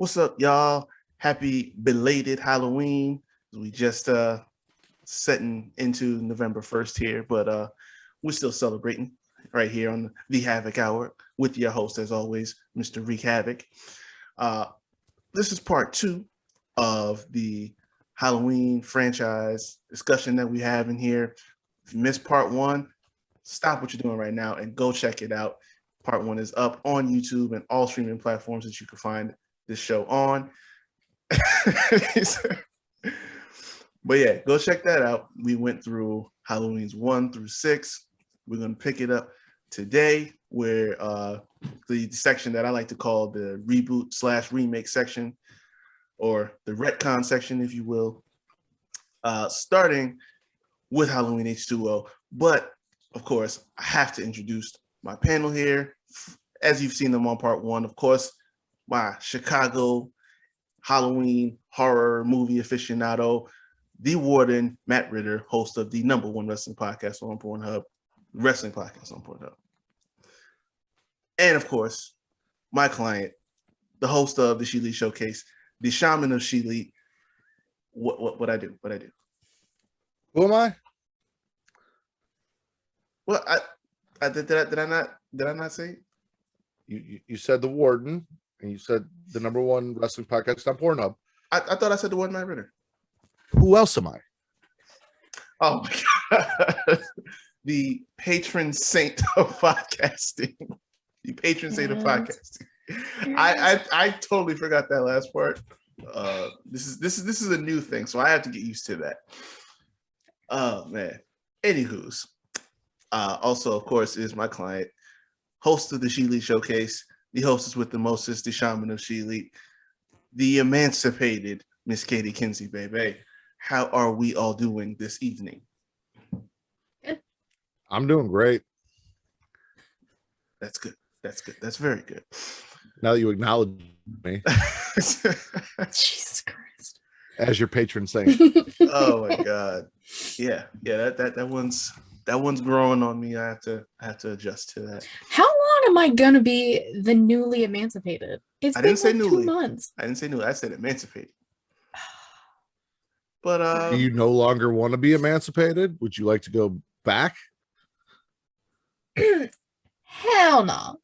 What's up, y'all? Happy belated Halloween. We just setting into November 1st here, but we're still celebrating right here on the Havoc Hour with your host, as always, Mr. Wreak Havoc. Uh, this is part two of the Halloween franchise discussion that we have in here. If you missed part one, stop what you're doing right now and go check it out. Part one is up on YouTube and all streaming platforms that you can find this show on. But yeah, go check that out. We went through Halloween's 1 through 6. We're going to pick it up today where the section that I like to call the reboot/remake section, or the retcon section, if you will, starting with Halloween H2O. But of course, I have to introduce my panel here. As you've seen them on part one, of course, my Chicago Halloween horror movie aficionado, the Warden, Matt Ritter, host of the #1 wrestling podcast on Pornhub, wrestling podcast on Pornhub. And of course, my client, the host of the She Elite Showcase, the shaman of She Elite. What I do? Who am I? Well, I did I not say it? You said the Warden, and you said the #1 wrestling podcast on Pornhub. I thought I said the Warden, Matt Ritter. Who else am I? Oh my God. The patron saint of podcasting. The patron saint of podcasting. I totally forgot that last part. This is a new thing, so I have to get used to that. Oh man. Anywho's. Also, of course, is my client, host of the She Elite Showcase, the hostess with the mostest, the shaman of She Elite, the emancipated Miss Katie Kinzy, baby. How are we all doing this evening? I'm doing great. That's good. That's very good. Now that you acknowledge me. Jesus Christ. As your patron saint. Oh my God. Yeah. That one's growing on me. I have to adjust to that. How long am I gonna be the newly emancipated? It's been like newly. 2 months. I didn't say newly. I said emancipated. But do you no longer want to be emancipated? Would you like to go back? Hell no.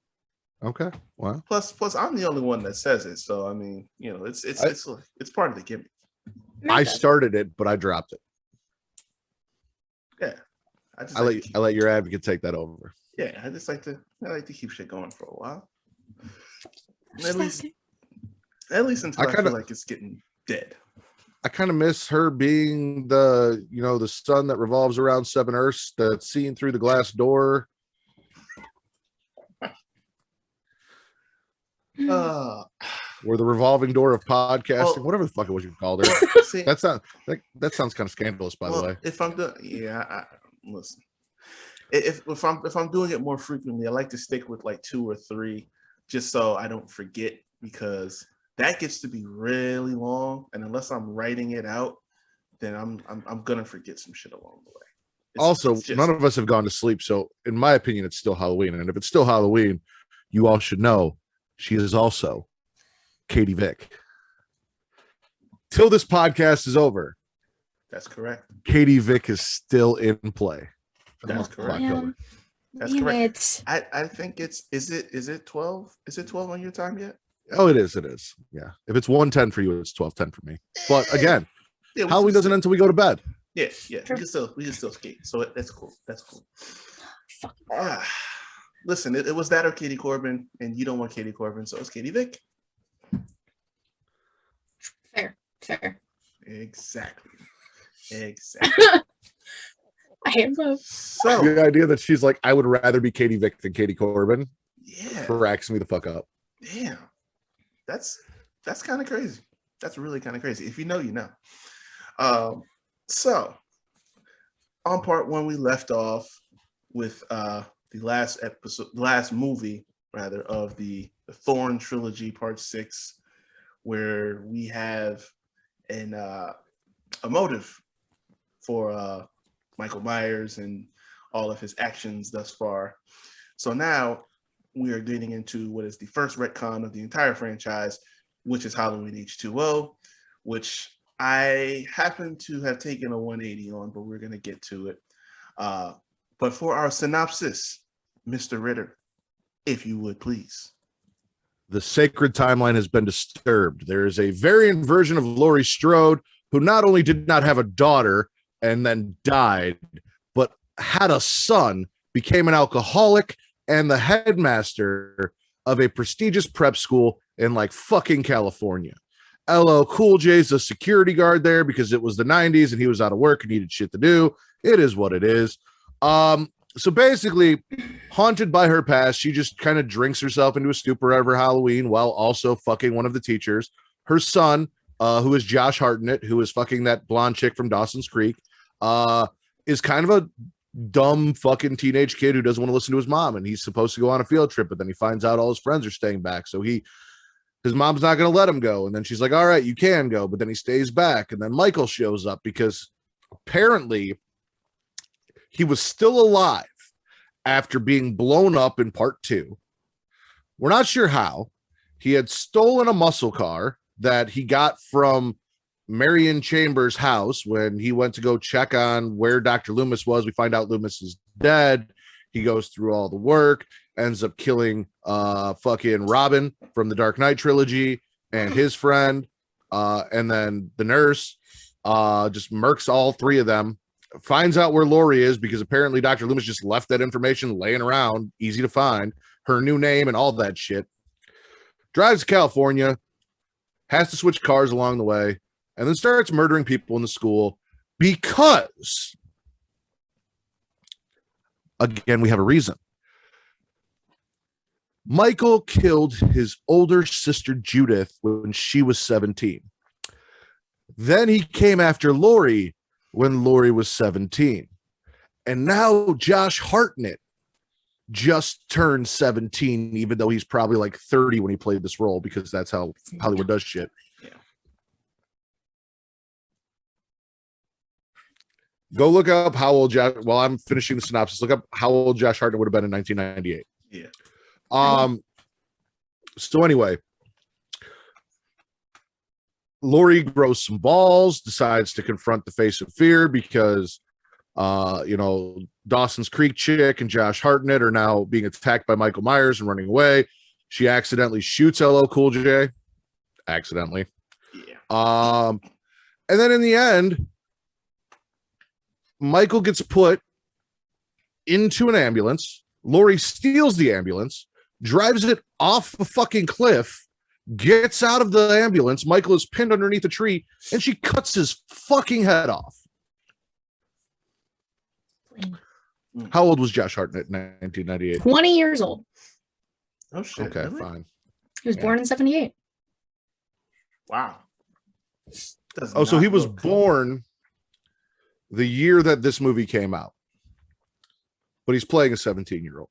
Okay. Well. Plus, I'm the only one that says it. So I mean, you know, it's part of the gimmick. I started it, but I dropped it. Yeah. I let your advocate take that over. Yeah, I like to keep shit going for a while. At least until I feel like it's getting dead. I kind of miss her being the sun that revolves around 7 Earths that's seen through the glass door. Or the revolving door of podcasting, whatever the fuck it was you called her. That sounds kind of scandalous, by the way. If I'm doing, listen. If I'm doing it more frequently, I like to stick with like 2 or 3, just so I don't forget, because that gets to be really long, and unless I'm writing it out, then I'm gonna forget some shit along the way. None of us have gone to sleep, so in my opinion, it's still Halloween, and if it's still Halloween, you all should know she is also Katie Vick. Till this podcast is over. That's correct. Katie Vick is still in play. That's correct. That's correct. I think is it 12? Is it 12 on your time yet? Oh, it is. Yeah. If it's 1:10 for you, it's 12:10 for me. But again, Halloween doesn't end until we go to bed. Yeah. We can still skate. So that's cool. Listen, it was that or Katie Corbin, and you don't want Katie Corbin, so it's Katie Vick. Fair. Exactly. I hate both. So the idea that she's like, I would rather be Katie Vick than Katie Corbin, cracks me the fuck up. Damn, that's kind of crazy. That's really kind of crazy. If you know, you know. So on part one, we left off with the last movie rather of the Thorn trilogy, part 6, where we have a motive for Michael Myers and all of his actions thus far. So now we are getting into what is the first retcon of the entire franchise, which is Halloween H2O, which I happen to have taken a 180 on, but we're going to get to it. But for our synopsis, Mr. Ritter, if you would please. The sacred timeline has been disturbed. There is a variant version of Laurie Strode who not only did not have a daughter and then died, but had a son, became an alcoholic, and the headmaster of a prestigious prep school in like fucking California. LL Cool J's a security guard there because it was the 90s and he was out of work and needed shit to do. It is what it is. So basically, haunted by her past, she just kind of drinks herself into a stupor over Halloween while also fucking one of the teachers. Her son, who is Josh Hartnett, who is fucking that blonde chick from Dawson's Creek, is kind of a dumb fucking teenage kid who doesn't want to listen to his mom, and he's supposed to go on a field trip, but then he finds out all his friends are staying back, so his mom's not going to let him go, and then she's like, all right, you can go, but then he stays back, and then Michael shows up because apparently he was still alive after being blown up in part 2. We're not sure how. He had stolen a muscle car that he got from Marion Chambers' house when he went to go check on where Dr. Loomis was. We find out Loomis is dead. He goes through all the work, ends up killing fucking Robin from the Dark Knight trilogy and his friend, and then the nurse just murks all 3 of them. Finds out where Laurie is because apparently Dr. Loomis just left that information laying around, easy to find, her new name and all that shit. Drives to California, has to switch cars along the way, and then starts murdering people in the school because, again, we have a reason. Michael killed his older sister Judith when she was 17. Then he came after Laurie when Laurie was 17. And now Josh Hartnett just turned 17, even though he's probably like 30 when he played this role, because that's how Hollywood does shit. Yeah. Go look up how old Josh, while I'm finishing the synopsis, look up how old Josh Hartnett would have been in 1998. Yeah. So anyway, Laurie grows some balls, decides to confront the face of fear because, Dawson's Creek chick and Josh Hartnett are now being attacked by Michael Myers and running away. She accidentally shoots LL Cool J. Accidentally. Yeah. And then in the end, Michael gets put into an ambulance. Laurie steals the ambulance, drives it off a fucking cliff, gets out of the ambulance. Michael is pinned underneath a tree, and she cuts his fucking head off. How old was Josh Hartnett in 1998? 20 years old. Oh, shit. Okay, really? fine. He was born in 78. Wow. So he was born the year that this movie came out, but he's playing a 17-year-old.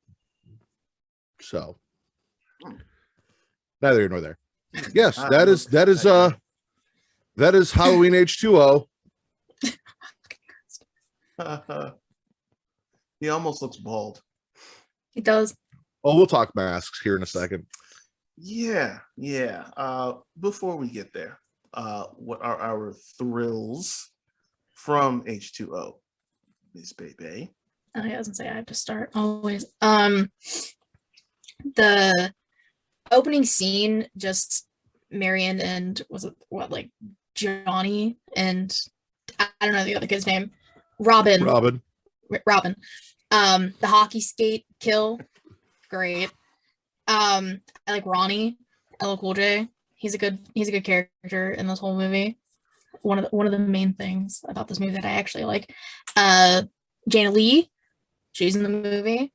So neither here nor there. Yes, that is Halloween H2O. He almost looks bald. He does. Oh, we'll talk masks here in a second. Yeah. Before we get there, what are our thrills from H2O, Miss Bebe? Oh, he doesn't say I have to start always. The opening scene, just Marion and Johnny and I don't know the other kid's name. Robin. The hockey skate kill, great. I like Ronnie, LL Cool J. He's a good character in this whole movie. One of the main things about this movie that I actually like. Jana Lee, she's in the movie.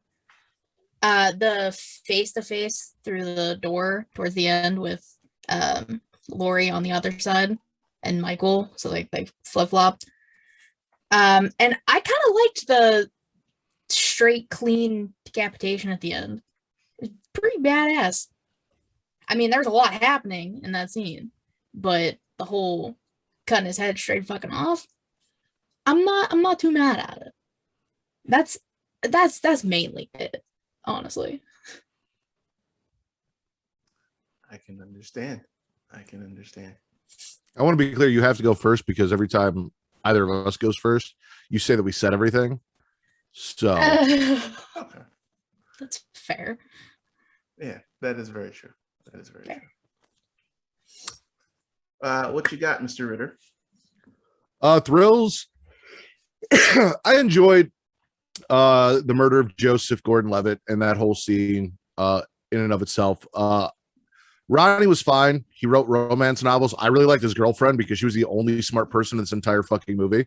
The face-to-face through the door towards the end with Laurie on the other side and Michael, so they flip-flopped. And I kind of liked the straight, clean decapitation at the end. It was pretty badass. I mean, there's a lot happening in that scene, but the whole cutting his head straight fucking off, I'm not too mad at it. That's mainly it, honestly. I can understand. I can understand. I want to be clear. You have to go first because every time either of us goes first, you say that we said everything. So Okay. That's fair. Yeah, that is very true. That is very Fair. true. What you got, Mr. Ritter? Thrills. I enjoyed the murder of Joseph Gordon-Levitt and that whole scene in and of itself. Ronnie was fine. He wrote romance novels. I really liked his girlfriend because she was the only smart person in this entire fucking movie.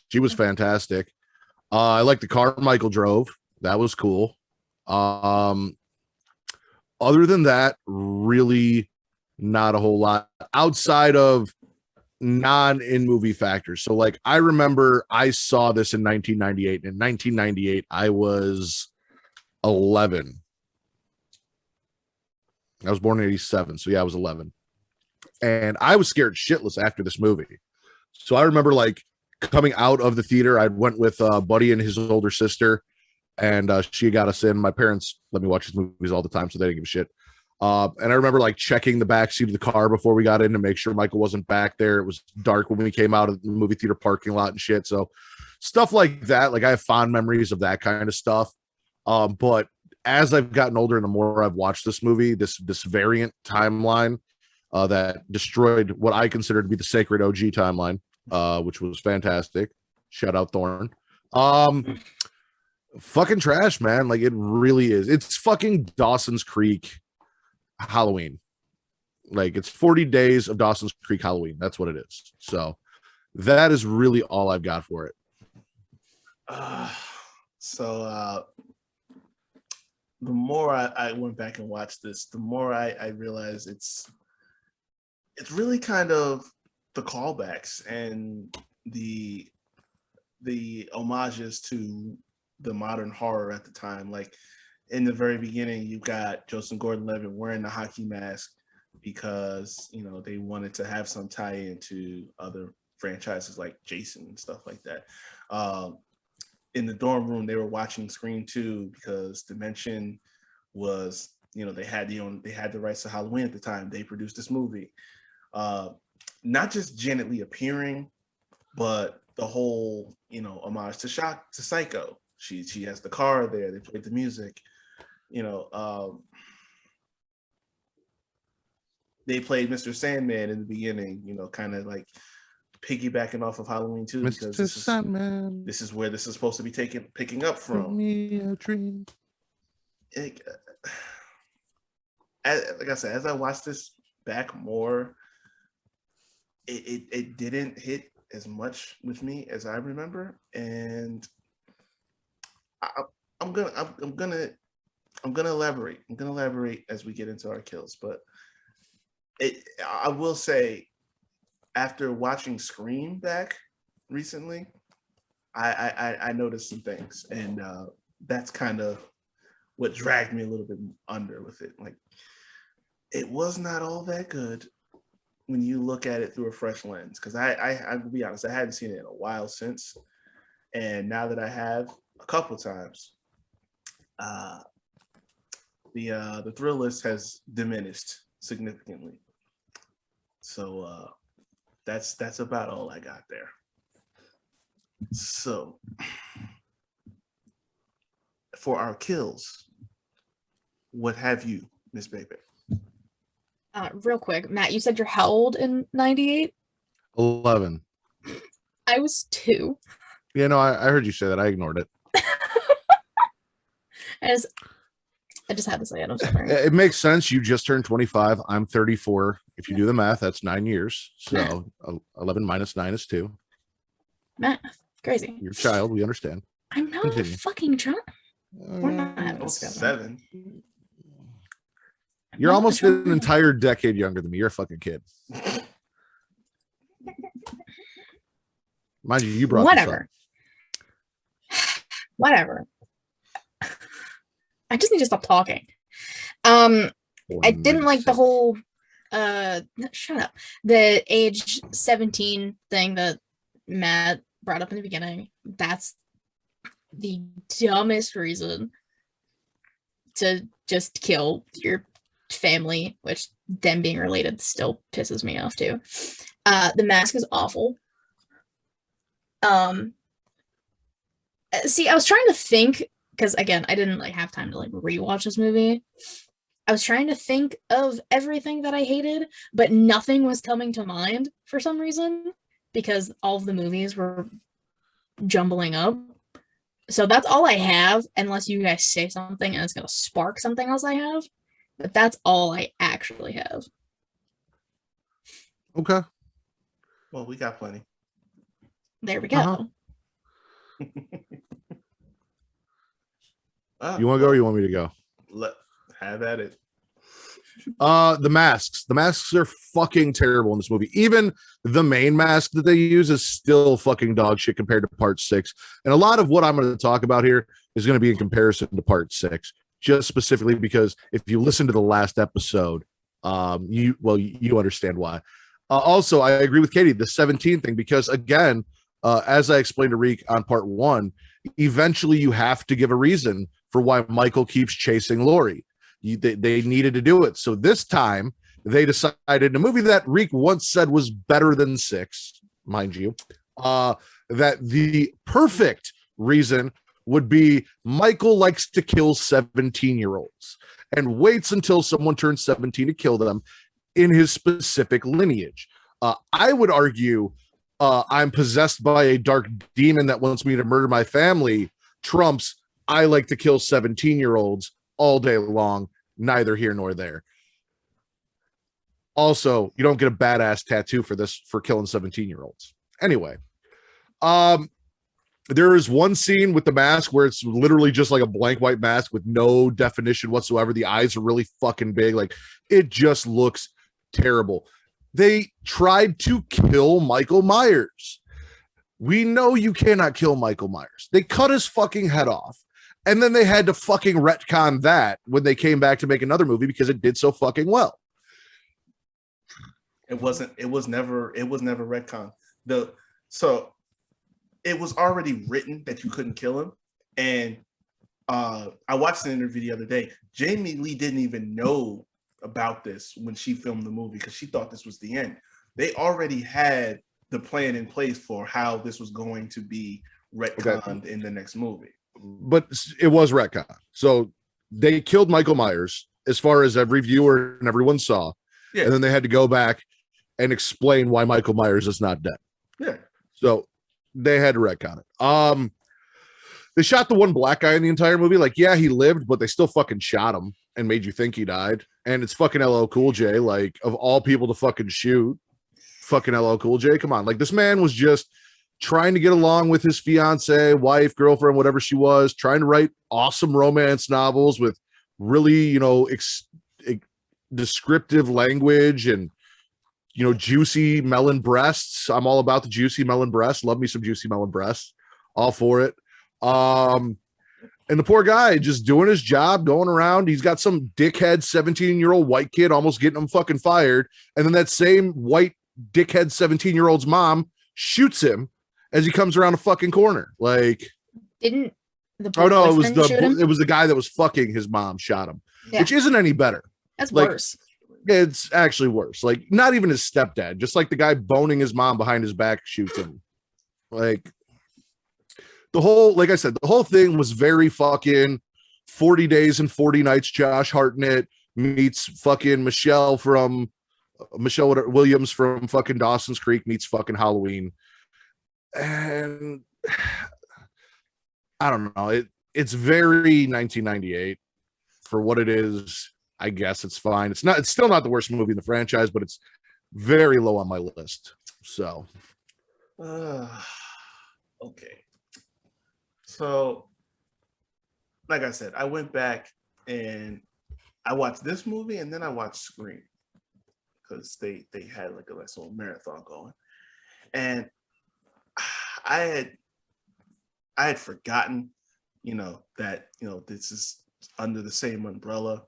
She was fantastic. I liked the car Michael drove. That was cool. Other than that, really not a whole lot outside of non-in-movie factors. So like I remember I saw this in 1998. In 1998, I was 11. I was born in 87, so yeah, I was 11. And I was scared shitless after this movie. So I remember like coming out of the theater, I went with Buddy and his older sister, and she got us in. My parents let me watch these movies all the time, so they didn't give a shit. And I remember like checking the back seat of the car before we got in to make sure Michael wasn't back there. It was dark when we came out of the movie theater parking lot and shit. So stuff like that, like I have fond memories of that kind of stuff. But as I've gotten older and the more I've watched this movie, this variant timeline that destroyed what I consider to be the sacred OG timeline, which was fantastic. Shout out Thorne. Fucking trash, man. Like it really is. It's fucking Dawson's Creek Halloween. Like it's 40 days of Dawson's Creek Halloween. That's what it is. So that is really all I've got for it. So the more I went back and watched this, the more I realized it's really kind of the callbacks and the homages to the modern horror at the time. Like in the very beginning, you got Joseph Gordon-Levitt wearing the hockey mask because they wanted to have some tie into other franchises like Jason and stuff like that. In the dorm room, they were watching Scream 2 because Dimension was, they had the rights to Halloween at the time. They produced this movie. Not just Janet Leigh appearing, but the whole, homage to Psycho. She has the car there. They played the music. They played Mr. Sandman in the beginning. Kind of like piggybacking off of Halloween 2 because this is where this is supposed to be picking up from. Me a dream. Like I said, as I watched this back more, it didn't hit as much with me as I remember, and I'm gonna elaborate. I'm gonna elaborate as we get into our kills, but I will say, after watching Scream back recently, I noticed some things, and that's kind of what dragged me a little bit under with it. Like, it was not all that good when you look at it through a fresh lens. Because I will be honest, I hadn't seen it in a while since, and now that I have a couple times, the thrill list has diminished significantly. So that's about all I got there. So for our kills, what have you, Miss Baby? Real quick, Matt, you said you're how old in 98? 11. I was 2. Yeah, no, I heard you say that. I ignored it. I just had to say it. I'm sorry. It makes sense. You just turned 25. I'm 34. If you do the math, that's 9 years. So 11 minus 9 is 2. Math. Crazy. You're a child. We understand. I'm not Continue. a fucking child. We're not having Oh, this discussion. 7. You're almost an entire decade younger than me. You're a fucking kid. Mind you brought Whatever. Whatever. I just need to stop talking. I didn't like the whole shut up. The age 17 thing that Matt brought up in the beginning. That's the dumbest reason to just kill your family, which them being related still pisses me off too. The Mask is awful. See, I was trying to think because again, I didn't like have time to like rewatch this movie. I was trying to think of everything that I hated, but nothing was coming to mind for some reason because all of the movies were jumbling up. So that's all I have, unless you guys say something and it's gonna spark something else I have. But that's all I actually have. Okay. Well, we got plenty. There we go. Uh-huh. You want to go or you want me to go? Have at it. The masks. The masks are fucking terrible in this movie. Even the main mask that they use is still fucking dog shit compared to part 6. And a lot of what I'm going to talk about here is going to be in comparison to part 6, just specifically because if you listen to the last episode, you understand why. Also, I agree with Katie, the 17 thing, because again, as I explained to Reek on part 1, eventually you have to give a reason for why Michael keeps chasing Lori. They needed to do it. So this time they decided, in a movie that Reek once said was better than 6, mind you, that the perfect reason would be Michael likes to kill 17-year-olds and waits until someone turns 17 to kill them in his specific lineage. I would argue I'm possessed by a dark demon that wants me to murder my family trumps I like to kill 17-year-olds all day long. Neither here nor there. Also, you don't get a badass tattoo for this, for killing 17-year-olds. Anyway, there is one scene with the mask where it's literally just like a blank white mask with no definition whatsoever. The eyes are really fucking big. Like, it just looks terrible. They tried to kill Michael Myers. We know you cannot kill Michael Myers. They cut his fucking head off. And then they had to fucking retcon that when they came back to make another movie because it did so fucking well. It was never retcon. So it was already written that you couldn't kill him. And I watched an interview the other day. Jamie Lee didn't even know about this when she filmed the movie because she thought this was the end. They already had the plan in place for how this was going to be retconned in the next movie. But it was retcon. So they killed Michael Myers as far as every viewer and everyone saw. Yeah. And then they had to go back and explain why Michael Myers is not dead. Yeah. So they had to retcon it. They shot the one black guy in the entire movie. Like, yeah, he lived, but they still fucking shot him and made you think he died. And it's fucking LL Cool J. Like, of all people to fucking shoot, fucking LL Cool J. Come on. Like, this man was just trying to get along with his fiance, wife, girlfriend, whatever she was, trying to write awesome romance novels with really, descriptive language and, juicy melon breasts. I'm all about the juicy melon breasts. Love me some juicy melon breasts. All for it. And the poor guy just doing his job, going around. He's got some dickhead 17-year-old white kid almost getting him fucking fired. And then that same white dickhead 17-year-old's mom shoots him as he comes around a fucking corner. Like, didn't the it was the guy that was fucking his mom shot him, which isn't any better. That's worse. It's actually worse. Like, not even his stepdad, just like the guy boning his mom behind his back shoots him. Like, like I said, the whole thing was very fucking 40 Days and 40 Nights. Josh Hartnett meets fucking Michelle Williams from fucking Dawson's Creek meets fucking Halloween. And I don't know. It's very 1998 for what it is. I guess it's fine. It's still not the worst movie in the franchise, but it's very low on my list. So, okay. So, like I said, I went back and I watched this movie and then I watched Scream because they had like a nice little marathon going. And I had forgotten, that, this is under the same umbrella.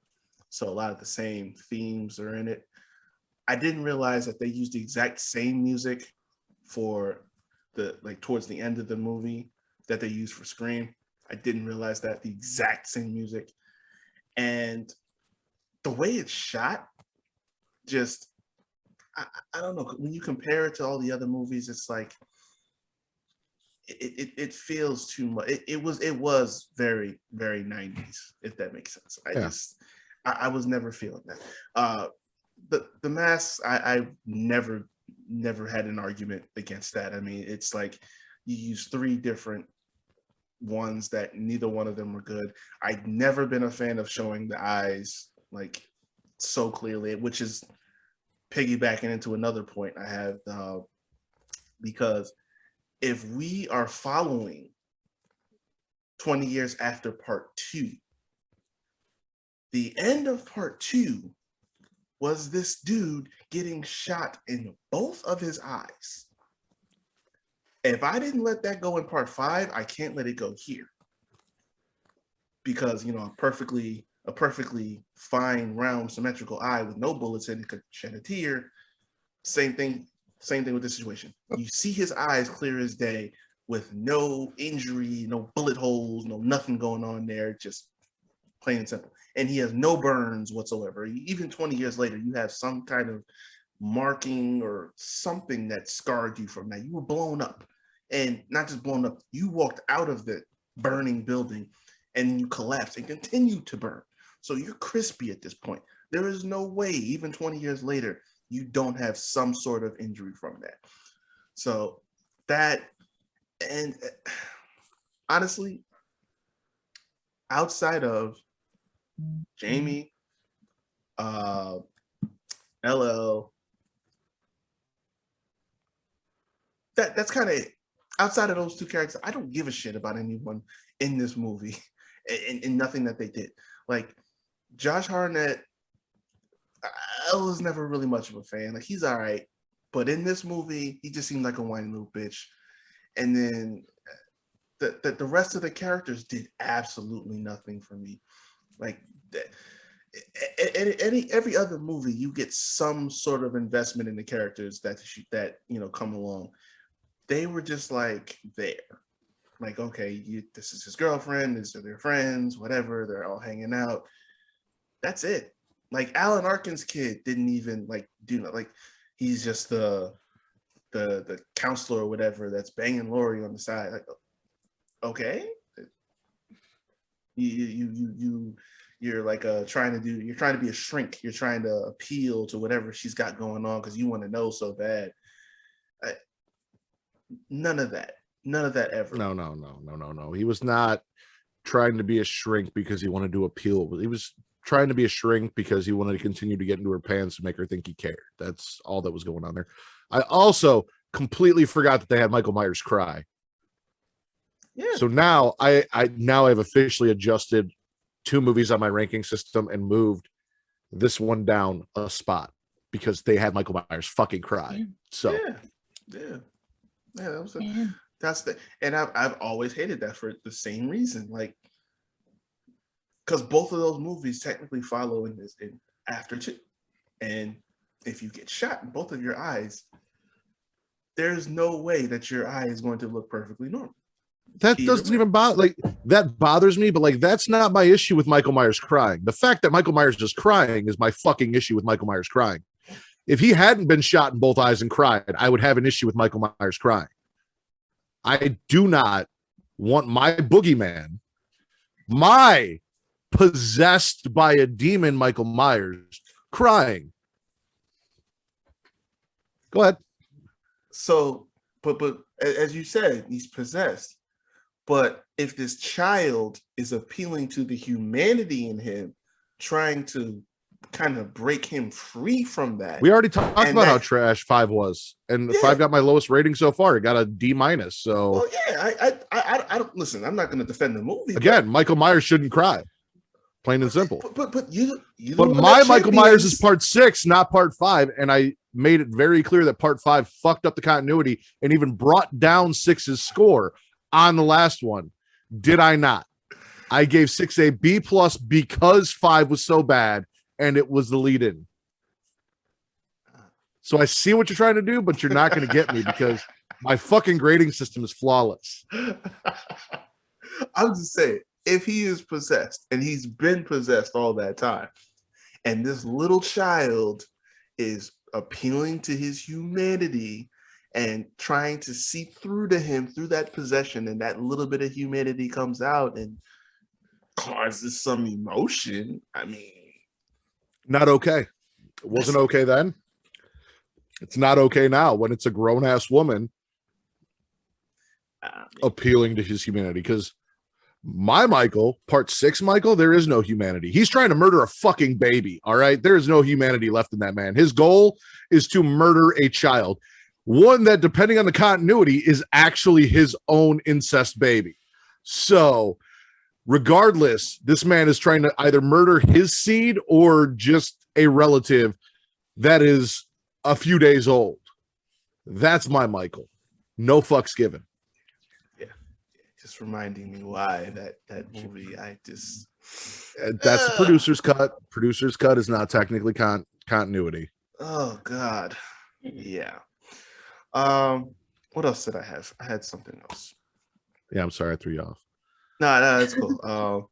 So a lot of the same themes are in it. I didn't realize that they used the exact same music for towards the end of the movie that they used for Scream. I didn't realize that the exact same music. And the way it's shot, just I don't know. When you compare it to all the other movies, it's like it feels too much. It was very, very 90s, if that makes sense. I was never feeling that. The Mask, I never had an argument against that. I mean, it's like you use 3 different ones that neither one of them were good. I'd never been a fan of showing the eyes like so clearly, which is piggybacking into another point I have, because if we are following 20 years after part 2, the end of part 2 was this dude getting shot in both of his eyes. If I didn't let that go in part 5, I can't let it go here. Because, a perfectly fine, round, symmetrical eye with no bullets in it could shed a tear. Same thing with this situation. You see his eyes clear as day with no injury, no bullet holes, no nothing going on there, just plain and simple. And he has no burns whatsoever. Even 20 years later, you have some kind of marking or something that scarred you from that. You were blown up. And not just blown up, you walked out of the burning building and you collapsed and continued to burn. So you're crispy at this point. There is no way, even 20 years later, you don't have some sort of injury from that. So that, and honestly, outside of Jamie, LL, that's kind of it. Outside of those 2 characters, I don't give a shit about anyone in this movie and nothing that they did. Like Josh Hartnett, I was never really much of a fan. Like he's all right, but in this movie, he just seemed like a whiny little bitch. And then the rest of the characters did absolutely nothing for me. Like every other movie, you get some sort of investment in the characters that come along. They were just like there. Like, okay, this is his girlfriend, these are their friends, whatever, they're all hanging out. That's it. Like Alan Arkin's kid didn't even like he's just the counselor or whatever that's banging Lori on the side. Like, okay, you're like trying to be a shrink. You're trying to appeal to whatever she's got going on because you want to know so bad. None of that ever. No. He was not trying to be a shrink because he wanted to appeal. He was trying to be a shrink because he wanted to continue to get into her pants to make her think he cared. That's all that was going on there. I also completely forgot that they had Michael Myers cry. Yeah. So now I've officially adjusted 2 movies on my ranking system and moved this one down a spot because they had Michael Myers fucking cry. So yeah, and I've always hated that for the same reason, like because both of those movies technically follow in after 2, and if you get shot in both of your eyes, there's no way that your eye is going to look perfectly normal. That doesn't even bother, like that bothers me, but like that's not my issue with Michael Myers crying. The fact that Michael Myers is crying is my fucking issue with Michael Myers crying. If he hadn't been shot in both eyes and cried, I would have an issue with Michael Myers crying. I do not want my boogeyman, my possessed by a demon Michael Myers, crying. Go ahead. So, but as you said, he's possessed. But if this child is appealing to the humanity in him, trying to kind of break him free from that. We already talked about how trash 5 was, and 5 got my lowest rating so far. It got a D-. So, well, yeah, I don't listen. I'm not going to defend the movie again. Michael Myers shouldn't cry, plain and simple. But my Michael Myers is part 6, not part 5, and I made it very clear that part 5 fucked up the continuity and even brought down 6's score on the last one. Did I not? I gave 6 a B+ because 5 was so bad. And it was the lead-in. So I see what you're trying to do, but you're not going to get me because my fucking grading system is flawless. I'm just saying, if he is possessed and he's been possessed all that time, and this little child is appealing to his humanity and trying to see through to him through that possession, and that little bit of humanity comes out and causes some emotion. I mean, Not okay. It wasn't okay then. It's not okay now when it's a grown-ass woman appealing to his humanity. Because my Michael, part 6 Michael, there is no humanity. He's trying to murder a fucking baby. All right. There is no humanity left in that man. His goal is to murder a child. One that, depending on the continuity, is actually his own incest baby. So regardless, this man is trying to either murder his seed or just a relative that is a few days old. That's my Michael. No fucks given. Just reminding me why that movie, I just that's the producer's cut. Producer's cut is not technically continuity. Oh God. Yeah. What else did I have? I had something else. Yeah, I'm sorry I threw you off. No, it's cool.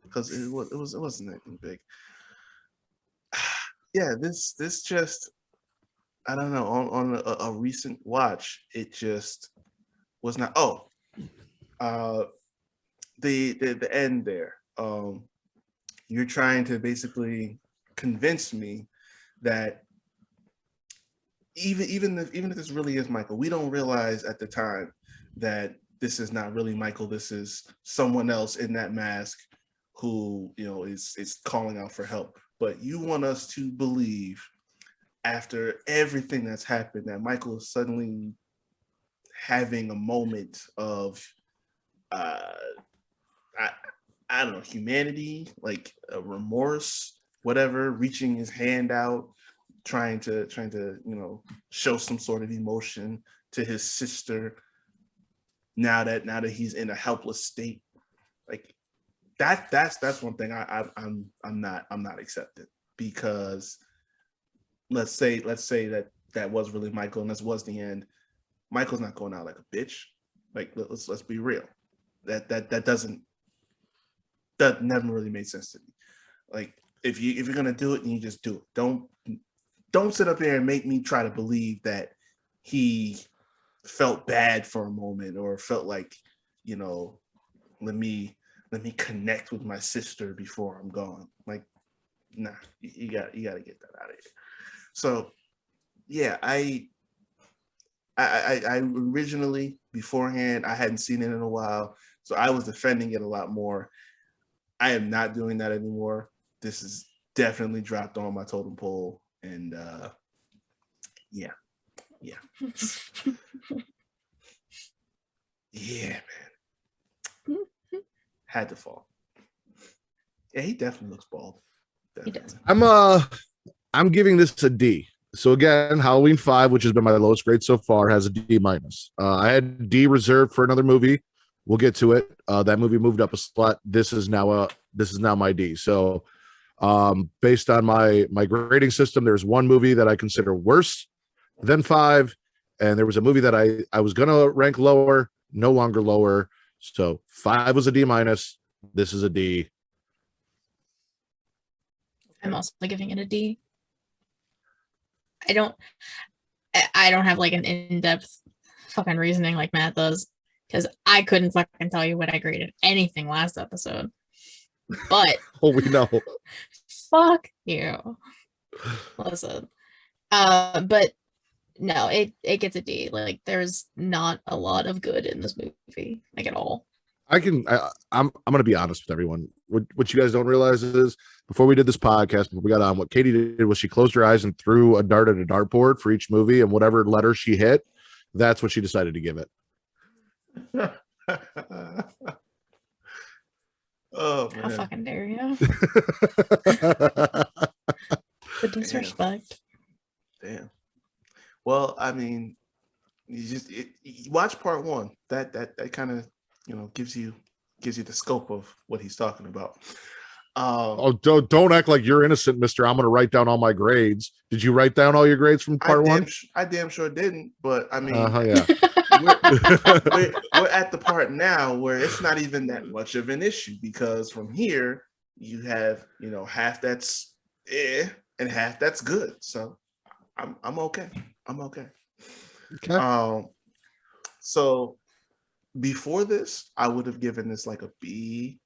Because it wasn't anything big. Yeah, this just, I don't know, on a recent watch, it just was not. The end there. You're trying to basically convince me that even if this really is Michael, we don't realize at the time that this is not really Michael. This is someone else in that mask who, you know, is calling out for help. But you want us to believe, after everything that's happened, that Michael is suddenly having a moment of I don't know, humanity, like a remorse, whatever, reaching his hand out, trying to you know, show some sort of emotion to his sister now that he's in a helpless state. Like that's one thing I'm not accepting, because let's say that was really Michael and this was the end. Michael's not going out like a bitch. Like, let's be real. That never really made sense to me. Like, if you're gonna do it, you just do it. Don't sit up there and make me try to believe that he felt bad for a moment or felt like, you know, let me connect with my sister before I'm gone. Like, nah, you gotta get that out of here. So yeah, I originally, beforehand, I hadn't seen it in a while, so I was defending it a lot more. I am not doing that anymore. This is definitely dropped on my totem pole, and yeah. Yeah, man. Had to fall. Yeah, he definitely looks bald. Definitely. He does. I'm giving this a D. So again, Halloween 5, which has been my lowest grade so far, has a D minus. I had D reserved for another movie. We'll get to it. That movie moved up a slot. This is now my D. So based on my grading system, there's one movie that I consider worse than 5, and there was a movie that I was gonna rank lower, no longer lower. So 5 was a D minus. This is a D. I'm also giving it a D. I don't have like an in-depth fucking reasoning like Matt does, because I couldn't fucking tell you what I graded anything last episode. But oh, we know. Fuck you. Listen. But no, it gets a D. Like, there's not a lot of good in this movie, like, at all. I'm gonna be honest with everyone. What you guys don't realize is, before we did this podcast, before we got on, what Katie did was she closed her eyes and threw a dart at a dartboard for each movie, and whatever letter she hit, that's what she decided to give it. Oh man. How fucking dare you? The disrespect. Damn. Well, I mean, you watch part 1. That kind of, you know, gives you the scope of what he's talking about. Don't act like you're innocent, mister. I'm going to write down all my grades. Did you write down all your grades from part 1? I damn sure didn't, but I mean, yeah. we're at the part now where it's not even that much of an issue, because from here you have, you know, half that's and half that's good. So I'm okay. I'm okay. Okay. So before this, I would have given this like a B,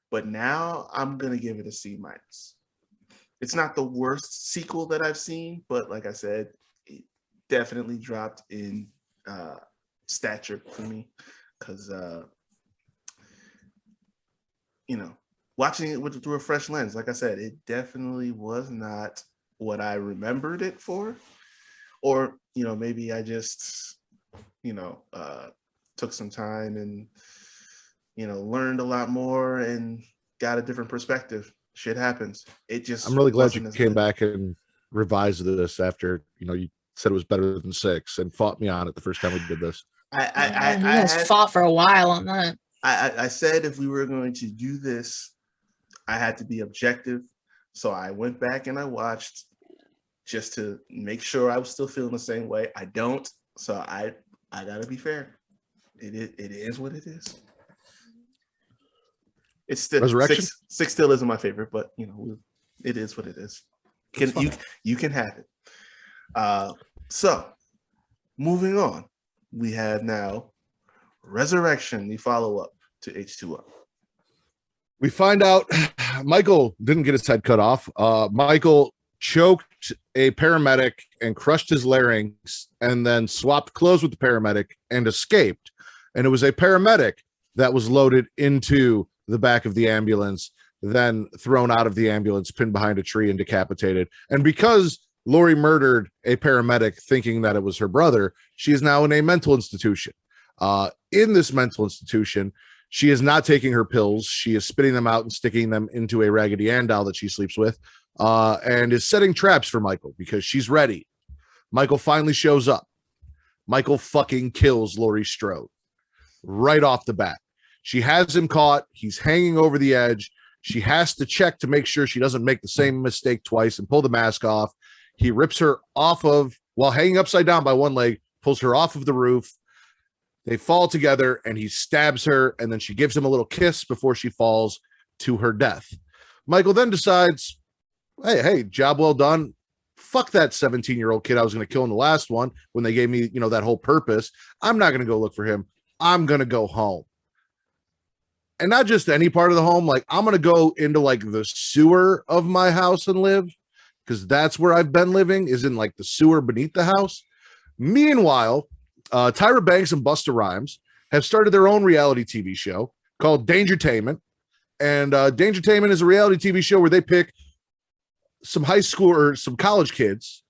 but now I'm gonna give it a C minus. It's not the worst sequel that I've seen, but like I said, it definitely dropped in stature for me because you know, watching it through a fresh lens, like I said, it definitely was not what I remembered it for, or maybe I just took some time and learned a lot more and got a different perspective. Shit happens. It just I'm really glad you wasn't as came good. back and revised this after you said it was better than 6 and fought me on it the first time we did this. You guys fought for a while on that. I said if we were going to do this, I had to be objective. So I went back and I watched just to make sure I was still feeling the same way. I don't. So I gotta be fair. It is what it is. It's still Resurrection? Six still isn't my favorite, but it is what it is. You can have it. So moving on, we have now Resurrection, the follow-up to H2O. We find out Michael didn't get his head cut off. Michael choked a paramedic and crushed his larynx and then swapped clothes with the paramedic and escaped. And it was a paramedic that was loaded into the back of the ambulance, then thrown out of the ambulance, pinned behind a tree and decapitated. And because Lori murdered a paramedic thinking that it was her brother, she is now in a mental institution. In this mental institution, she is not taking her pills. She is spitting them out and sticking them into a Raggedy Ann doll that she sleeps with, and is setting traps for Michael because she's ready. Michael finally shows up. Michael fucking kills Laurie Strode right off the bat. She has him caught. He's hanging over the edge. She has to check to make sure she doesn't make the same mistake twice and pull the mask off. He rips her off of, while hanging upside down by one leg, pulls her off of the roof. They fall together and he stabs her, and then she gives him a little kiss before she falls to her death. Michael then decides, hey, job well done. Fuck that 17-year-old kid I was going to kill in the last one when they gave me, that whole purpose. I'm not going to go look for him. I'm going to go home. And not just any part of the home. Like, I'm going to go into like the sewer of my house and live, because that's where I've been living, is in like the sewer beneath the house. Meanwhile, Tyra Banks and Busta Rhymes have started their own reality TV show called Dangertainment. And Dangertainment is a reality TV show where they pick some high school or some college kids,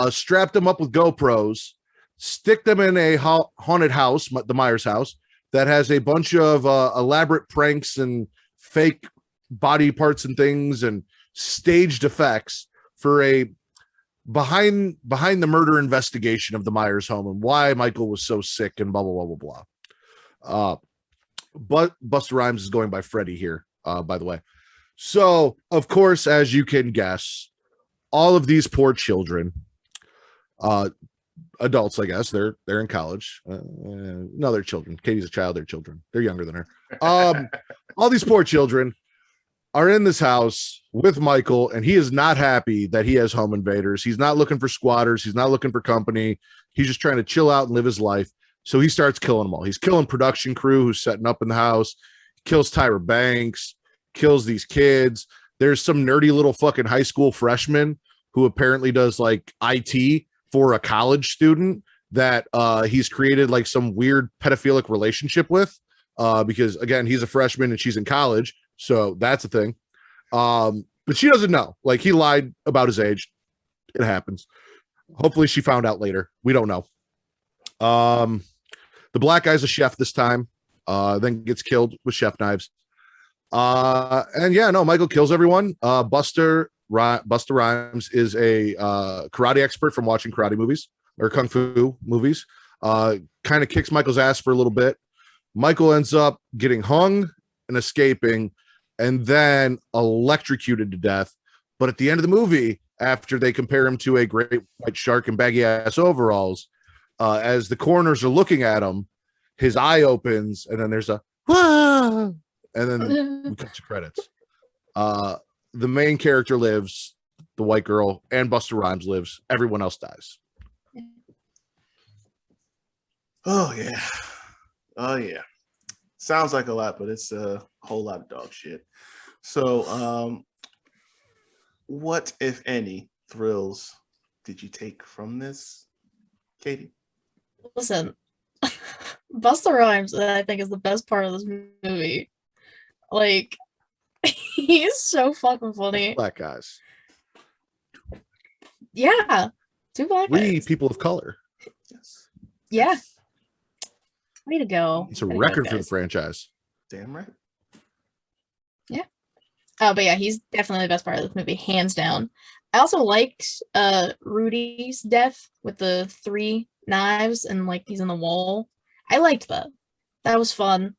strap them up with GoPros, stick them in a haunted house, the Myers house, that has a bunch of elaborate pranks and fake body parts and things and staged effects for a behind the murder investigation of the Myers home and why Michael was so sick and blah, blah, blah, blah, blah. But Busta Rhymes is going by Freddie here, by the way. So, of course, as you can guess, all of these poor children, adults, I guess, they're in college. No, they're children. Katie's a child. They're children. They're younger than her. All these poor children are in this house with Michael, and he is not happy that he has home invaders. He's not looking for squatters. He's not looking for company. He's just trying to chill out and live his life. So he starts killing them all. He's killing production crew who's setting up in the house, kills Tyra Banks, kills these kids. There's some nerdy little fucking high school freshman who apparently does like IT for a college student that he's created like some weird pedophilic relationship with, because again, he's a freshman and she's in college. So that's a thing. But she doesn't know. Like, he lied about his age. It happens. Hopefully she found out later. We don't know. The black guy's a chef this time, then gets killed with chef knives. And yeah, no, Michael kills everyone. Busta Rhymes is a karate expert from watching karate movies or kung fu movies. Kind of kicks Michael's ass for a little bit. Michael ends up getting hung and escaping, and then electrocuted to death. But at the end of the movie, after they compare him to a great white shark in baggy ass overalls, as the coroners are looking at him, his eye opens, and then there's a "Wah!" and then we cut to credits. the main character lives, the white girl, and Busta Rhymes lives. Everyone else dies. Oh yeah. Oh yeah. Sounds like a lot, but it's a whole lot of dog shit. So what, if any, thrills did you take from this, Katie? Listen, Busta Rhymes, I think, is the best part of this movie. Like, he's so fucking funny. Black guys. Yeah, 2 black 3 guys. people of color. Yes. Yeah, Yes. way to go. It's a Way to go, record for the guys. franchise. Damn right. Oh, but yeah, he's definitely the best part of this movie, hands down. I also liked Rudy's death with the 3 knives and like he's in the wall. I liked that. That was fun.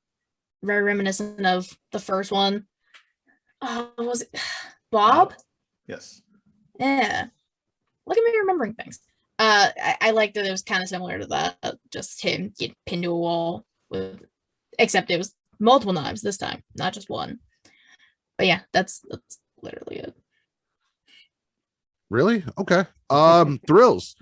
Very reminiscent of the first one. Was it Bob? Yes. Yeah. Look at me remembering things. I liked that it was kind of similar to that. Just him get pinned to a wall with, except it was multiple knives this time, not just one. But yeah, that's literally it. Really? Okay. Thrills.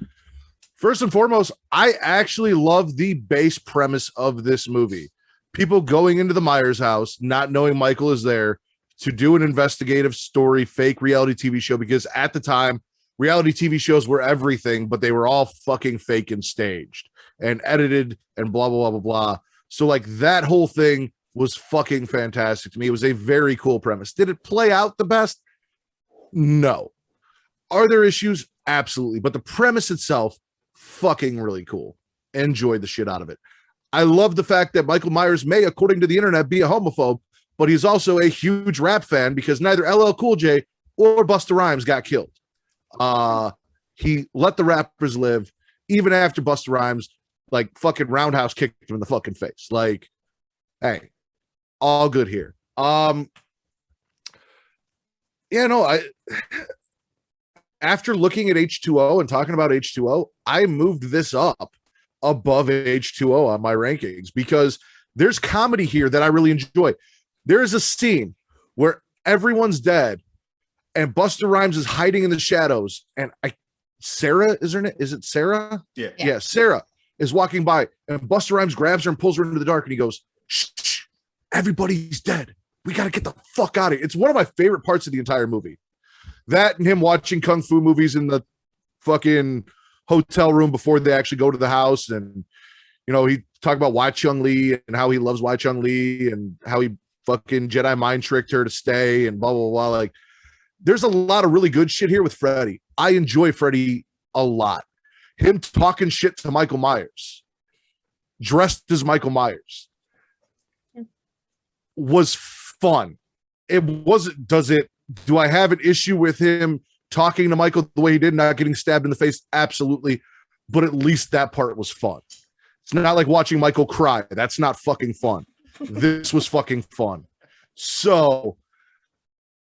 First and foremost, I actually love the base premise of this movie. People going into the Myers house, not knowing Michael is there, to do an investigative story, fake reality TV show, because at the time, reality TV shows were everything, but they were all fucking fake and staged and edited and blah, blah, blah, blah, blah. So like that whole thing was fucking fantastic to me. It was a very cool premise. Did it play out the best? No. Are there issues? Absolutely. But the premise itself, fucking really cool. Enjoyed the shit out of it. I love the fact that Michael Myers may, according to the internet, be a homophobe, but he's also a huge rap fan because neither LL Cool J or Busta Rhymes got killed. He let the rappers live even after Busta Rhymes like fucking roundhouse kicked him in the fucking face. Like, hey, all good here. After looking at H2O and talking about H2O, I moved this up above H2O on my rankings because there's comedy here that I really enjoy. There is a scene where everyone's dead and Busta Rhymes is hiding in the shadows, and Sarah is her name? Is it Sarah? Yeah. Sarah is walking by, and Busta Rhymes grabs her and pulls her into the dark, and he goes, "Shh, everybody's dead. We got to get the fuck out of here." It's one of my favorite parts of the entire movie. That and him watching kung fu movies in the fucking hotel room before they actually go to the house, and he talked about Wai Chung Lee and how he loves Wai Chung Lee and how he fucking Jedi mind tricked her to stay and blah blah blah. Like, there's a lot of really good shit here with Freddy. I enjoy Freddy a lot. Him talking shit to Michael Myers, dressed as Michael Myers, was fun. It wasn't. Do I have an issue with him talking to Michael the way he did, not getting stabbed in the face? Absolutely. But at least that part was fun. It's not like watching Michael cry. That's not fucking fun. This was fucking fun. So,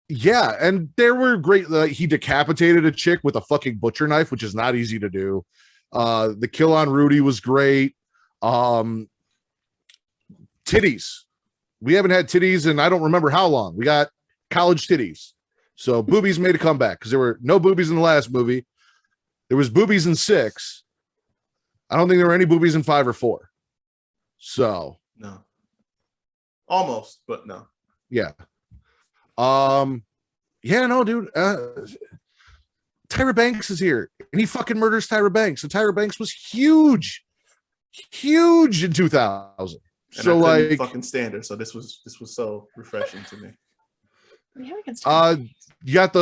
yeah. And there were great. He decapitated a chick with a fucking butcher knife, which is not easy to do. The kill on Rudy was great. Titties. We haven't had titties in I don't remember how long. We got college titties. So boobies made a comeback because there were no boobies in the last movie. There was boobies in 6. I don't think there were any boobies in 5 or 4. So No. Almost, but no. yeah. Yeah, no, dude. Tyra Banks is here, and he fucking murders Tyra Banks. And Tyra Banks was huge in 2000. And so I couldn't like fucking stand her. So this was so refreshing to me. You got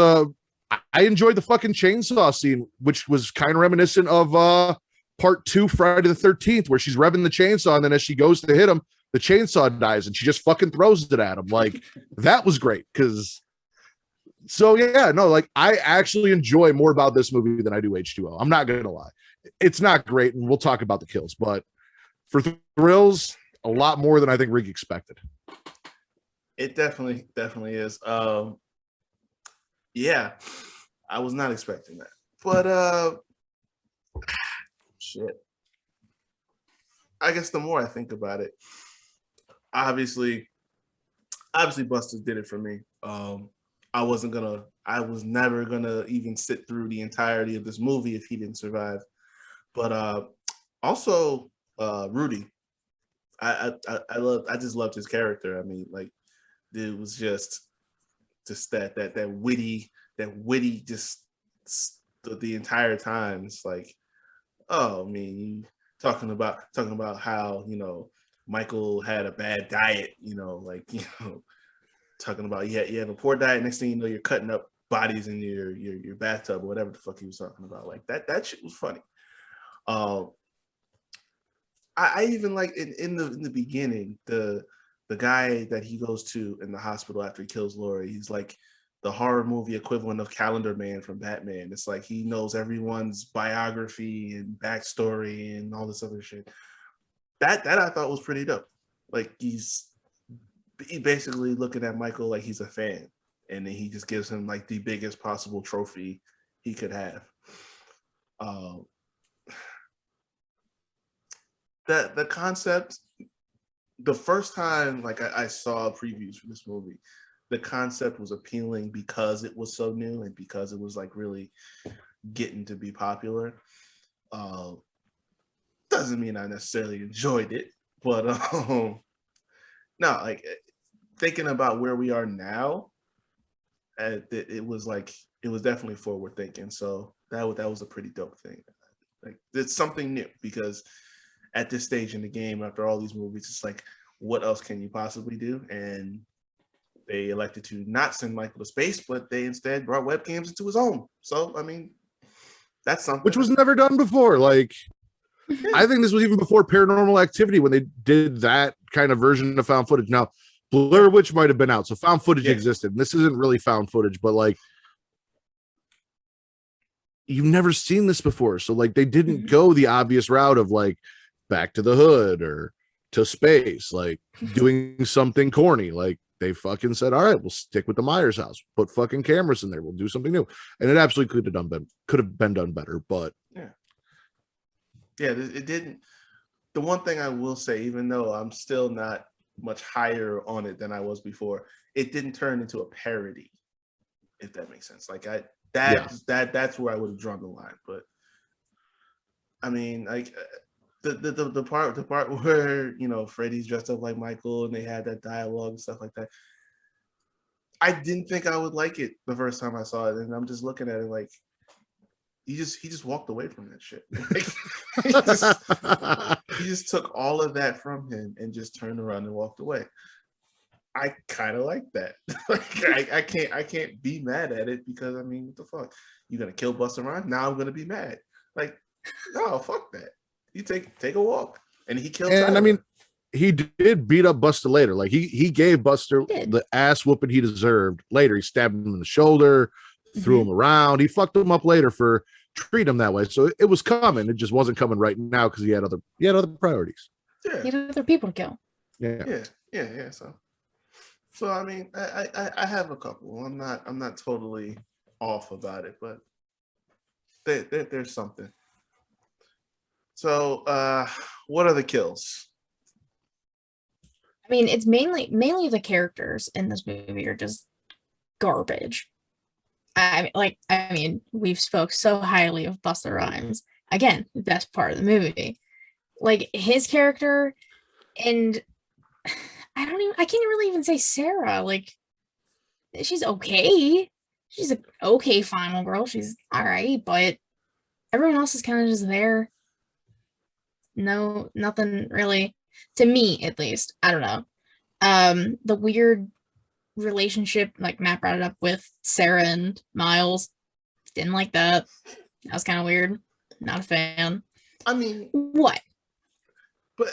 I enjoyed the fucking chainsaw scene, which was kind of reminiscent of part 2 Friday the 13th, where she's revving the chainsaw, and then as she goes to hit him, the chainsaw dies and she just fucking throws it at him. Like, that was great. Like, I actually enjoy more about this movie than I do H2O. I'm not gonna lie. It's not great, and we'll talk about the kills, but for thrills, a lot more than I think Rick expected. It definitely is. Yeah, I was not expecting that. But shit. I guess the more I think about it, obviously Buster did it for me. I was never gonna even sit through the entirety of this movie if he didn't survive. But also Rudy. I just loved his character. I mean, like, it was just that witty just the entire time. It's like, oh, I mean, you talking about how, Michael had a bad diet, like, talking about, yeah, you have a poor diet. Next thing you know, you're cutting up bodies in your bathtub or whatever the fuck he was talking about. Like, that shit was funny. I even like in the beginning, the guy that he goes to in the hospital after he kills Laurie, he's like the horror movie equivalent of Calendar Man from Batman. It's like he knows everyone's biography and backstory and all this other shit. That I thought was pretty dope. Like, he basically looking at Michael like he's a fan, and then he just gives him like the biggest possible trophy he could have. The concept, the first time like I saw previews for this movie, the concept was appealing because it was so new and because it was like really getting to be popular. Doesn't mean I necessarily enjoyed it, but no, like, thinking about where we are now, it was definitely forward thinking. So that was a pretty dope thing. Like, it's something new, because at this stage in the game, after all these movies, it's like, what else can you possibly do? And they elected to not send Michael to space, but they instead brought webcams into his home. So, I mean, that's something. Which was never done before. Like, I think this was even before Paranormal Activity when they did that kind of version of found footage. Now, Blair Witch might have been out, so found footage existed. And this isn't really found footage, but like, you've never seen this before. So like, they didn't go the obvious route of like Back to the Hood or to space, like doing something corny. Like, they fucking said, all right, we'll stick with the Myers house, put fucking cameras in there, we'll do something new. And it absolutely could have been done better, but it didn't. The one thing I will say, even though I'm still not much higher on it than I was before, it didn't turn into a parody, if that makes sense. Like, that's where I would have drawn the line. But I mean, like, the part where, Freddy's dressed up like Michael and they had that dialogue and stuff like that, I didn't think I would like it the first time I saw it, and I'm just looking at it like, he just walked away from that shit. Like, he just took all of that from him and just turned around and walked away. I kind of like that. Like, I can't be mad at it, because I mean, what the fuck? You gonna kill Busta Rhymes? Now I'm gonna be mad. Like, no, fuck that. You take a walk, and he killed. And Tyler. I mean, he did beat up Buster later. Like, he gave Buster the ass whooping he deserved later. He stabbed him in the shoulder, threw him around. He fucked him up later for treat him that way. So it was coming. It just wasn't coming right now because he had other priorities. Yeah. He had other people to kill. Yeah. So I mean, I have a couple. I'm not totally off about it, but there's something. So what are the kills? I mean, it's mainly the characters in this movie are just garbage. I mean, we've spoke so highly of Busta Rhymes. Again, the best part of the movie. Like, his character, and I can't really even say Sarah. Like, she's okay. She's an okay final girl. She's all right, but everyone else is kind of just there. No, nothing really, to me at least. I don't know. The weird relationship, like Matt brought it up, with Sarah and Miles, didn't like that. That was kind of weird. Not a fan. I mean, what? But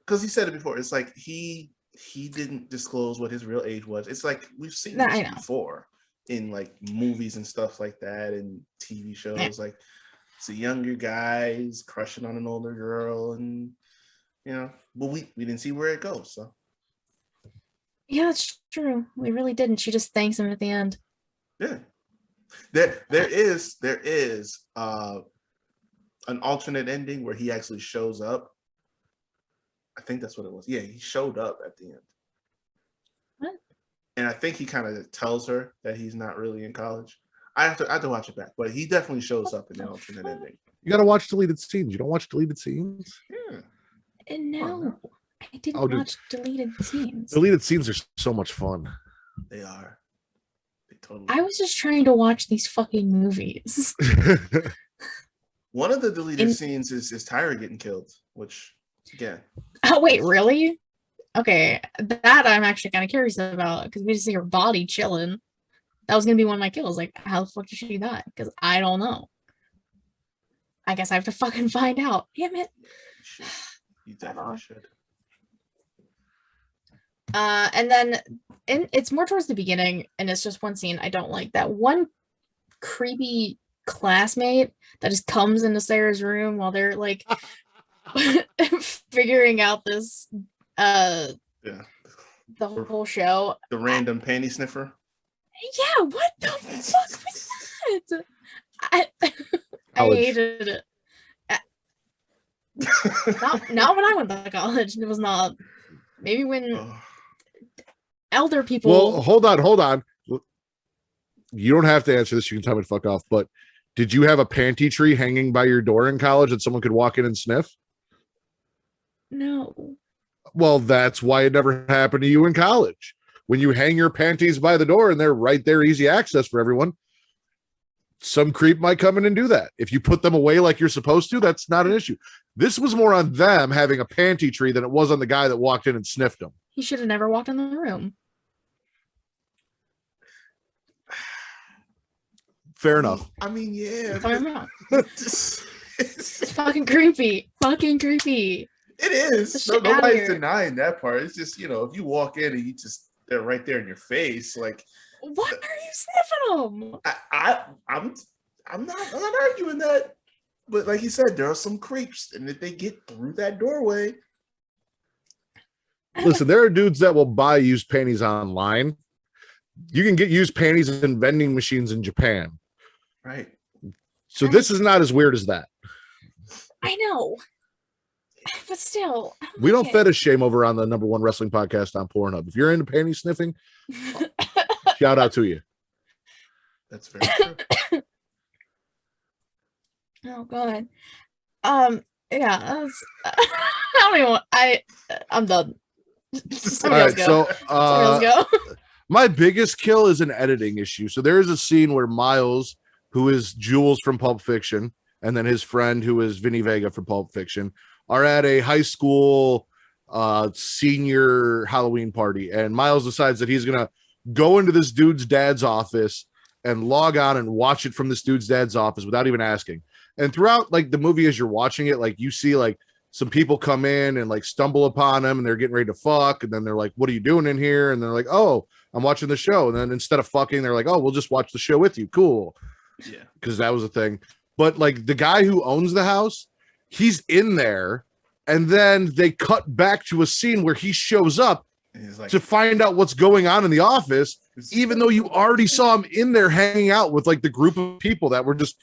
because he said it before, it's like he didn't disclose what his real age was. It's like we've seen this before in like movies and stuff like that, and TV shows. Like, it's a younger guy, he's crushing on an older girl, and but we didn't see where it goes. So yeah, that's true. We really didn't. She just thanks him at the end. Yeah, there is an alternate ending where he actually shows up. I think that's what it was. Yeah, he showed up at the end. What? and I think he kind of tells her that he's not really in college. I have to watch it back, but he definitely shows up in the alternate ending. You got to watch deleted scenes. You don't watch deleted scenes? Yeah. And no, I didn't Oh, dude. watch deleted scenes. Deleted scenes are so much fun. They are. They totally. I was just trying to watch these fucking movies. One of the deleted scenes is Tyra getting killed, which again. Oh wait, really? Okay, that I'm actually kind of curious about because we just see her body chilling. That was gonna be one of my kills. Like, how the fuck did she die? Because I don't know. I guess I have to fucking find out. Damn it. You definitely should. And then it's more towards the beginning, and it's just one scene I don't like. That one creepy classmate that just comes into Sarah's room while they're like figuring out this the whole show. The random panty sniffer. Yeah, what the fuck was that? I hated it. Not when I went to college. It was not. Maybe when elder people. Well, hold on. You don't have to answer this. You can tell me to fuck off. But did you have a panty tree hanging by your door in college that someone could walk in and sniff? No. Well, that's why it never happened to you in college. When you hang your panties by the door and they're right there, easy access for everyone, some creep might come in and do that. If you put them away like you're supposed to, that's not an issue. This was more on them having a panty tree than it was on the guy that walked in and sniffed them. He should have never walked in the room. Fair enough. I mean, yeah. It's fucking creepy. Fucking creepy. It is. Nobody's denying that part. It's just, if you walk in and they're right there in your face, like, what are you sniffing them? I'm not arguing that, but like you said, there are some creeps, and if they get through that doorway, listen, there are dudes that will buy used panties online. You can get used panties in vending machines in Japan, right? So this is not as weird as that. I know, but still, we don't fetish shame over on the #1 wrestling podcast on Pornhub. If you're into panty sniffing, shout out to you. That's very true. Oh god. Yeah. I don't even. I'm done. Somebody else go. Somebody else go. My biggest kill is an editing issue. So there is a scene where Miles, who is Jules from Pulp Fiction, and then his friend, who is Vinny Vega from Pulp Fiction, are at a high school senior Halloween party, and Miles decides that he's gonna go into this dude's dad's office and log on and watch it from this dude's dad's office without even asking. And throughout like the movie, as you're watching it, like you see like some people come in and like stumble upon him and they're getting ready to fuck, and then they're like, what are you doing in here? And they're like, oh, I'm watching the show. And then instead of fucking, they're like, oh, we'll just watch the show with you. Cool. Yeah, because that was a thing. But like the guy who owns the house, he's in there, and then they cut back to a scene where he shows up like, to find out what's going on in the office, even though you already saw him in there hanging out with like the group of people that were just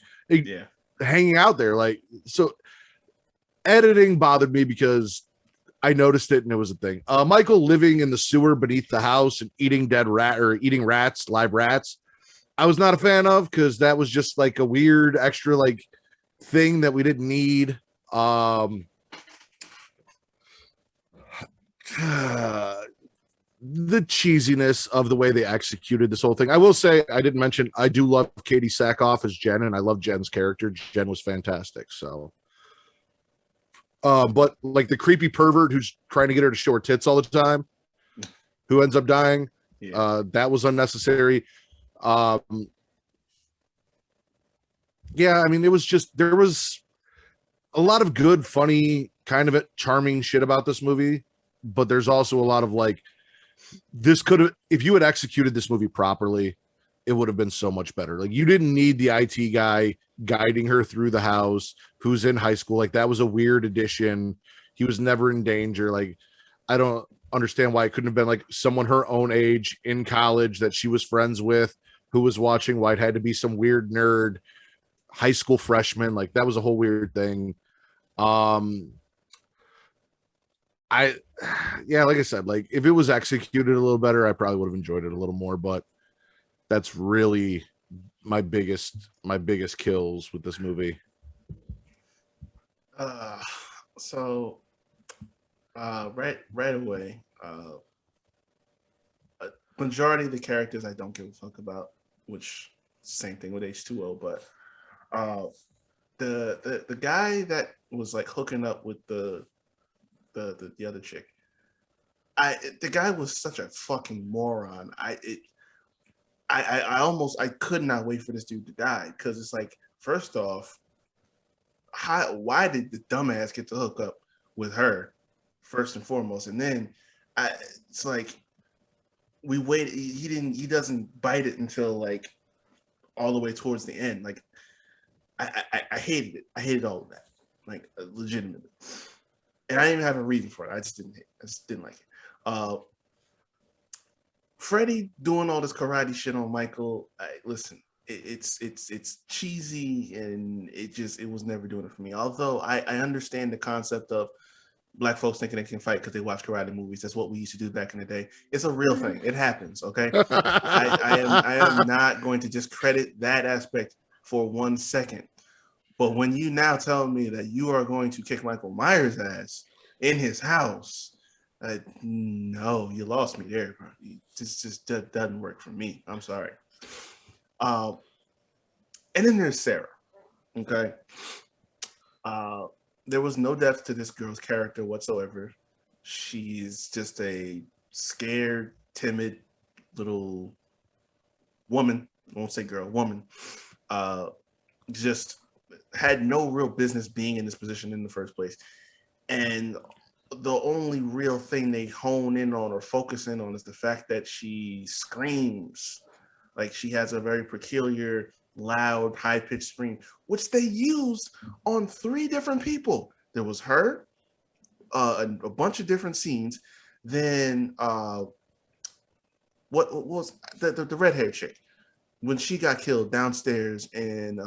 hanging out there. Like, so editing bothered me because I noticed it and it was a thing. Michael living in the sewer beneath the house and eating rats, live rats, I was not a fan of, because that was just like a weird extra like thing that we didn't need. The cheesiness of the way they executed this whole thing. I will say, I didn't mention, I do love Katie Sackhoff as Jen, and I love Jen's character. Jen was fantastic. So, but like the creepy pervert who's trying to get her to show her tits all the time, who ends up dying, that was unnecessary. Yeah, I mean, it was just, there was a lot of good, funny, kind of charming shit about this movie, but there's also a lot of like, this could have, if you had executed this movie properly, it would have been so much better. Like, you didn't need the IT guy guiding her through the house who's in high school. Like, that was a weird addition. He was never in danger. Like, I don't understand why it couldn't have been like someone her own age in college that she was friends with who was watching, why it had to be some weird nerd high school freshman. Like, that was a whole weird thing. Yeah, like I said, like if it was executed a little better, I probably would have enjoyed it a little more. But that's really my biggest kills with this movie. Uh, so right away, majority of the characters I don't give a fuck about, which same thing with H2O, but the guy that was like hooking up with the other chick, the guy was such a fucking moron. I could not wait for this dude to die, because it's like, first off, why did the dumbass get to hook up with her first and foremost, and then it's like we wait. He doesn't bite it until like all the way towards the end. Like I hated it. I hated all of that, like legitimately, and I didn't even have a reason for it. I just didn't like it. Freddie doing all this karate shit on Michael. Listen, it's cheesy, and it was never doing it for me. Although I understand the concept of black folks thinking they can fight because they watch karate movies. That's what we used to do back in the day. It's a real thing. It happens. Okay, I am not going to discredit that aspect for 1 second. But when you now tell me that you are going to kick Michael Myers' ass in his house, no, you lost me there, bro. This just doesn't work for me. I'm sorry. And then there's Sarah. Okay. There was no depth to this girl's character whatsoever. She's just a scared, timid little woman. I won't say girl, woman. Just had no real business being in this position in the first place. And the only real thing they hone in on or focus in on is the fact that she screams. Like, she has a very peculiar, loud, high-pitched scream, which they used on 3 different people. There was her, a bunch of different scenes. Then what was the red-haired chick when she got killed downstairs in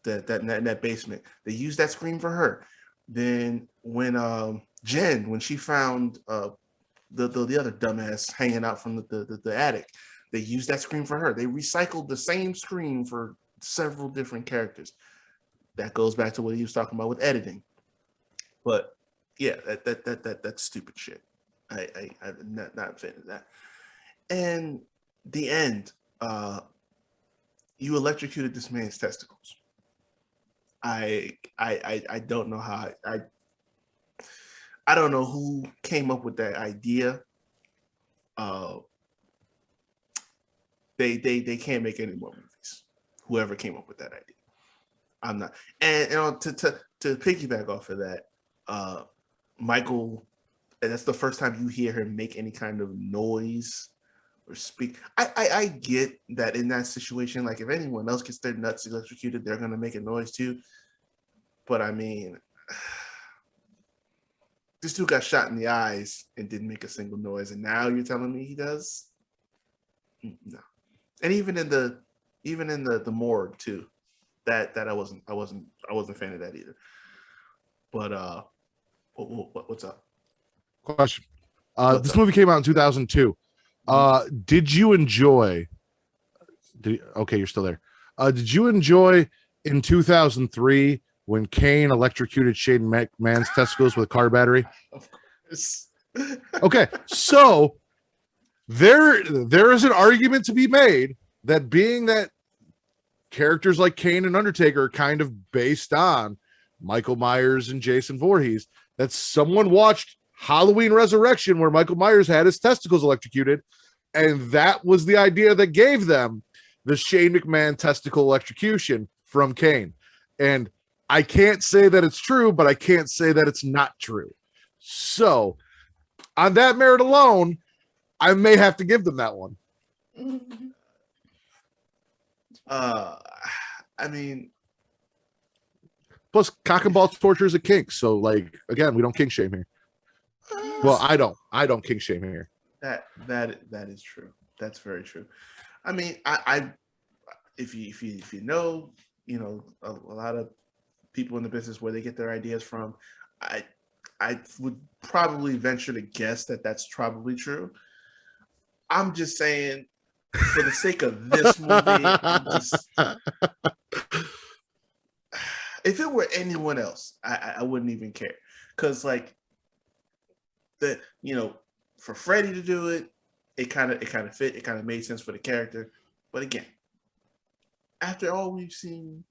that basement? They used that scream for her. Then when Jen, when she found the other dumbass hanging out from the attic, they used that scream for her. They recycled the same scream for several different characters. That goes back to what he was talking about with editing. But yeah, that's stupid shit. I'm not a fan of that. And the end, you electrocuted this man's testicles. I don't know how I don't know who came up with that idea. They can't make any more movies. Whoever came up with that idea, I'm not. And to piggyback off of that, Michael, and that's the first time you hear him make any kind of noise or speak. I get that in that situation, like if anyone else gets their nuts electrocuted, they're gonna make a noise too. But I mean, this dude got shot in the eyes and didn't make a single noise, and now you're telling me he does? No. And even in the morgue too, that I wasn't a fan of that either. But what's up? Question. This movie came out in 2002. Did you enjoy? Okay, you're still there. Did you enjoy in 2003 when Kane electrocuted Shane McMahon's testicles with a car battery? Of course. Okay, so there is an argument to be made that being that characters like Kane and Undertaker are kind of based on Michael Myers and Jason Voorhees, that someone watched Halloween Resurrection where Michael Myers had his testicles electrocuted, and that was the idea that gave them the Shane McMahon testicle electrocution from Kane. And I can't say that it's true, but I can't say that it's not true. So on that merit alone, I may have to give them that one. I mean, plus cock and ball torture is a kink. So like, again, we don't kink shame here. Well, I don't kink shame here. That is true. That's very true. I mean, I if you know, a lot of people in the business where they get their ideas from, I would probably venture to guess that that's probably true. I'm just saying, for the sake of this movie, if it were anyone else, I wouldn't even care. Because like for Freddy to do it, it kind of fit. It kind of made sense for the character. But again, after all we've seen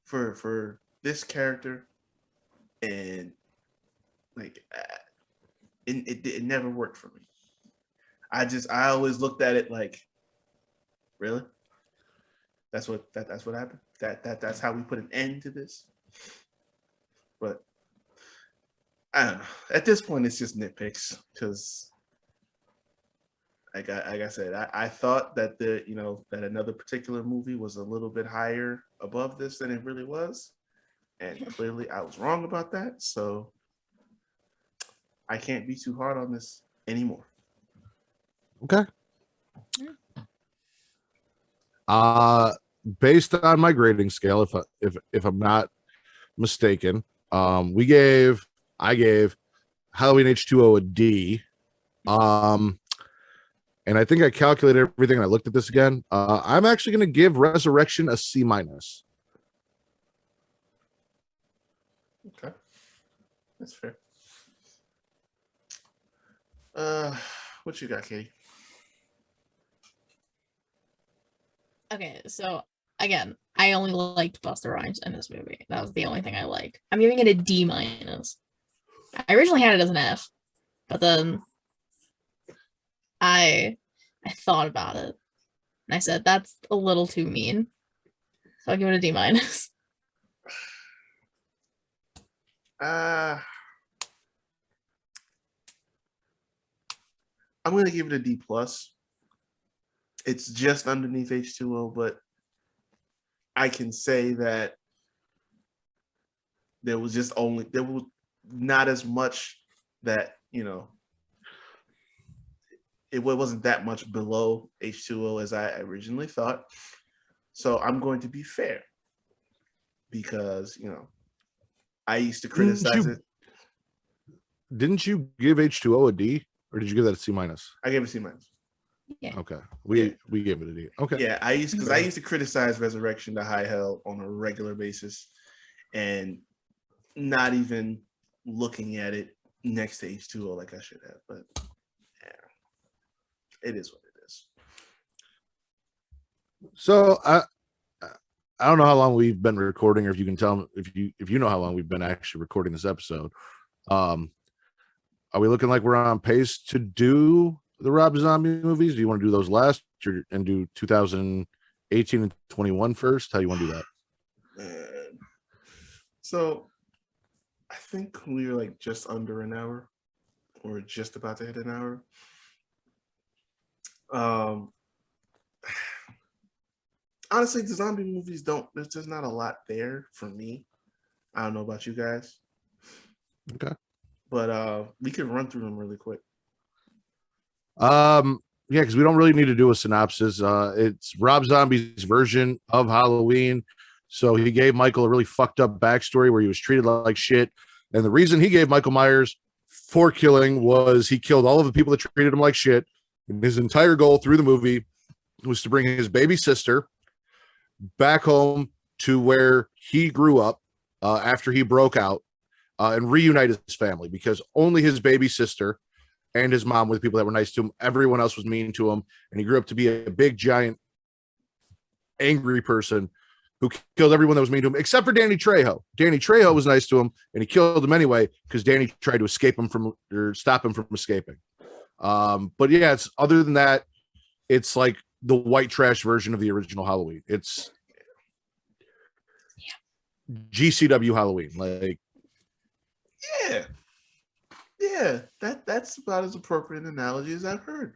for this character, and like it never worked for me. I always looked at it like, really? That's what happened? That's how we put an end to this? But I don't know. At this point, it's just nitpicks because, like I said, I thought that that another particular movie was a little bit higher above this than it really was, and clearly I was wrong about that. So I can't be too hard on this anymore. Okay. Based on my grading scale, if I'm not mistaken, I gave Halloween H2O a D. And I think I calculated everything and I looked at this again. I'm actually going to give Resurrection a C-. Okay. That's fair. What you got, Katie? Okay, so again, I only liked Busta Rhymes in this movie. That was the only thing I liked. I'm giving it a D-. I originally had it as an F, but then I thought about it and I said that's a little too mean. So I'll give it a D-. I'm gonna give it a D+. It's just underneath H2O, but I can say that there was not as much that it wasn't that much below H2O as I originally thought. So I'm going to be fair because I used to criticize it. Didn't you give H2O a D, or did you give that a C-? I gave it a C-. Yeah. Okay, we gave it a D. Okay. Yeah, I used to criticize Resurrection to high hell on a regular basis, and not even looking at it next to H2O like I should have. But yeah, it is what it is. So I don't know how long we've been recording, or if you can tell if you know how long we've been actually recording this episode. Are we looking like we're on pace to do the Rob Zombie movies? Do you want to do those last and do 2018 and 21 first? How you want to do that? So I think we were like just under an hour, or just about to hit an hour. Honestly, the zombie movies there's just not a lot there for me. I don't know about you guys. Okay. But we can run through them really quick. Yeah, because we don't really need to do a synopsis. It's Rob Zombie's version of Halloween. So he gave Michael a really fucked up backstory where he was treated like shit. And the reason he gave Michael Myers for killing was he killed all of the people that treated him like shit. And his entire goal through the movie was to bring his baby sister back home to where he grew up after he broke out and reunite his family, because only his baby sister and his mom were the people that were nice to him. Everyone else was mean to him. And he grew up to be a big, giant, angry person who killed everyone that was mean to him, except for Danny Trejo. Danny Trejo was nice to him, and he killed him anyway because Danny tried to escape him or stop him from escaping. But yeah, it's other than that, it's like the white trash version of the original Halloween. It's GCW Halloween. Like, yeah, that's about as appropriate an analogy as I've heard.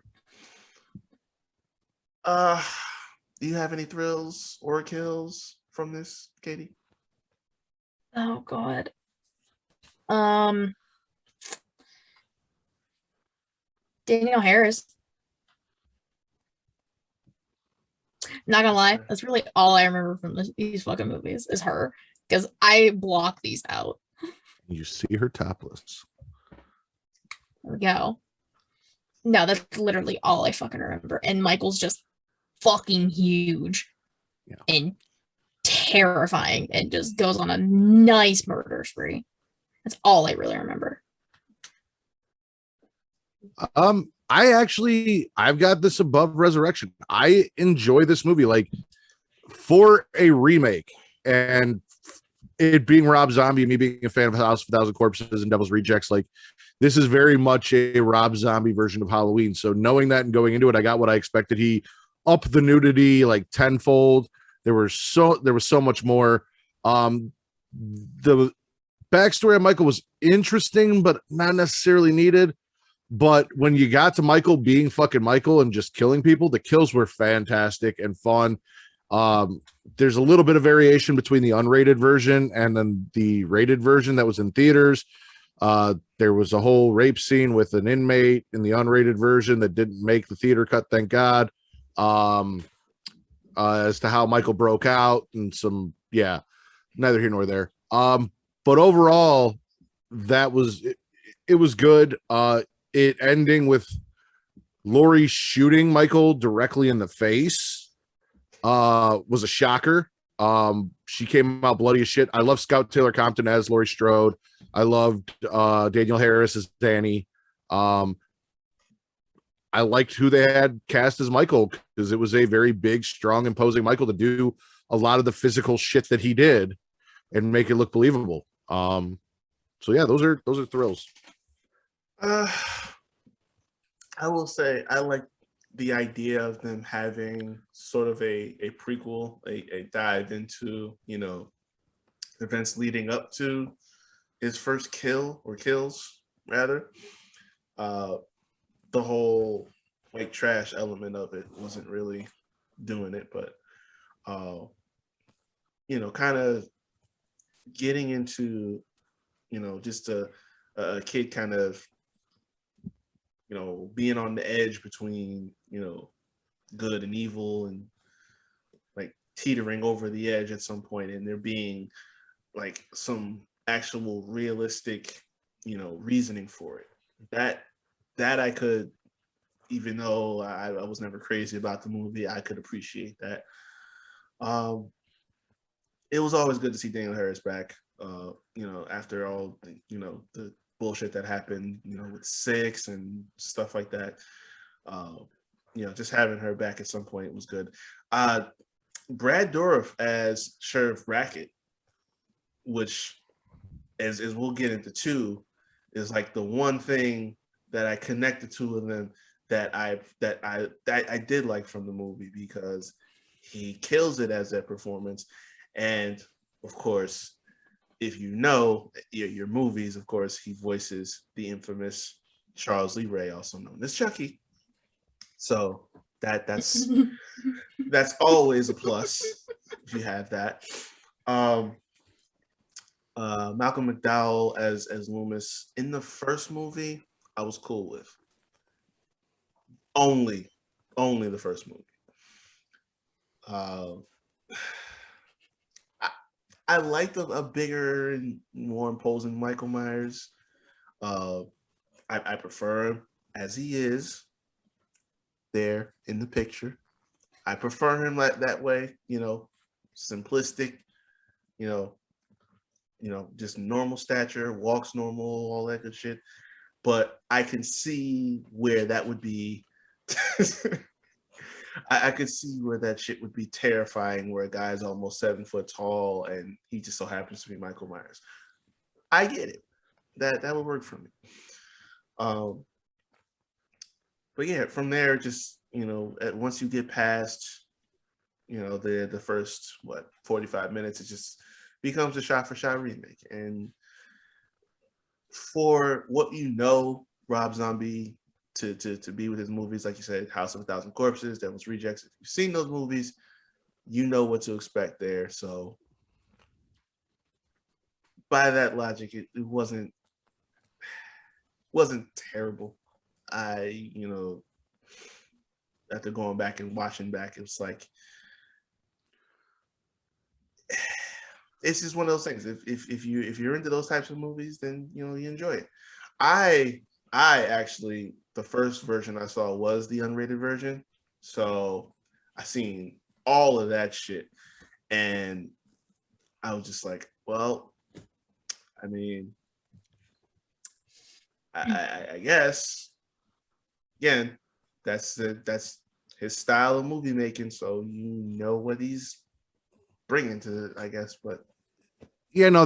Do you have any thrills or kills from this, Katie? Oh God. Danielle Harris. Not gonna lie, that's really all I remember from these fucking movies is her, because I block these out. you see her topless. There we go. No, that's literally all I fucking remember. And Michael's just fucking huge and terrifying and just goes on a nice murder spree. That's all I really remember. I've got this above Resurrection. I enjoy this movie. Like, for a remake and it being Rob Zombie, me being a fan of House of a Thousand Corpses and Devil's Rejects, like, this is very much a Rob Zombie version of Halloween. So knowing that and going into it, I got what I expected. He upped the nudity like tenfold. There was so much more. The backstory of Michael was interesting, but not necessarily needed. But when you got to Michael being fucking Michael and just killing people, the kills were fantastic and fun. There's a little bit of variation between the unrated version and then the rated version that was in theaters. There was a whole rape scene with an inmate in the unrated version that didn't make the theater cut, thank God. As to how Michael broke out and some, neither here nor there. But overall, that was it was good. It ending with Laurie shooting Michael directly in the face was a shocker. She came out bloody as shit. I love Scout Taylor Compton as Laurie Strode. I loved Daniel Harris as Danny. I liked who they had cast as Michael because it was a very big, strong, imposing Michael to do a lot of the physical shit that he did and make it look believable. So yeah, those are thrills. I will say I like the idea of them having sort of a prequel, a dive into, events leading up to his first kill or kills rather. The whole white trash element of it wasn't really doing it, but kind of getting into, just a kid kind of, being on the edge between, good and evil and like teetering over the edge at some point, and there being like some actual realistic, reasoning for it. That I could, even though I was never crazy about the movie, I could appreciate that. It was always good to see Daniel Harris back. After all, the bullshit that happened, with Six and stuff like that. Just having her back at some point was good. Brad Dourif as Sheriff Brackett, which, as we'll get into too, is like the one thing that I connected to with him that I did like from the movie, because he kills it as that performance. And of course, if your movies, of course, he voices the infamous Charles Lee Ray, also known as Chucky. So that's always a plus if you have that. Malcolm McDowell as Loomis in the first movie, I was cool with. Only the first movie. I liked a bigger and more imposing Michael Myers. I prefer him as he is there in the picture. I prefer him that way, simplistic, just normal stature, walks normal, all that good shit. But I can see where that would be. I could see where that shit would be terrifying, where a guy's almost 7 foot tall and he just so happens to be Michael Myers. I get it. That would work for me. But yeah, from there, just, once you get past, the first, 45 minutes, it just becomes a shot-for-shot remake. And for what Rob Zombie to be with his movies, like you said, House of a Thousand Corpses, Devil's Rejects, if you've seen those movies, you know what to expect there. So by that logic, it wasn't terrible. After going back and watching back, it was like, it's just one of those things. If you're into those types of movies, then you know you enjoy it. I actually, the first version I saw was the unrated version, so I seen all of that shit, and I was just like, well, I mean, I guess again, that's his style of movie making, so you know what he's bringing to it, I guess. But Yeah, no,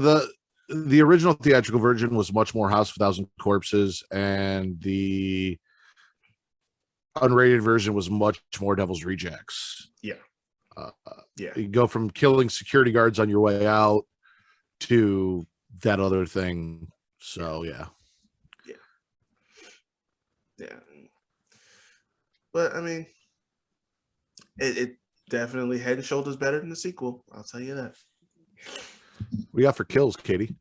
the original theatrical version was much more House of a Thousand Corpses, and the unrated version was much more Devil's Rejects. yeah, yeah, You go from killing security guards on your way out to that other thing. So yeah. yeah, yeah. But I mean, it definitely head and shoulders better than the sequel. I'll tell you that. What do you got for kills, Katie?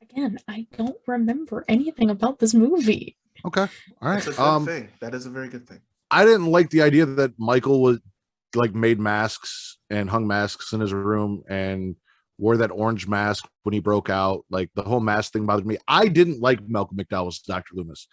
Again, I don't remember anything about this movie. Okay. All right. That's a good thing. That is a very good thing. I didn't like the idea that Michael was like made masks and hung masks in his room and wore that orange mask when he broke out. Like the whole mask thing bothered me. I didn't like Malcolm McDowell's Dr. Loomis.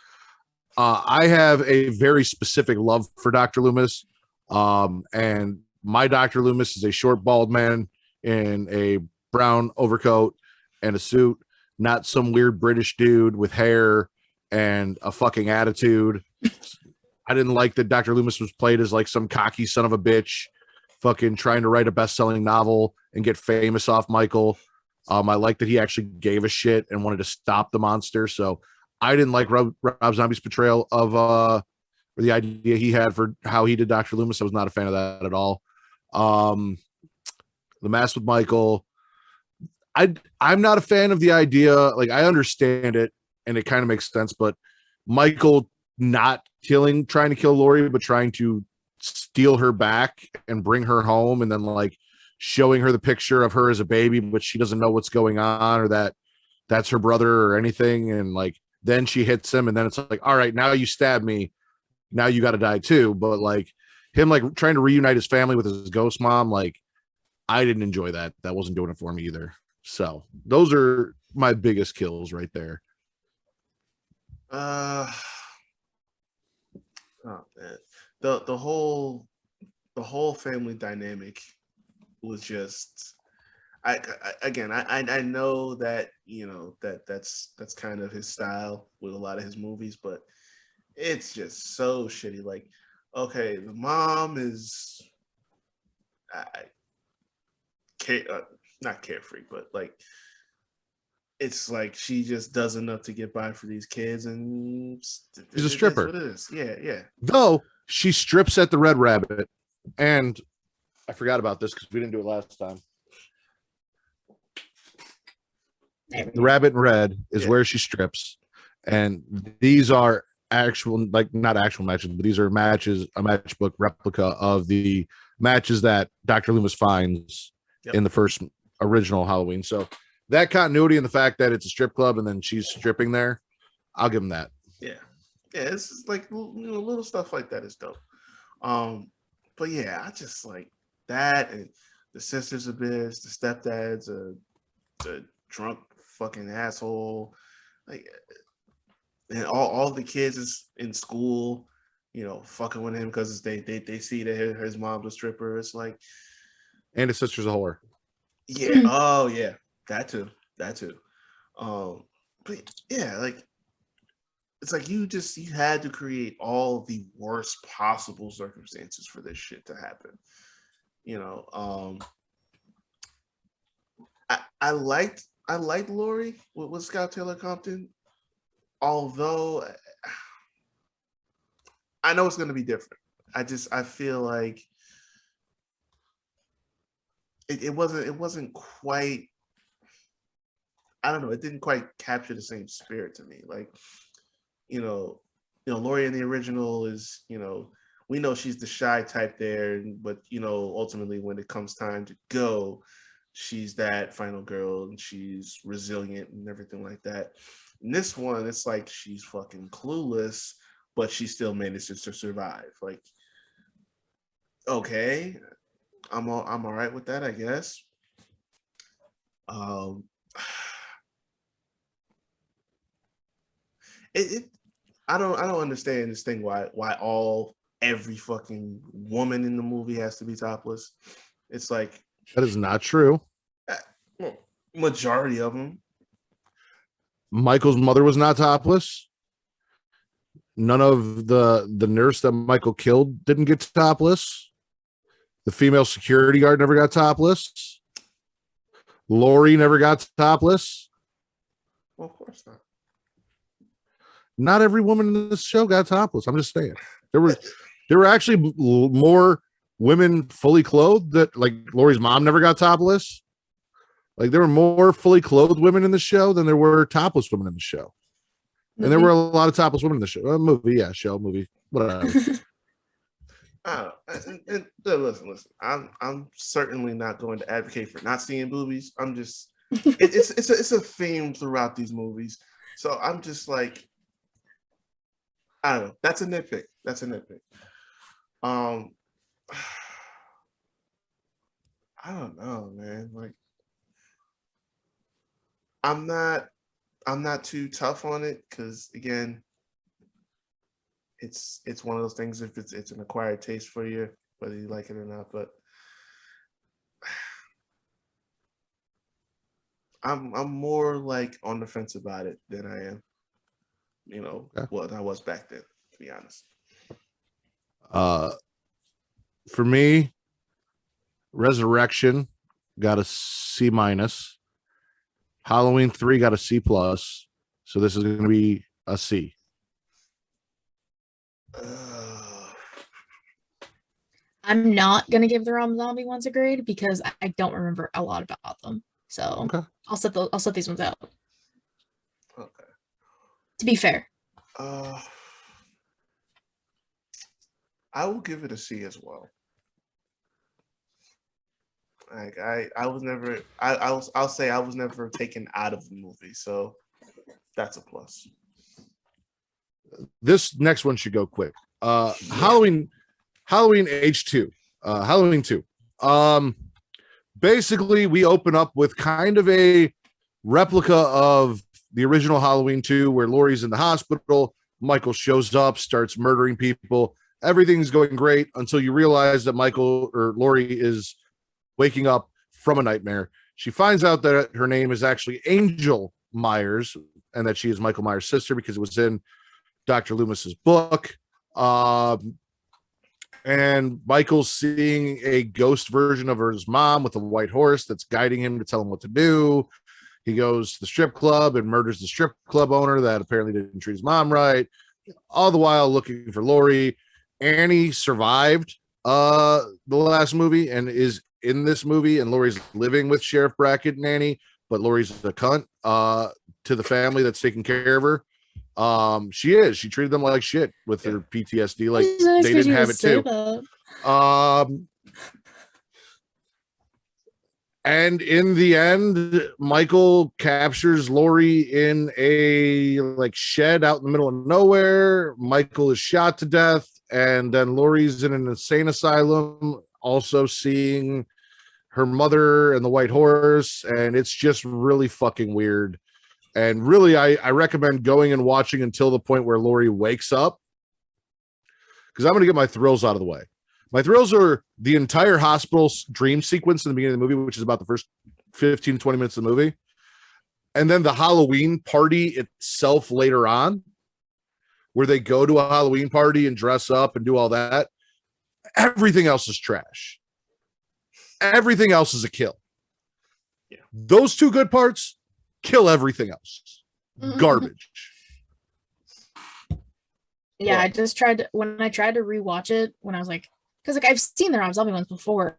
I have a very specific love for Dr. Loomis. And my Dr. Loomis is a short, bald man in a brown overcoat and a suit, not some weird British dude with hair and a fucking attitude. I didn't like that Dr. Loomis was played as like some cocky son of a bitch, fucking trying to write a best-selling novel and get famous off Michael. I like that he actually gave a shit and wanted to stop the monster. So I didn't like Rob Zombie's portrayal of or the idea he had for how he did Dr. Loomis. I was not a fan of that at all. The Mask with Michael. I'm not a fan of the idea. Like I understand it and it kind of makes sense, but Michael not trying to kill Lori, but trying to steal her back and bring her home, and then like showing her the picture of her as a baby, but she doesn't know what's going on or that that's her brother or anything. And like then she hits him, and then it's like, all right, now you stab me, now you got to die too. But like him like trying to reunite his family with his ghost mom, like I didn't enjoy that. That wasn't doing it for me either. So those are my biggest kills right there. Oh man, the whole family dynamic was just. I know that you know that's kind of his style with a lot of his movies, but it's just so shitty. Like, okay, the mom is not carefree, but like it's like she just does enough to get by for these kids, and She's a stripper. What it is. Yeah, yeah. Though she strips at the Red Rabbit, and I forgot about this because we didn't do it last time. The Rabbit in Red is where she strips, and these are actual, like not actual matches, but these are matches, a matchbook replica of the matches that Dr. Loomis finds in the first original Halloween. So that continuity and the fact that it's a strip club and then she's stripping there, I'll give him that. Yeah, it's like little stuff like that is dope. But yeah, I just like that, and the sisters a bitch, the stepdad's a drunk fucking asshole, like, and all the kids is in school, you know, fucking with him because they see that his mom's a stripper. It's like, and his sister's a whore. Yeah. Oh yeah, that too. But yeah, like it's like you had to create all the worst possible circumstances for this shit to happen. You know, I liked Lori with Scout Taylor Compton, although I know it's going to be different. I feel like it wasn't quite. I don't know. It didn't quite capture the same spirit to me. Like, you know, Lori in the original is, we know she's the shy type there, but ultimately when it comes time to go, she's that final girl and she's resilient and everything like that. In this one, it's like she's fucking clueless, but she still manages to survive. Like, okay, I'm all right with that, I guess. Um, it I don't understand this thing why every fucking woman in the movie has to be topless. It's like That is not true. well, majority of them. Michael's mother was not topless. None of the nurse that Michael killed didn't get topless. The female security guard never got topless. Lori never got topless. Well, of course not. Not every woman in this show got topless. I'm just saying. There were actually more women fully clothed that, like, Lori's mom never got topless. Like, there were more fully clothed women in the show than there were topless women in the show. And there were a lot of topless women in the show. Movie, whatever. Listen. I'm certainly not going to advocate for not seeing boobies. I'm just it's a theme throughout these movies. So I'm just like, I don't know. That's a nitpick. I don't know, man. Like, I'm not too tough on it because, again, it's one of those things. If it's an acquired taste for you, whether you like it or not. But I'm more like on the fence about it than I am, what I was back then, to be honest. For me, Resurrection got a C minus. Halloween 3 got a C plus. So this is going to be a C. I'm not gonna give the Rob Zombie ones a grade because I don't remember a lot about them. So Okay. I'll set these ones out. Okay. To be fair. I will give it a C as well. Like I was never I'll say I was never taken out of the movie, so that's a plus. This next one should go quick. Halloween H2. Halloween 2. Basically we open up with kind of a replica of the original Halloween 2 where Laurie's in the hospital, Michael shows up, starts murdering people. Everything's going great until you realize that Laurie is waking up from a nightmare. She finds out that her name is actually Angel Myers and that she is Michael Myers' sister because it was in Dr. Loomis's book. And Michael's seeing a ghost version of his mom with a white horse that's guiding him to tell him what to do. He goes to the strip club and murders the strip club owner that apparently didn't treat his mom right. All the while looking for Laurie. Annie survived the last movie and is in this movie, and Laurie's living with Sheriff Brackett and Annie, but Laurie's a cunt to the family that's taking care of her. She treated them like shit with her PTSD, like they didn't have it too. And in the end, Michael captures Laurie in a shed out in the middle of nowhere. Michael is shot to death, and then Laurie's in an insane asylum, also seeing her mother and the white horse, and it's just really fucking weird. And really, I recommend going and watching until the point where Laurie wakes up, because I'm going to get my thrills out of the way. My thrills are the entire hospital dream sequence in the beginning of the movie, which is about the first 15, 20 minutes of the movie. And then the Halloween party itself later on, where they go to a Halloween party and dress up and do all that. Everything else is trash. Everything else is a kill. Yeah. Those two good parts kill everything else. Garbage. Yeah, I just tried to rewatch it when I was because I've seen the Rob Zombie ones before,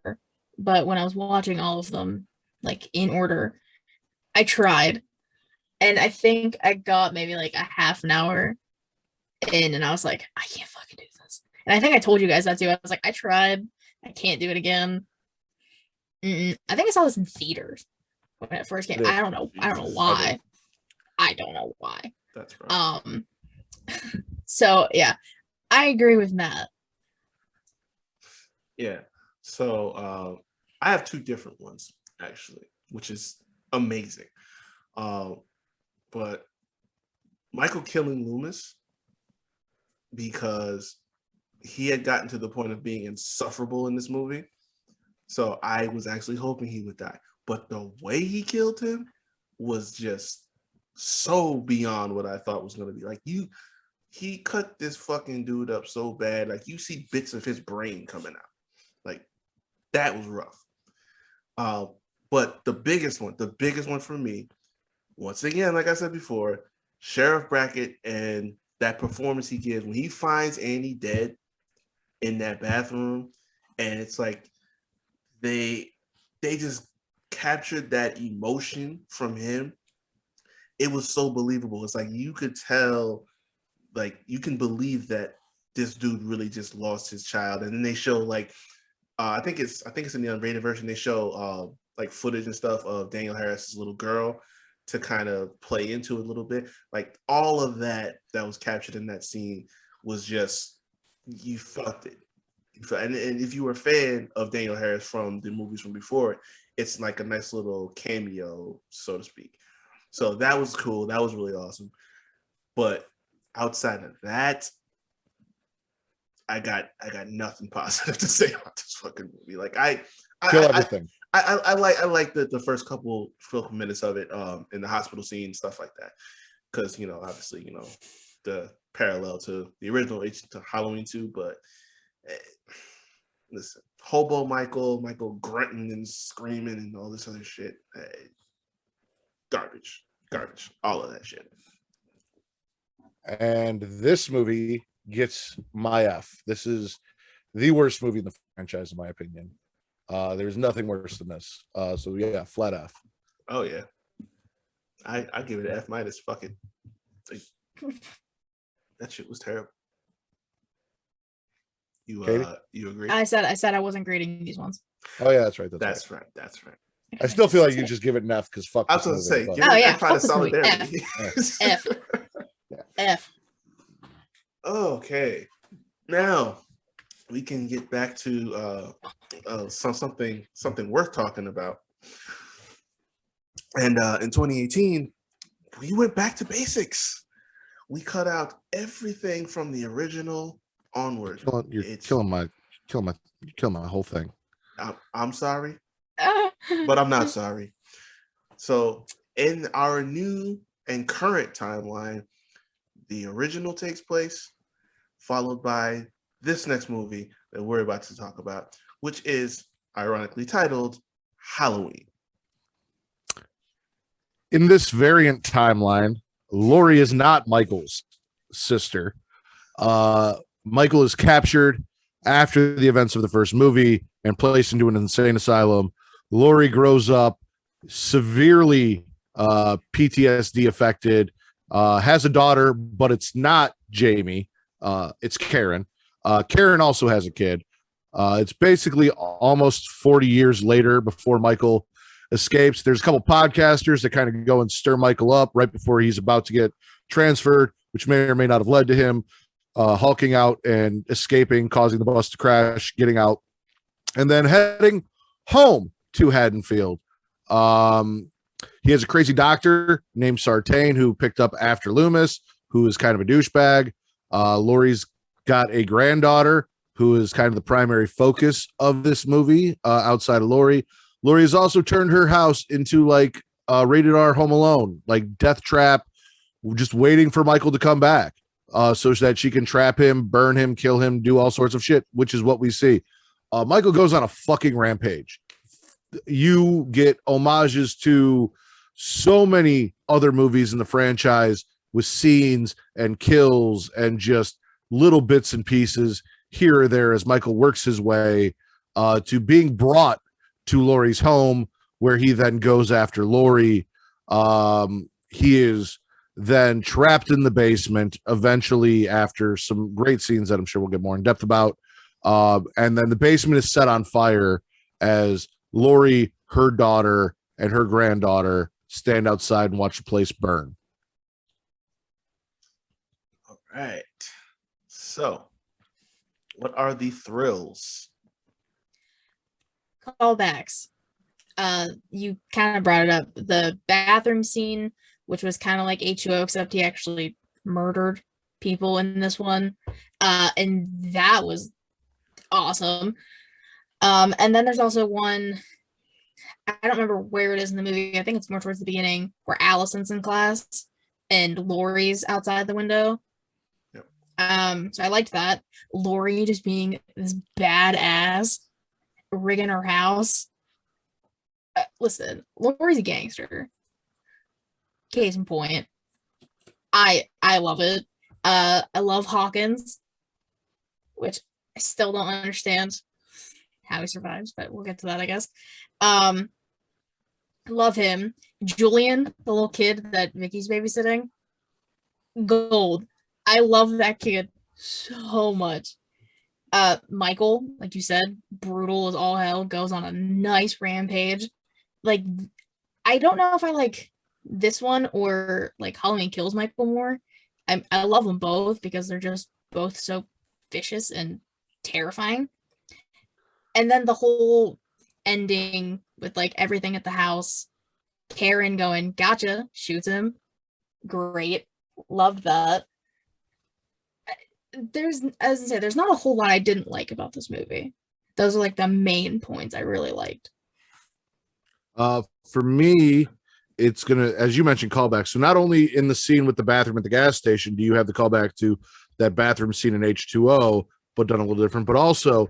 but when I was watching all of them in order, I tried, and I think I got maybe a half an hour in, and I was like, I can't fucking do this. And I think I told you guys that too. I was like, I tried, I can't do it again. I think I saw this in theaters when it first came. I don't know why. I don't know why. That's right. So yeah, I agree with Matt. Yeah. So I have two different ones actually, which is amazing. But Michael killing Loomis because he had gotten to the point of being insufferable in this movie. So I was actually hoping he would die. But the way he killed him was just so beyond what I thought was going to be. Like, he cut this fucking dude up so bad. Like, you see bits of his brain coming out. Like, that was rough. But the biggest one for me, once again, like I said before, Sheriff Brackett and that performance he gives when he finds Annie dead in that bathroom, and it's like they just captured that emotion from him. It was so believable. It's like you could tell, like you can believe that this dude really just lost his child. And then they show like I think it's in the unrated version, they show like footage and stuff of Daniel Harris's little girl to kind of play into it a little bit. Like all of that was captured in that scene was just, you felt it. And if you were a fan of Daniel Harris from the movies from before, it's like a nice little cameo, so to speak. So that was cool. That was really awesome. But outside of that, I got nothing positive to say about this fucking movie. Like Kill everything. I like the first couple minutes of it in the hospital scene, stuff like that, because obviously the parallel to the original to Halloween 2, but listen, hobo Michael grunting and screaming and all this other shit, garbage, all of that shit. And this movie gets my F. This is the worst movie in the franchise, in my opinion. There's nothing worse than this. So yeah, flat F. Oh yeah, I give it an F minus. Fuck it. Like, that shit was terrible. You agree? I said I wasn't grading these ones. Oh yeah, that's right. That's right. I still feel like you just give it an F because fuck. I was going to say, but... give it F out of solidarity. F. F. Now we can get back to something worth talking about. And in 2018, we went back to basics. We cut out everything from the original onward. You're killing my whole thing. I'm sorry, but I'm not sorry. So in our new and current timeline, the original takes place, followed by this next movie that we're about to talk about, which is ironically titled Halloween. In this variant timeline, Laurie is not Michael's sister. Michael is captured after the events of the first movie and placed into an insane asylum. Laurie grows up severely PTSD affected, has a daughter, but it's not Jamie. It's Karen. Karen also has a kid. It's basically almost 40 years later before Michael escapes. There's a couple podcasters that kind of go and stir Michael up right before he's about to get transferred, which may or may not have led to him hulking out and escaping, causing the bus to crash, getting out, and then heading home to Haddonfield. He has a crazy doctor named Sartain who picked up after Loomis, who is kind of a douchebag. Laurie's got a granddaughter who is kind of the primary focus of this movie outside of Laurie. Laurie has also turned her house into like rated R Home Alone, like death trap, just waiting for Michael to come back so that she can trap him, burn him, kill him, do all sorts of shit, which is what we see. Michael goes on a fucking rampage. You get homages to so many other movies in the franchise with scenes and kills and just little bits and pieces here or there as Michael works his way to being brought to Laurie's home, where he then goes after Laurie. He is then trapped in the basement eventually after some great scenes that I'm sure we'll get more in depth about. And then the basement is set on fire as Laurie, her daughter, and her granddaughter stand outside and watch the place burn. All right. So, what are the thrills? Callbacks. You kind of brought it up. The bathroom scene, which was kind of like H2O, except he actually murdered people in this one. And that was awesome. And then there's also one, I don't remember where it is in the movie. I think it's more towards the beginning, where Allison's in class and Lori's outside the window. Yep. So I liked that. Lori just being this badass, rigging her house. Listen, Lori's a gangster. Case in point. I love it. I love Hawkins, which I still don't understand how he survives, but we'll get to that, I guess. Love him. Julian, the little kid that Vicky's babysitting, gold. I love that kid so much. Michael, like you said, brutal as all hell, goes on a nice rampage. Like, I don't know if I like this one or like Halloween Kills Michael more. I love them both because they're just both so vicious and terrifying. And then the whole ending with like everything at the house, Karen going, gotcha, shoots him. Great. Loved that. There's, as I say, there's not a whole lot I didn't like about this movie. Those are like the main points I really liked. For me, it's gonna, as you mentioned, callback. So not only in the scene with the bathroom at the gas station do you have the callback to that bathroom scene in H2O, but done a little different, but also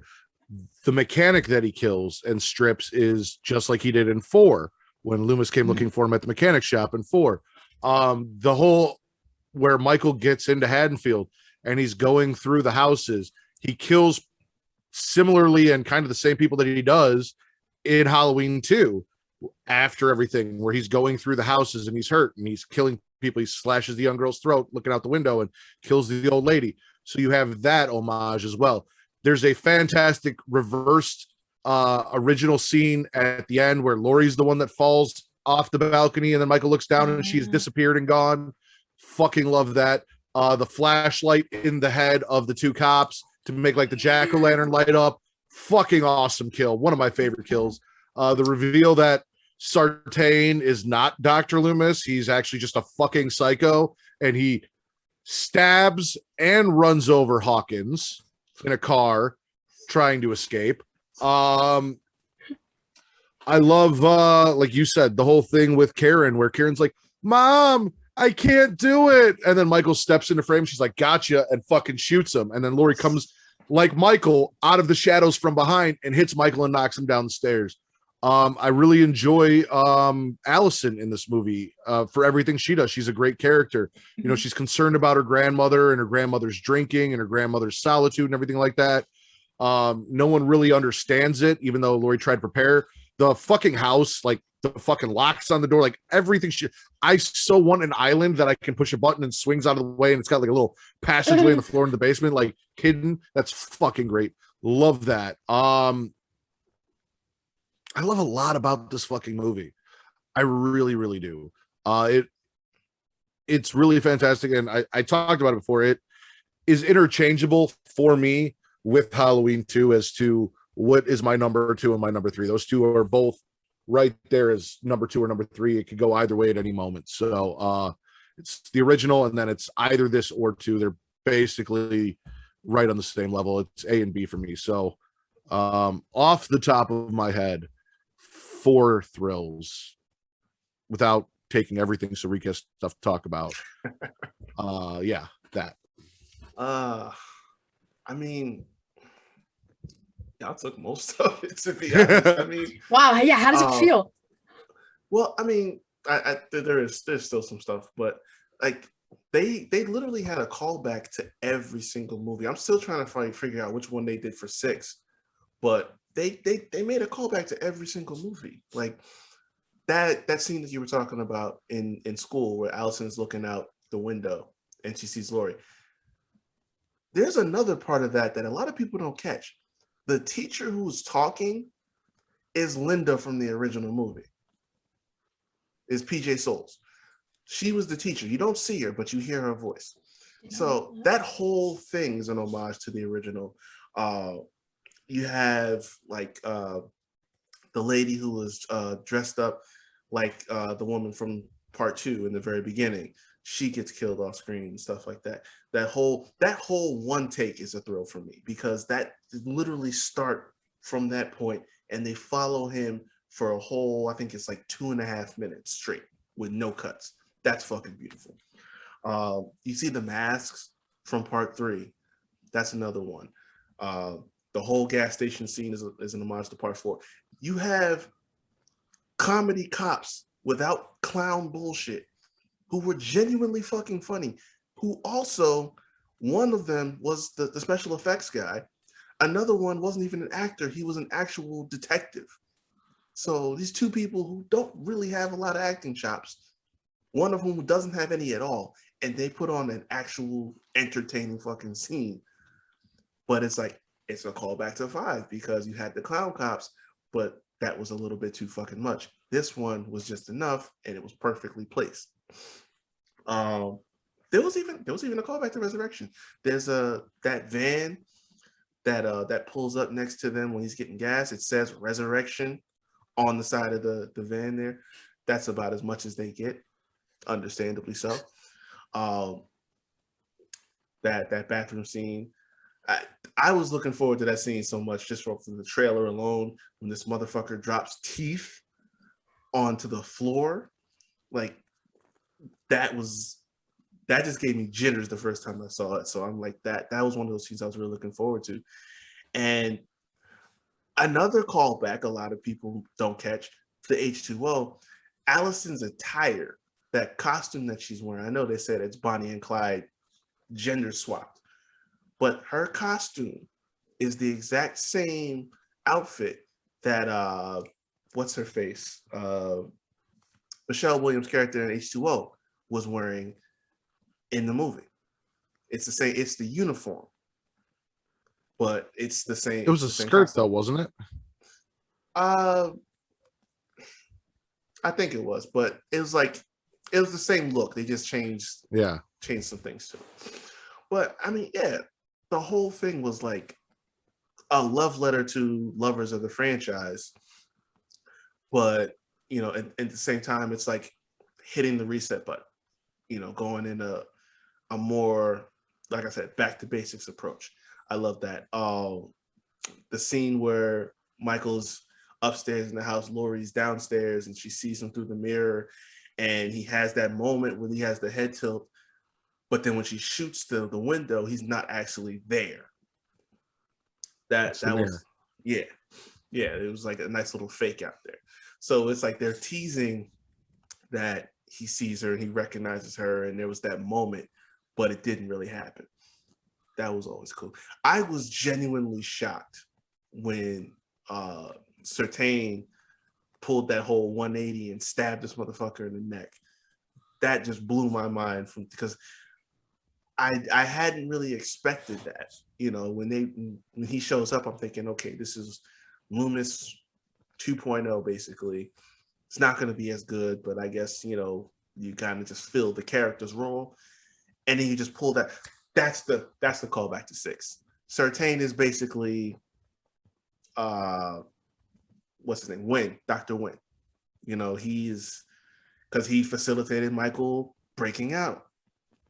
the mechanic that he kills and strips is just like he did in 4 when Loomis came looking for him at the mechanic shop in 4. The whole where Michael gets into Haddonfield and he's going through the houses, he kills similarly and kind of the same people that he does in Halloween 2 after everything, where he's going through the houses and he's hurt and he's killing people. He slashes the young girl's throat looking out the window and kills the old lady. So you have that homage as well. There's a fantastic reversed original scene at the end where Laurie's the one that falls off the balcony and then Michael looks down and she's disappeared and gone. Fucking love that. The flashlight in the head of the 2 cops to make like the jack-o'-lantern light up. Fucking awesome kill. One of my favorite kills. The reveal that Sartain is not Dr. Loomis. He's actually just a fucking psycho, and he stabs and runs over Hawkins in a car trying to escape. I love, like you said, the whole thing with Karen, where Karen's like, Mom, I can't do it. And then Michael steps into frame. She's like, gotcha, and fucking shoots him. And then Laurie comes like Michael out of the shadows from behind and hits Michael and knocks him down the stairs. I really enjoy Allison in this movie for everything she does. She's a great character. You know, she's concerned about her grandmother and her grandmother's drinking and her grandmother's solitude and everything like that. No one really understands it, even though Laurie tried to prepare. The fucking house, like the fucking locks on the door, like everything. I so want an island that I can push a button and swings out of the way and it's got like a little passageway in the floor in the basement, like hidden. That's fucking great. Love that. I love a lot about this fucking movie. I really, really do. It's really fantastic. And I talked about it before. It is interchangeable for me with Halloween 2 as to what is my number 2 and my number 3. Those two are both right there as number 2 or number 3. It could go either way at any moment. So it's the original, and then it's either this or 2. They're basically right on the same level. It's A and B for me. So off the top of my head, 4 thrills without taking everything Sarika has stuff to talk about. Yeah, that. I mean, y'all took most of it, to be honest. I mean, wow, yeah, how does it feel? Well, I mean, there's still some stuff, but like they literally had a callback to every single movie. I'm still trying to figure out which one they did for 6, but they made a callback to every single movie. Like that scene that you were talking about in school where Allison's looking out the window and she sees Laurie. There's another part of that a lot of people don't catch. The teacher who's talking is Linda from the original movie. Is PJ Souls. She was the teacher. You don't see her, but you hear her voice. So that whole thing is an homage to the original. You have like the lady who was dressed up like the woman from part 2 in the very beginning, she gets killed off screen and stuff like that. That whole one take is a thrill for me, because that literally start from that point and they follow him for a whole, I think it's like 2.5 minutes straight with no cuts. That's fucking beautiful. You see the masks from part 3. That's another one. The whole gas station scene is an homage to part 4. You have comedy cops without clown bullshit who were genuinely fucking funny, who also, one of them was the special effects guy. Another one wasn't even an actor. He was an actual detective. So these two people who don't really have a lot of acting chops, one of whom doesn't have any at all, and they put on an actual entertaining fucking scene. But it's like, it's a callback to 5 because you had the clown cops, but that was a little bit too fucking much. This one was just enough, and it was perfectly placed. There was even a callback to Resurrection. There's that van that pulls up next to them when he's getting gas. It says Resurrection on the side of the van there. That's about as much as they get, understandably so. That bathroom scene, I was looking forward to that scene so much just from the trailer alone, when this motherfucker drops teeth onto the floor. Like, that just gave me jitters the first time I saw it. So I'm like, that was one of those scenes I was really looking forward to. And another callback a lot of people don't catch, the H2O, Allison's attire, that costume that she's wearing. I know they said it's Bonnie and Clyde gender swapped, but her costume is the exact same outfit that what's her face? Michelle Williams' character in H2O was wearing in the movie. It's the same, it's the uniform, but it's the same. It was a skirt costume, though, wasn't it? I think it was, but it was the same look. They just changed some things to it. But I mean, yeah, the whole thing was like a love letter to lovers of the franchise. But, you know, at the same time, it's like hitting the reset button, you know, going in a more, like I said, back to basics approach. I love that. The scene where Michael's upstairs in the house, Laurie's downstairs, and she sees him through the mirror, and he has that moment when he has the head tilt, but then when she shoots the window, he's not actually there. That was, yeah, it was like a nice little fake out there. So it's like they're teasing that he sees her and he recognizes her, and there was that moment, but it didn't really happen. That was always cool. I was genuinely shocked when Certain pulled that whole 180 and stabbed this motherfucker in the neck. That just blew my mind, because I hadn't really expected that. You know, when he shows up, I'm thinking, okay, this is Loomis 2.0 basically. It's not going to be as good, but I guess, you know, you kind of just fill the character's role, and then you just pull that. That's the callback to 6. Certain is basically what's his name? Wynn, Dr. Wynn. You know, he's, because he facilitated Michael breaking out.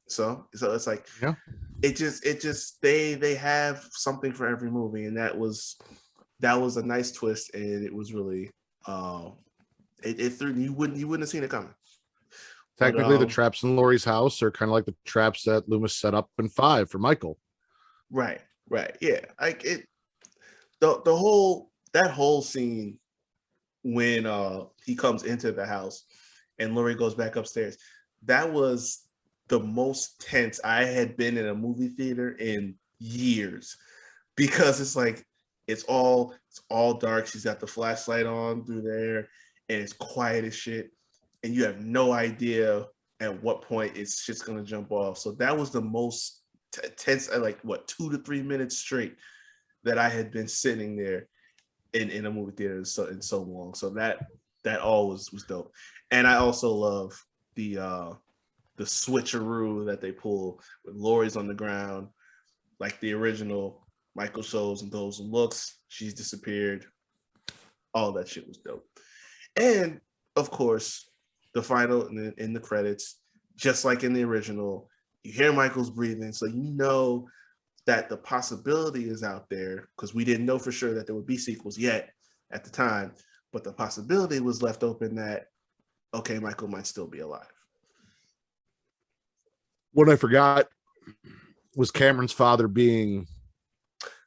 So it's like, yeah, it just they have something for every movie, and that was a nice twist, and it was really it threw, you wouldn't have seen it coming. Technically, the traps in Laurie's house are kind of like the traps that Loomis set up in 5 for Michael. Right, yeah. Like it, the whole scene when he comes into the house and Laurie goes back upstairs, that was the most tense I had been in a movie theater in years, because it's like it's all dark. She's got the flashlight on through there, and it's quiet as shit, and you have no idea at what point it's just gonna jump off. So that was the most tense, like what, 2 to 3 minutes straight that I had been sitting there in a movie theater in so long. So that always was dope. And I also love the switcheroo that they pull with Laurie's on the ground, like the original Michael shows and those looks. She's disappeared. All that shit was dope. And of course, the final in the credits, just like in the original, you hear Michael's breathing, so you know that the possibility is out there, because we didn't know for sure that there would be sequels yet at the time, but the possibility was left open that, okay, Michael might still be alive. What I forgot was Cameron's father being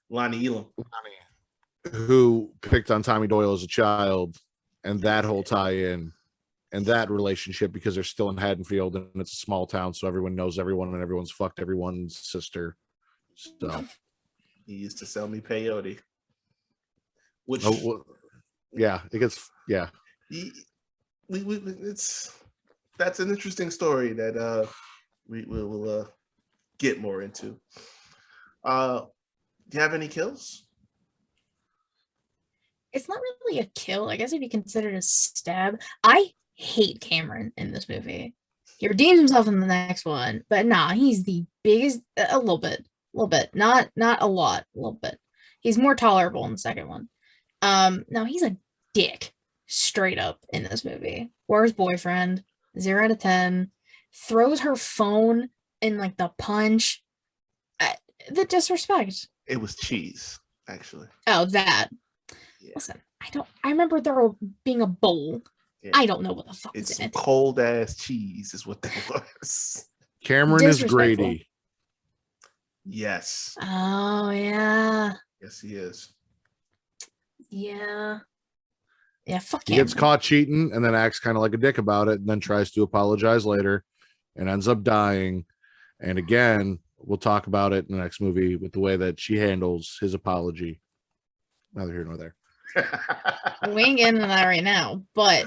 Lonnie Elam. who picked on Tommy Doyle as a child, and that whole tie-in and that relationship, because they're still in Haddonfield and it's a small town, so everyone knows everyone and everyone's fucked everyone's sister. So He used to sell me peyote. Which yeah, it gets it's that's an interesting story that we will get more into. Do you have any kills? It's not really a kill. I guess it'd be considered a stab. I hate Cameron in this movie. He redeems himself in the next one, but nah, he's the biggest. A little bit, not a lot, a little bit. He's more tolerable in the second one. No, he's a dick, straight up in this movie. Worst boyfriend, 0 out of 10. Throws her phone in like the punch. The disrespect. It was cheese, actually. Oh, that. Yeah. Listen, I remember there being a bowl. Yeah. I don't know what the fuck It's is some in it. cold ass cheese, is what that was. Cameron is Disrespectful. Grady. Yes. Oh yeah. Yes, he is. Yeah. Yeah, fuck He Cameron. gets caught cheating and then acts kind of like a dick about it, and then tries to apologize later and ends up dying. And again, we'll talk about it in the next movie with the way that she handles his apology. Neither here nor there. We ain't getting into that right now, but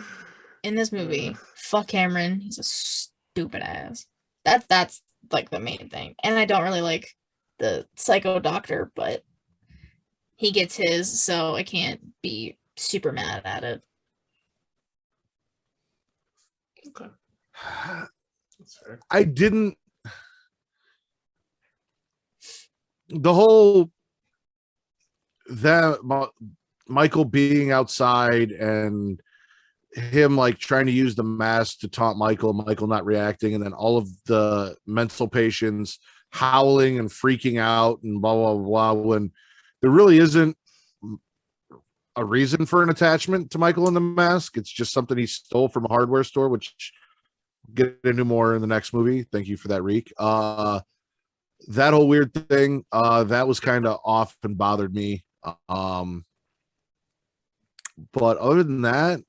in this movie, fuck Cameron. He's a stupid ass. That's like the main thing. And I don't really like the psycho doctor, but he gets his, so I can't be super mad at it. Okay. That's fair. I didn't. The whole that Michael being outside and him like trying to use the mask to taunt Michael not reacting, and then all of the mental patients howling and freaking out and blah blah blah, when there really isn't a reason for an attachment to Michael in the mask. It's just something he stole from a hardware store, which we'll get into more in the next movie. Thank you for that, Reek. That whole weird thing, that was kind of off and bothered me. But other than that,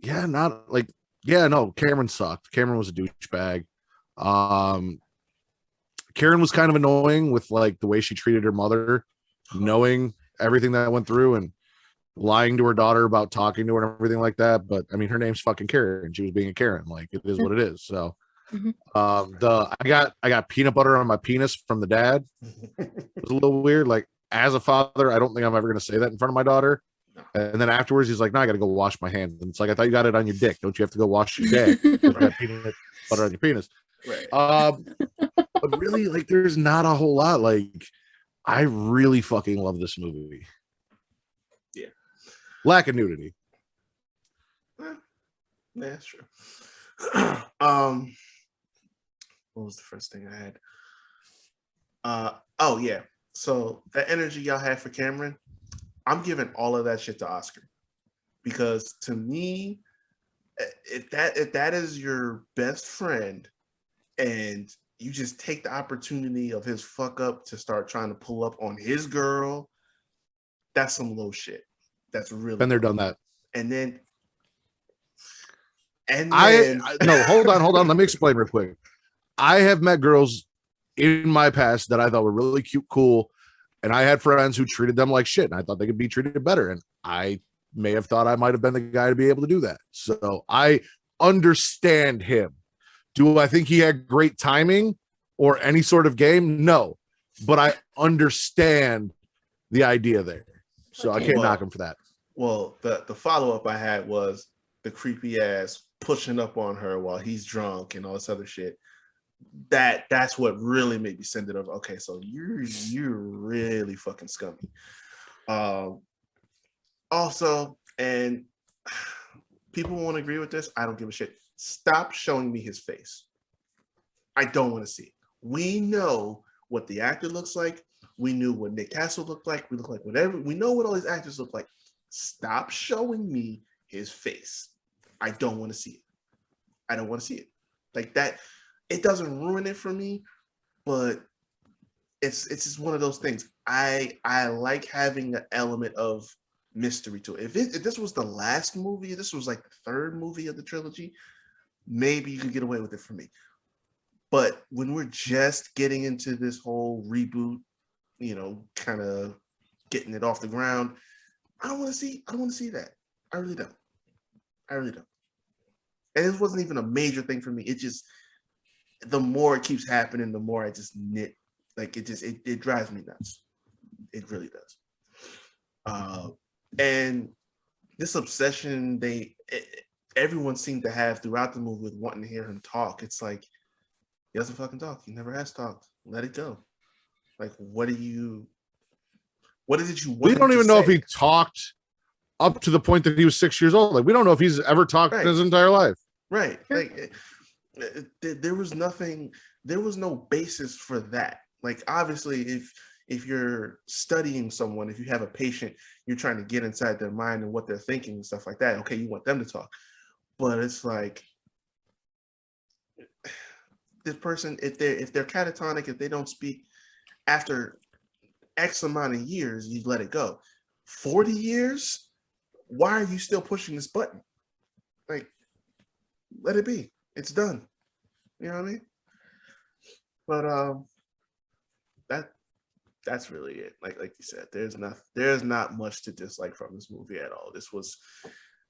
no, Cameron sucked. Cameron was a douchebag. Karen was kind of annoying with like the way she treated her mother, knowing everything that went through and lying to her daughter about talking to her and everything like that. But I mean, her name's fucking Karen. She was being a Karen. Like, it is what it is. So I got peanut butter on my penis from the dad. It was a little weird. Like, as a father, I don't think I'm ever going to say that in front of my daughter. And then afterwards, he's like, "No, I got to go wash my hands." And it's like, I thought you got it on your dick. Don't you have to go wash your dick? Got peanut butter on your penis. Right. But really, like, there's not a whole lot. Like, I really fucking love this movie. Yeah. Lack of nudity. Yeah, that's true. What was the first thing I had? Oh yeah. So the energy y'all had for Cameron, I'm giving all of that shit to Oscar, because to me, if that is your best friend and you just take the opportunity of his fuck up to start trying to pull up on his girl, that's some low shit. That's really Been there, done that. And then no, hold on. Let me explain real quick. I have met girls in my past that I thought were really cute, cool, and I had friends who treated them like shit, and I thought they could be treated better, and I may have thought I might have been the guy to be able to do that. So I understand him. Do I think he had great timing or any sort of game? No, but I understand the idea there. So I can't knock him for that. Well, the follow-up I had was the creepy ass pushing up on her while he's drunk and all this other shit. That's what really made me send it over. Okay, so you're really fucking scummy. Also, And people won't agree with this. I don't give a shit. Stop showing me his face. I don't want to see it. We know what the actor looks like. We knew what Nick Castle looked like. We look like whatever. We know what all these actors look like. Stop showing me his face. I don't want to see it. I don't want to see it. Like that, it doesn't ruin it for me, but it's just one of those things. I like having an element of mystery to it. If this was the last movie, this was like the third movie of the trilogy, maybe you could get away with it for me. But when we're just getting into this whole reboot, you know, kind of getting it off the ground, I don't want to see that. I really don't. And it wasn't even a major thing for me. It just, the more it keeps happening, the more I just knit. Like it drives me nuts. It really does. And this obsession everyone seemed to have throughout the movie with wanting to hear him talk. It's like, he doesn't fucking talk. He never has talked. Let it go. Like, what is it you want? We don't even know if he talked up to the point that he was 6 years old. Like, we don't know if he's ever talked in his entire life. Right. Like, there was nothing. There was no basis for that. Like, obviously, if you're studying someone, if you have a patient, you're trying to get inside their mind and what they're thinking and stuff like that. Okay, you want them to talk, but it's like, this person, if they're catatonic, if they don't speak after X amount of years, you let it go. 40 years? Why are you still pushing this button? Like, let it be. It's done. You know what I mean? But that's really it. Like you said, there's not much to dislike from this movie at all. This was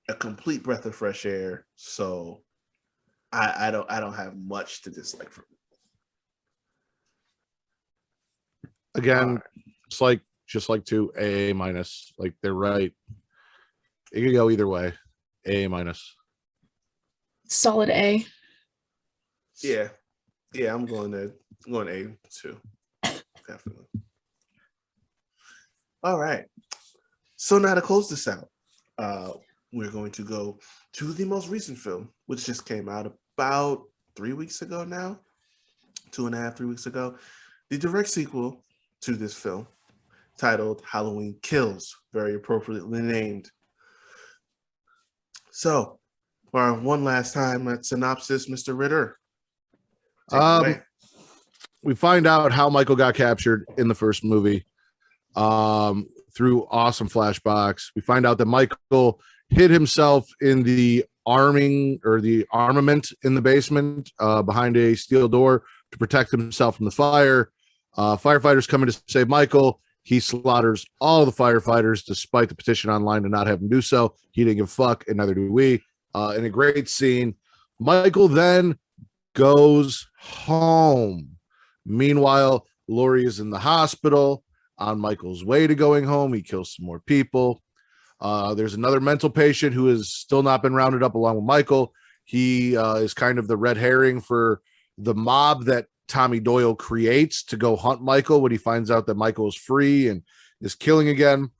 a complete breath of fresh air. So I don't have much to dislike from it. Again, just like to A minus. Like, they're right. It could go either way. A minus. Solid A. Yeah, I'm going there. I'm going A too. Definitely. All right. So now to close this out, we're going to go to the most recent film, which just came out about 3 weeks ago now, 2.5, 3 weeks ago. The direct sequel to this film, titled Halloween Kills, very appropriately named. So, for one last time at synopsis, Mr. Ritter, take it away. We find out how Michael got captured in the first movie through awesome flashbacks. We find out that Michael hid himself in the armament in the basement behind a steel door to protect himself from the fire. Firefighters come in to save Michael. He slaughters all the firefighters despite the petition online to not have him do so. He didn't give a fuck, and neither do we. In a great scene, Michael then goes home. Meanwhile, Laurie is in the hospital on Michael's way to going home. He kills some more people. There's another mental patient who has still not been rounded up along with Michael. He is kind of the red herring for the mob that Tommy Doyle creates to go hunt Michael when he finds out that Michael is free and is killing again.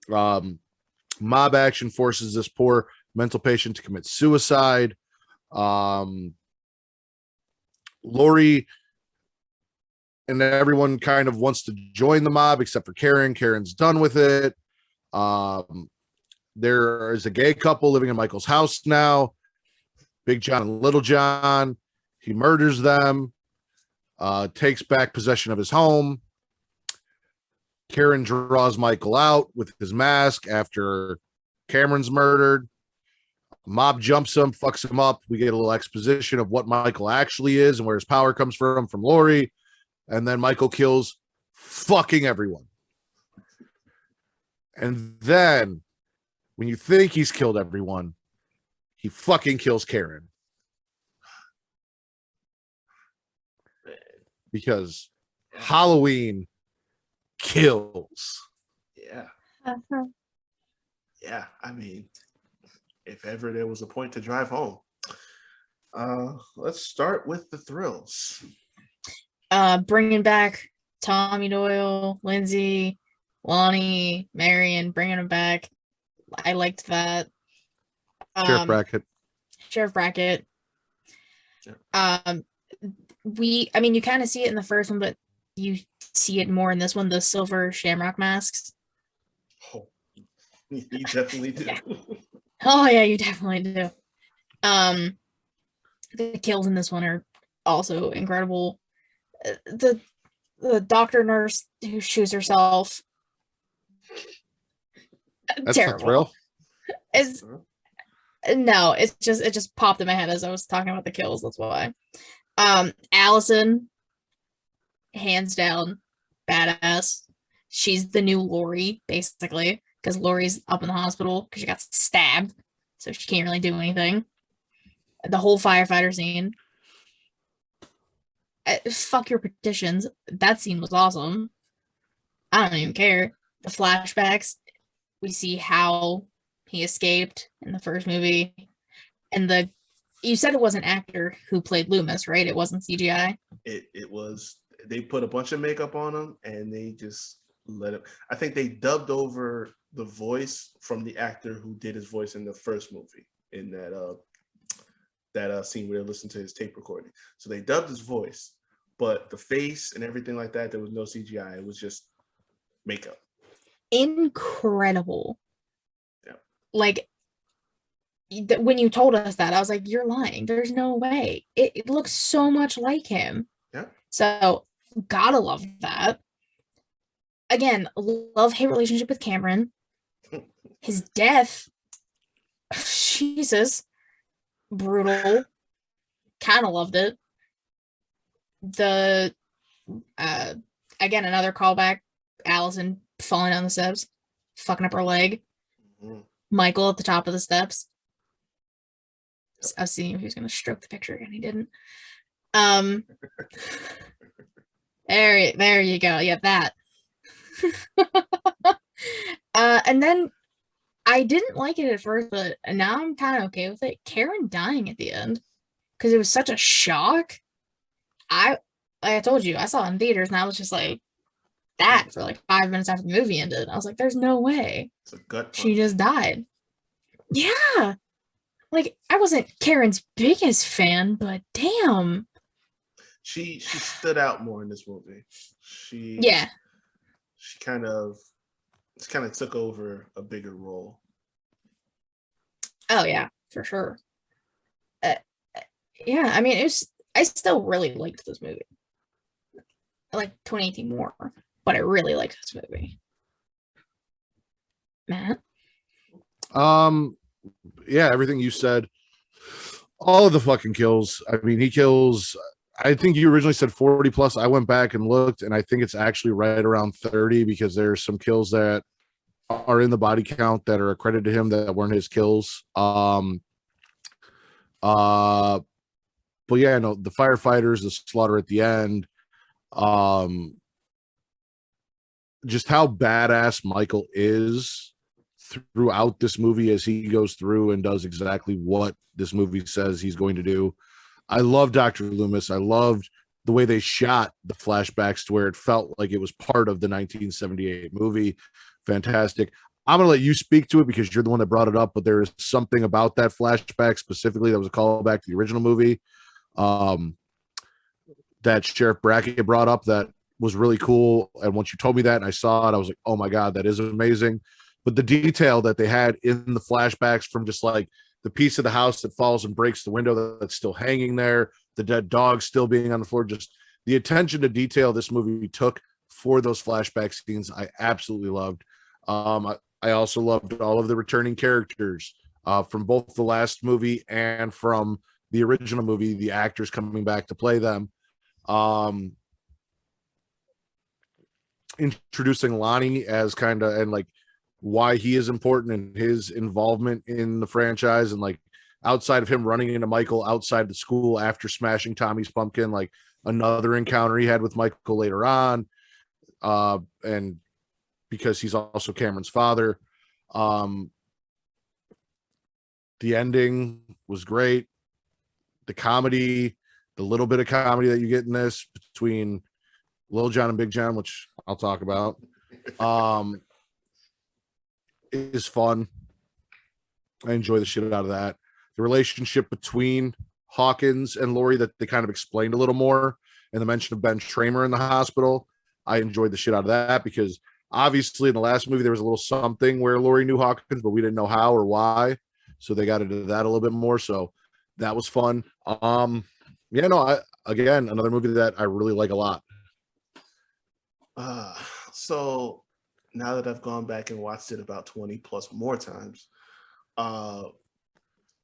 Mob action forces this poor mental patient to commit suicide. Laurie and everyone kind of wants to join the mob except for Karen. Karen's done with it. There is a gay couple living in Michael's house now, Big John and Little John. He murders them, takes back possession of his home. Karen draws Michael out with his mask after Cameron's murdered. Mob jumps him, fucks him up. We get a little exposition of what Michael actually is and where his power comes from Laurie. And then Michael kills fucking everyone. And then when you think he's killed everyone, he fucking kills Karen. Because Halloween kills. Yeah. Yeah, I mean, if ever there was a point to drive home. Let's start with the thrills. Bringing back Tommy Doyle, Lindsay, Lonnie, Marion, bringing them back. I liked that. Sheriff Brackett. Sheriff Brackett. Yeah. I mean, you kind of see it in the first one, but you see it more in this one, the silver shamrock masks. Oh, you definitely do. Yeah. Oh yeah, you definitely do. The kills in this one are also incredible. The doctor nurse who shoots herself. That's Terrible. the thrill. It's no, it just popped in my head as I was talking about the kills. That's why. Allison, hands down, badass. She's the new Lori, basically, because Lori's up in the hospital because she got stabbed, so she can't really do anything. The whole firefighter scene. Fuck your petitions. That scene was awesome. I don't even care. The flashbacks, we see how he escaped in the first movie. And you said it was an actor who played Loomis, right? It wasn't CGI. It was. They put a bunch of makeup on him and they just let him. I think they dubbed over the voice from the actor who did his voice in the first movie in that scene where they listened to his tape recording. So they dubbed his voice, but the face and everything like that, there was no CGI. It was just makeup. Incredible. Yeah. Like, when you told us that, I was like, you're lying. There's no way. It looks so much like him. Yeah. So, gotta love that. Again, love-hate relationship with Cameron. His death, Jesus, brutal. Kind of loved it. The again, another callback. Allison falling down the steps, fucking up her leg. Mm-hmm. Michael at the top of the steps. I was seeing if he was going to stroke the picture again. He didn't. There you go. Yeah, that. And then I didn't like it at first, but now I'm kind of okay with it. Karen dying at the end because it was such a shock. Like I told you, I saw it in theaters, and I was just like that for like 5 minutes after the movie ended. I was like, "There's no way It's a gut punch. She just died." Yeah, like I wasn't Karen's biggest fan, but damn, She stood out more in this movie. She kind of took over a bigger role. Oh yeah, for sure. Yeah, I mean, I still really liked this movie. I like 2018 more, but I really liked this movie. Matt? Yeah, everything you said. All of the fucking kills. I mean, he kills. I think you originally said 40 plus. I went back and looked, and I think it's actually right around 30 because there's some kills that are in the body count that are accredited to him that weren't his kills. But yeah, no, the firefighters, the slaughter at the end, just how badass Michael is throughout this movie as he goes through and does exactly what this movie says he's going to do. I love Dr. Loomis. I loved the way they shot the flashbacks to where it felt like it was part of the 1978 movie. Fantastic. I'm going to let you speak to it because you're the one that brought it up, but there is something about that flashback specifically that was a callback to the original movie that Sheriff Brackett brought up that was really cool. And once you told me that and I saw it, I was like, oh my God, that is amazing. But the detail that they had in the flashbacks from just like the piece of the house that falls and breaks the window that's still hanging there, the dead dog still being on the floor, just the attention to detail this movie took for those flashback scenes, I absolutely loved. I also loved all of the returning characters from both the last movie and from the original movie, the actors coming back to play them. Introducing Lonnie as kind of, and like why he is important and his involvement in the franchise, and like outside of him running into Michael outside the school after smashing Tommy's pumpkin, like another encounter he had with Michael later on, and because he's also Cameron's father. The ending was great. The comedy, the little bit of comedy that you get in this between Lil Jon and Big John, which I'll talk about, is fun. I enjoy the shit out of that. The relationship between Hawkins and Laurie that they kind of explained a little more, and the mention of Ben Tramer in the hospital. I enjoyed the shit out of that because obviously in the last movie there was a little something where Laurie knew Hawkins, but we didn't know how or why. So they got into that a little bit more. So that was fun. Yeah, no, again, another movie that I really like a lot. So now that I've gone back and watched it about 20 plus more times,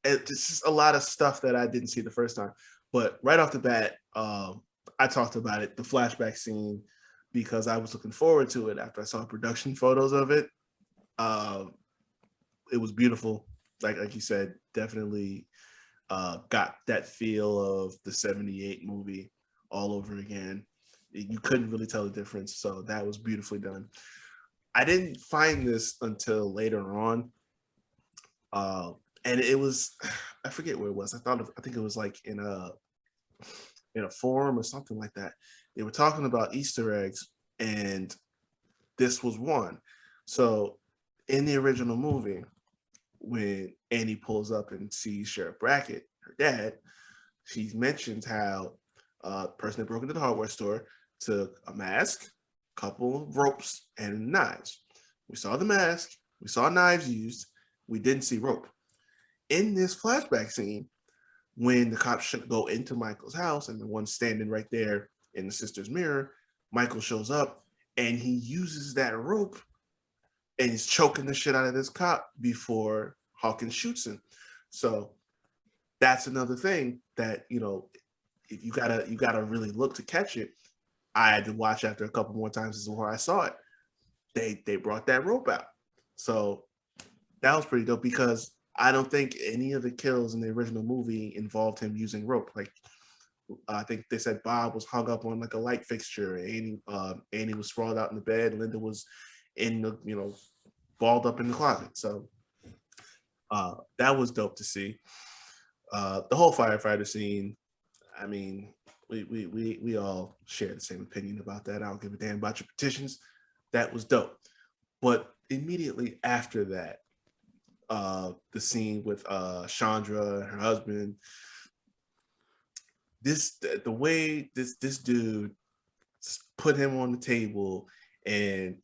it's just a lot of stuff that I didn't see the first time. But right off the bat, I talked about it, the flashback scene, because I was looking forward to it after I saw production photos of it. It was beautiful. Like you said, definitely got that feel of the 78 movie all over again. You couldn't really tell the difference. So that was beautifully done. I didn't find this until later on. And it was, I forget where it was. I think it was like in a forum or something like that. They were talking about Easter eggs, and this was one. So in the original movie, when Annie pulls up and sees Sheriff Brackett, her dad, she mentions how the person that broke into the hardware store took a mask, a couple of ropes, and knives. We saw the mask, we saw knives used, we didn't see rope. In this flashback scene, when the cops should go into Michael's house and the one standing right there in the sister's mirror, Michael shows up and he uses that rope and he's choking the shit out of this cop before Hawkins shoots him. So that's another thing that, if you gotta really look to catch it. I had to watch after a couple more times before I saw it. They brought that rope out. So that was pretty dope because I don't think any of the kills in the original movie involved him using rope. Like I think they said Bob was hung up on like a light fixture. Annie was sprawled out in the bed. Linda was in the balled up in the closet. So that was dope to see. The whole firefighter scene. I mean, we all share the same opinion about that. I don't give a damn about your petitions. That was dope. But immediately after that, the scene with Chandra and her husband, the way this dude put him on the table and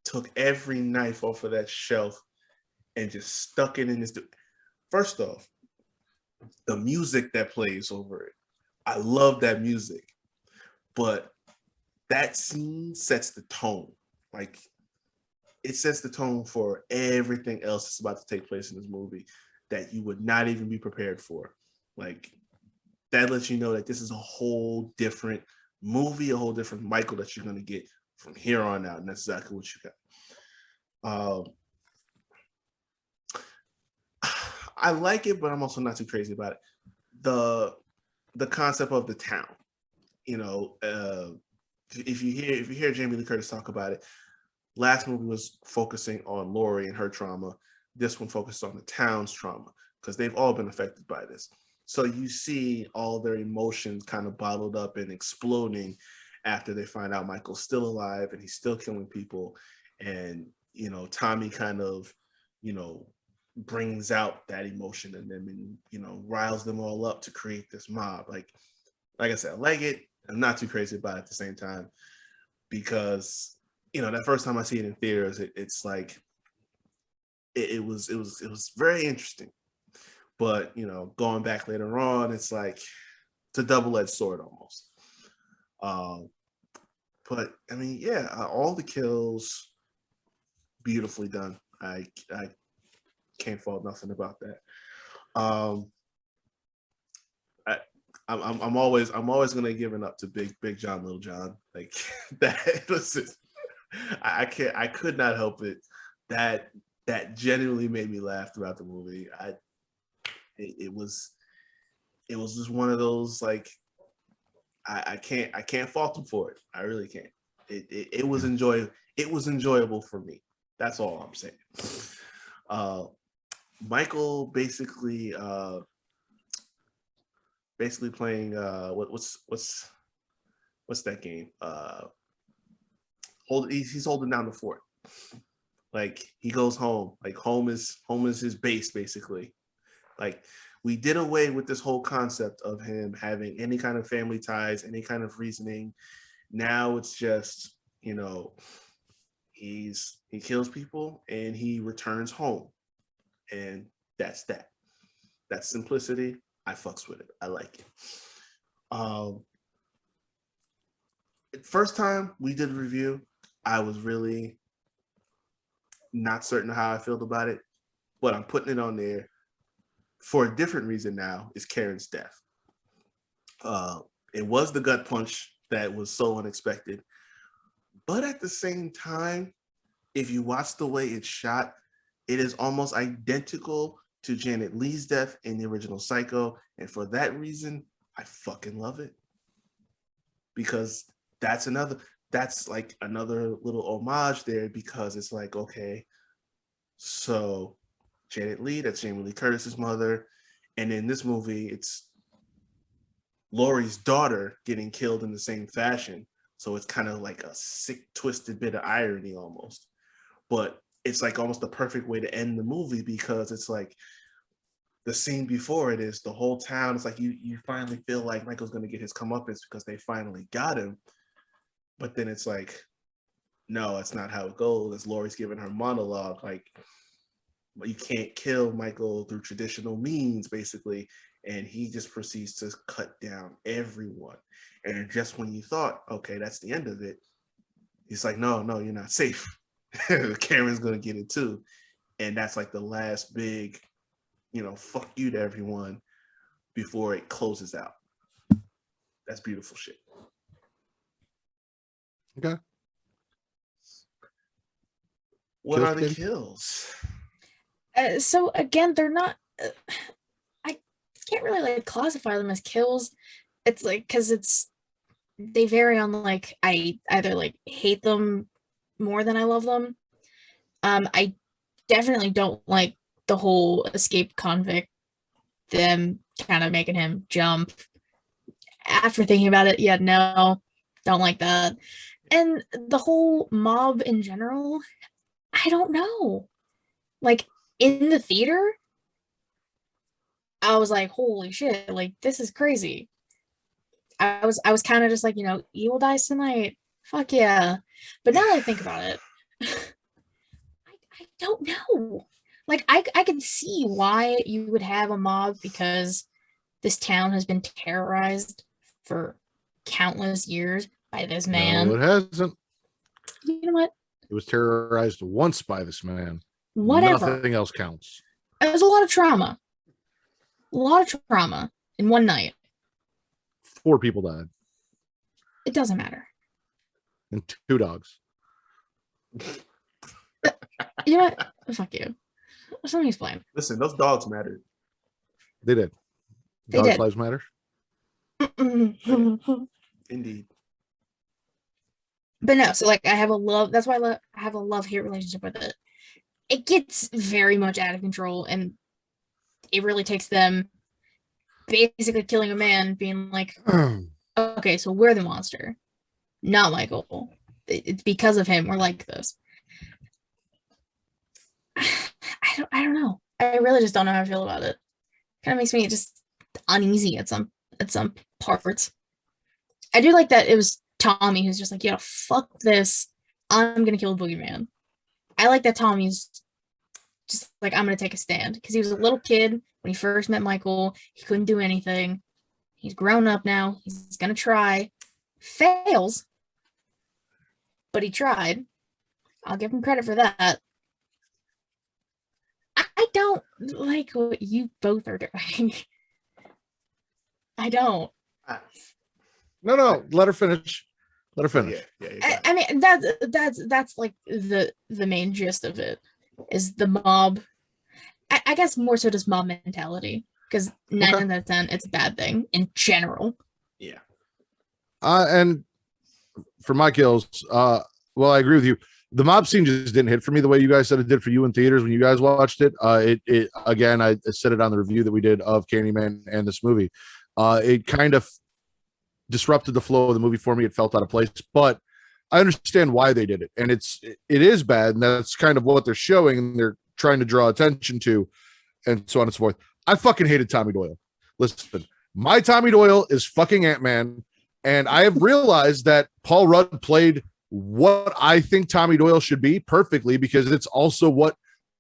took every knife off of that shelf and just stuck it in this dude. First off, the music that plays over it, I love that music, but that scene sets the tone. Like it sets the tone for everything else that's about to take place in this movie that you would not even be prepared for. Like that lets you know that this is a whole different movie, a whole different Michael that you're going to get from here on out. And that's exactly what you got. I like it, but I'm also not too crazy about it. The concept of the town, if you hear Jamie Lee Curtis talk about it, last movie was focusing on Laurie and her trauma. This one focused on the town's trauma because they've all been affected by this. So you see all their emotions kind of bottled up and exploding after they find out Michael's still alive and he's still killing people. And, Tommy kind of, brings out that emotion in them and, riles them all up to create this mob. Like I said, I like it. I'm not too crazy about it at the same time because that first time I see it in theaters, it's like it was very interesting. But going back later on, it's like it's a double-edged sword almost. But I mean, yeah, all the kills beautifully done. I can't fault nothing about that. I'm always gonna give it up to Big John, Little John. Like that was just, I could not help it. That genuinely made me laugh throughout the movie. It was just one of those like I can't fault him for it. I really can't. It was enjoyable for me. That's all I'm saying. Michael basically playing what's that game? He's holding down the fort. Like he goes home. Like home is his base, basically. Like we did away with this whole concept of him having any kind of family ties, any kind of reasoning. Now it's just, he kills people and he returns home. And that's that. That's simplicity. I fucks with it. I like it. First time we did a review, I was really not certain how I felt about it, but I'm putting it on there for a different reason now. Is Karen's death. It was the gut punch that was so unexpected, but at the same time, if you watch the way it's shot, it is almost identical to Janet Leigh's death in the original Psycho, and for that reason, I fucking love it. Because that's like another little homage there, because it's like, okay, so Janet Leigh, that's Jamie Lee Curtis's mother, and in this movie, it's Laurie's daughter getting killed in the same fashion. So it's kind of like a sick, twisted bit of irony almost. But it's like almost the perfect way to end the movie, because it's like the scene before it is the whole town. It's like you finally feel like Michael's going to get his comeuppance because they finally got him. But then it's like, no, that's not how it goes. As Laurie's giving her monologue, like, you can't kill Michael through traditional means, basically. And he just proceeds to cut down everyone. And just when you thought, okay, that's the end of it, he's like, no, you're not safe. Karen's going to get it too. And that's like the last big, fuck you to everyone before it closes out. That's beautiful shit. Okay. What are the kills? So again, they're not. I can't really like classify them as kills. It's like, because they vary on like, I either like hate them more than I love them. I definitely don't like the whole escaped convict, them kind of making him jump. After thinking about it, yeah, no, don't like that. And the whole mob in general, I don't know. Like in the theater, I was like, holy shit, like this is crazy. I was kind of just like, evil dies tonight. Fuck yeah. But now that I think about it, I don't know. Like I can see why you would have a mob, because this town has been terrorized for countless years by this man. No, it hasn't. You know what? It was terrorized once by this man. Whatever. Nothing else counts. There's a lot of trauma. A lot of trauma in one night. 4 people died. It doesn't matter. And 2 dogs. You know what? Fuck you. Let me explain. Listen, those dogs mattered. They did. They Dogs' did. lives matter. Indeed. But no, so like I have a love. That's why I have a love-hate relationship with it. It gets very much out of control, and it really takes them basically killing a man, being like, okay, so we're the monster, not Michael. It's because of him we're like this. I don't know. I really just don't know how I feel about it. Kind of makes me just uneasy at some parts. I do like that it was Tommy who's just like, yeah, fuck this. I'm gonna kill the boogeyman. I like that Tommy's just like, I'm gonna take a stand, because he was a little kid when he first met Michael. He couldn't do anything. He's grown up now. He's gonna try. Fails, but he tried. I'll give him credit for that. I don't like what you both are doing. I don't. No. Let her finish. Let her finish. Yeah. I mean, that's like the main gist of it, is the mob. I guess more so just mob mentality, because 9 out of 10, it's a bad thing in general. Yeah. And for my kills, well, I agree with you. The mob scene just didn't hit for me the way you guys said it did for you in theaters when you guys watched it. It again, I said it on the review that we did of Candyman and this movie. It kind of disrupted the flow of the movie for me. It felt out of place, but I understand why they did it, and it is bad, and that's kind of what they're showing, and they're trying to draw attention to, and so on and so forth. I fucking hated Tommy Doyle. Listen, my Tommy Doyle is fucking Ant-Man, and I have realized that Paul Rudd played what I think Tommy Doyle should be perfectly, because it's also what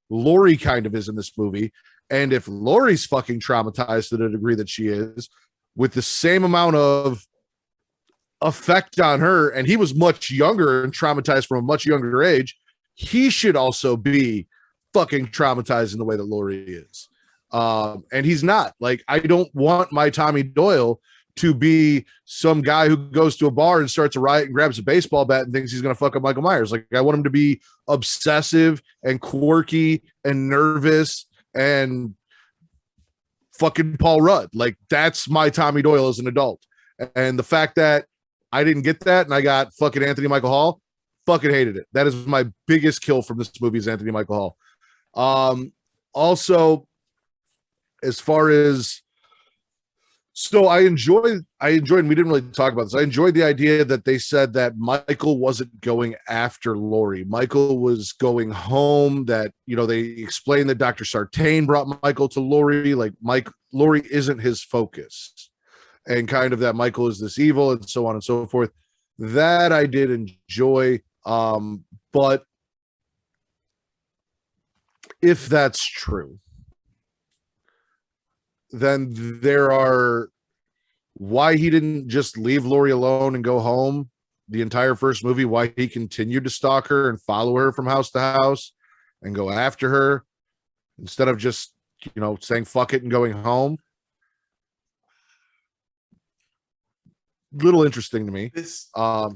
Laurie kind of is in this movie. And if Laurie's fucking traumatized to the degree that she is, with the same amount of effect on her, and he was much younger and traumatized from a much younger age, he should also be fucking traumatized in the way that Laurie is. And he's not. Like, I don't want my Tommy Doyle to be some guy who goes to a bar and starts a riot and grabs a baseball bat and thinks he's going to fuck up Michael Myers. Like, I want him to be obsessive and quirky and nervous and fucking Paul Rudd. Like, that's my Tommy Doyle as an adult. And the fact that I didn't get that and I got fucking Anthony Michael Hall, fucking hated it. That is my biggest kill from this movie is Anthony Michael Hall. Also, as far as, so I enjoyed, and we didn't really talk about this. I enjoyed the idea that they said that Michael wasn't going after Laurie. Michael was going home, that, you know, they explained that Dr. Sartain brought Michael to Laurie. Like, Laurie isn't his focus, and kind of that Michael is this evil and so on and so forth. That I did enjoy. But if that's true, then there are, why he didn't just leave Laurie alone and go home the entire first movie, why he continued to stalk her and follow her from house to house and go after her instead of just, you know, saying fuck it and going home. Little interesting to me. This I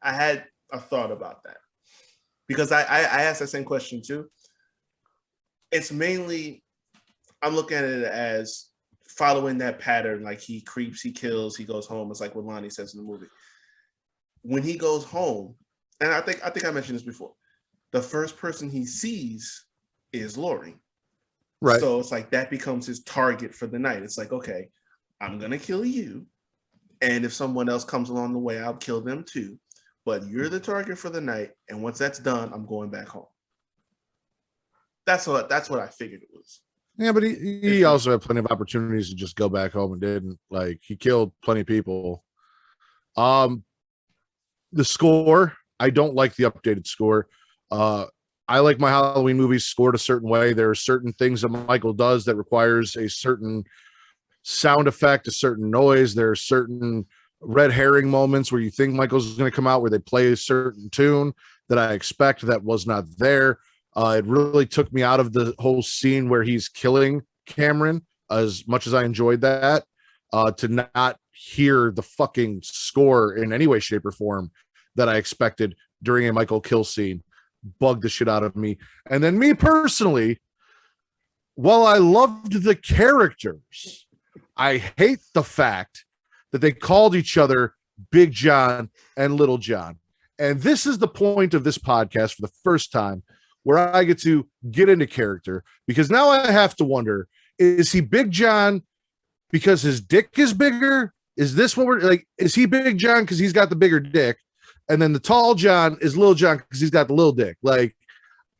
had a thought about that, because I asked that same question too. It's mainly, I'm looking at it as following that pattern. Like, he creeps, he kills, he goes home. It's like what Lonnie says in the movie. When he goes home, and I think I mentioned this before, the first person he sees is Laurie. Right. So it's like that becomes his target for the night. It's like, okay, I'm gonna kill you, and if someone else comes along the way, I'll kill them too. But you're the target for the night, and once that's done, I'm going back home. That's what I figured it was. Yeah, but he also had plenty of opportunities to just go back home and didn't. Like, he killed plenty of people. The score, I don't like the updated score. I like my Halloween movies scored a certain way. There are certain things that Michael does that requires a certain sound effect, a certain noise. There are certain red herring moments where you think Michael's going to come out, where they play a certain tune that I expect that was not there. It really took me out of the whole scene where he's killing Cameron, as much as I enjoyed that, to not hear the fucking score in any way, shape, or form that I expected during a Michael kill scene. Bugged the shit out of me. And then me personally, while I loved the characters, I hate the fact that they called each other Big John and Little John. And this is the point of this podcast for the first time, where I get to get into character, because now I have to wonder, is he Big John because his dick is bigger? Is this what we're like? Is he Big John because he's got the bigger dick? And then the tall John is Little John because he's got the little dick. Like,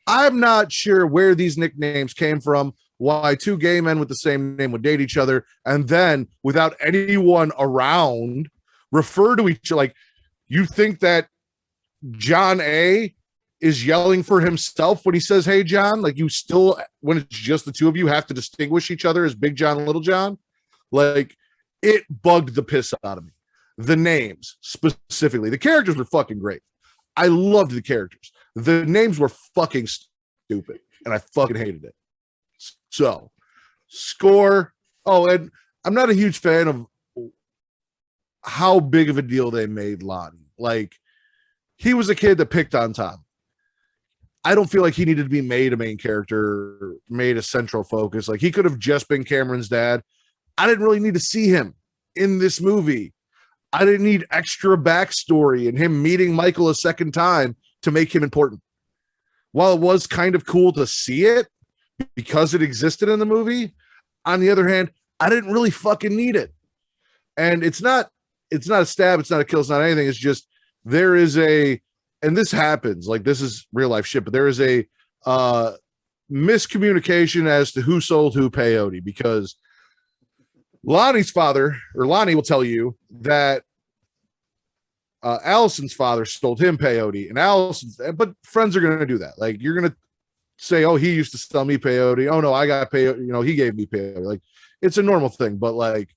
I'm not sure where these nicknames came from, why two gay men with the same name would date each other, and then without anyone around refer to each other. Like, you think that John A is yelling for himself when he says, "Hey, John," like, you still, when it's just the two of you, have to distinguish each other as Big John and Little John. Like, it bugged the piss out of me. The names specifically, the characters were fucking great. I loved the characters. The names were fucking stupid, and I fucking hated it. So, score. Oh, and I'm not a huge fan of how big of a deal they made Lonnie. Like, he was a kid that picked on Tom. I don't feel like he needed to be made a main character, made a central focus. Like, he could have just been Cameron's dad. I didn't really need to see him in this movie. I didn't need extra backstory and him meeting Michael a second time to make him important. While it was kind of cool to see it because it existed in the movie, on the other hand, I didn't really fucking need it. And it's not a stab, it's not a kill, it's not anything. It's just, there is a, and this happens, like this is real life shit, but there is a miscommunication as to who sold who peyote, because Lonnie's father, or Lonnie will tell you that Allison's father sold him peyote, and Allison's, but friends are going to do that. Like, you're going to say, oh, he used to sell me peyote. Oh no, I got peyote. You know, he gave me peyote. Like, it's a normal thing, but like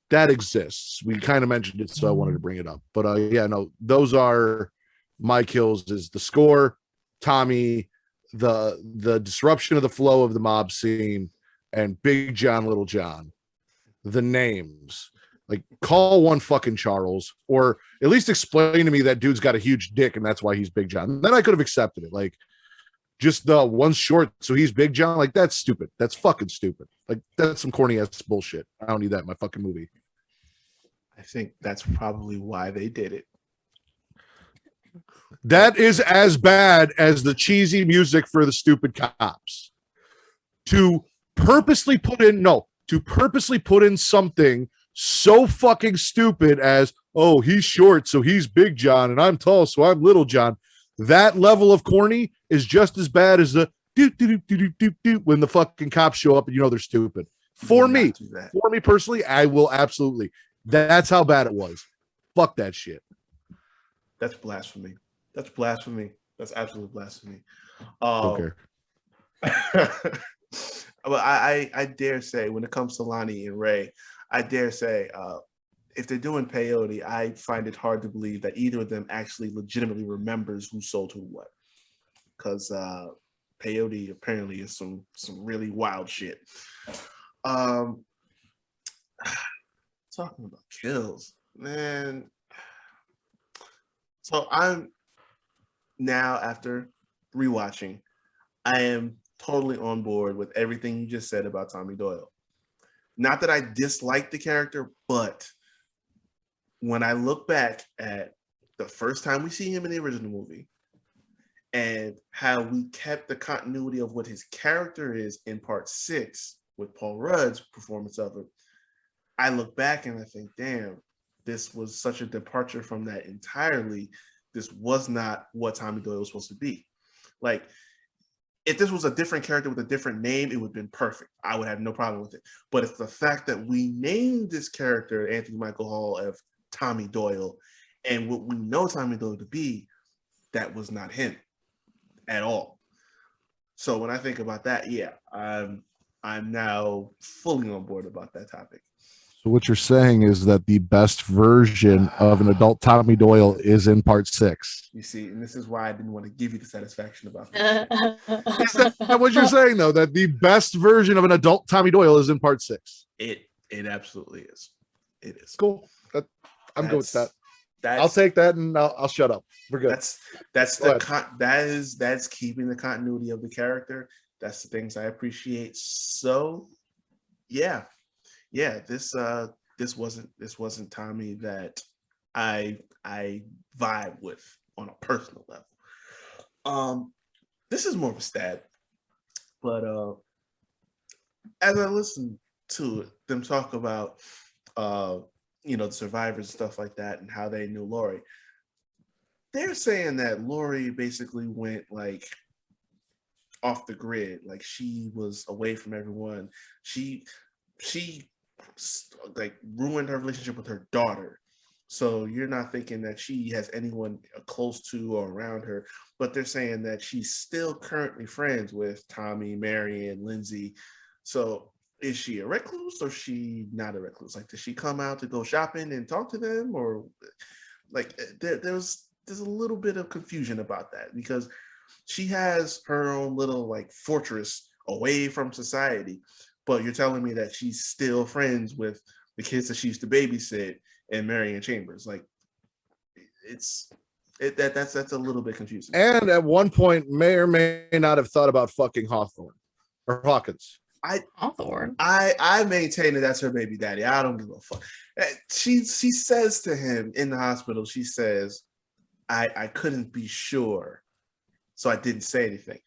that exists. We kind of mentioned it, so I wanted to bring it up. But yeah, no, those are my kills: is the score, Tommy, the disruption of the flow of the mob scene, and Big John, Little John. The names, like, call one fucking Charles, or at least explain to me that dude's got a huge dick and that's why he's Big John. Then I could have accepted it. Like, just the one's short, so he's Big John. Like, that's stupid. That's fucking stupid. Like, that's some corny ass bullshit. I don't need that in my fucking movie. I think that's probably why they did it. That is as bad as the cheesy music for the stupid cops. To purposely put in something so fucking stupid as, oh, he's short, so he's Big John, and I'm tall, so I'm Little John. That level of corny is just as bad as the do when the fucking cops show up and you know they're stupid. For me personally, I will absolutely. That's how bad it was. Fuck that shit. That's blasphemy. That's blasphemy. That's absolute blasphemy. Okay. But I dare say, when it comes to Lonnie and Ray, I dare say, if they're doing peyote, I find it hard to believe that either of them actually legitimately remembers who sold who what. Because peyote apparently is some really wild shit. Talking about kills, man. So I'm now, after rewatching, I am totally on board with everything you just said about Tommy Doyle. Not that I dislike the character, but when I look back at the first time we see him in the original movie and how we kept the continuity of what his character is in part 6 with Paul Rudd's performance of it, I look back and I think, damn, this was such a departure from that entirely. This was not what Tommy Doyle was supposed to be. Like, if this was a different character with a different name, it would have been perfect. I would have no problem with it. But it's the fact that we named this character, Anthony Michael Hall, of Tommy Doyle, and what we know Tommy Doyle to be, that was not him at all. So when I think about that, yeah, I'm now fully on board about that topic. So what you're saying is that the best version of an adult Tommy Doyle is in part 6. You see, and this is why I didn't want to give you the satisfaction about this. Is that what you're saying, though? That the best version of an adult Tommy Doyle is in part 6? It absolutely is. It is. Cool. I'm good with that. I'll take that and I'll shut up. We're good. That's keeping the continuity of the character. That's the things I appreciate. So yeah, this wasn't Tommy that I vibe with on a personal level. This is more of a stab, but as I listen to them talk about the survivors and stuff like that and how they knew Lori, they're saying that Lori basically went like off the grid, like she was away from everyone. She like ruined her relationship with her daughter. So you're not thinking that she has anyone close to or around her, but they're saying that she's still currently friends with Tommy, Marion, Lindsay. So is she a recluse or is she not a recluse? Like, does she come out to go shopping and talk to them? Or like there's a little bit of confusion about that, because she has her own little like fortress away from society, but you're telling me that she's still friends with the kids that she used to babysit and Marion Chambers. Like, that's a little bit confusing. And at one point may or may not have thought about fucking Hawthorne or Hawkins. Hawthorne. I maintain that that's her baby daddy. I don't give a fuck. She says to him in the hospital, she says, I couldn't be sure, so I didn't say anything.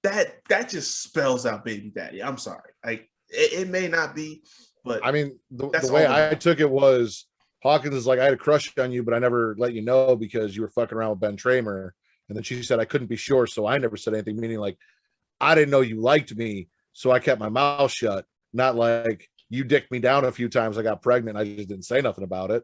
That just spells out baby daddy. I'm sorry. Like, it may not be, but I mean, the way I took it was Hawkins is like, I had a crush on you, but I never let you know because you were fucking around with Ben Tramer. And then she said, I couldn't be sure, so I never said anything, meaning like, I didn't know you liked me, so I kept my mouth shut. Not like you dicked me down a few times, I got pregnant, I just didn't say nothing about it.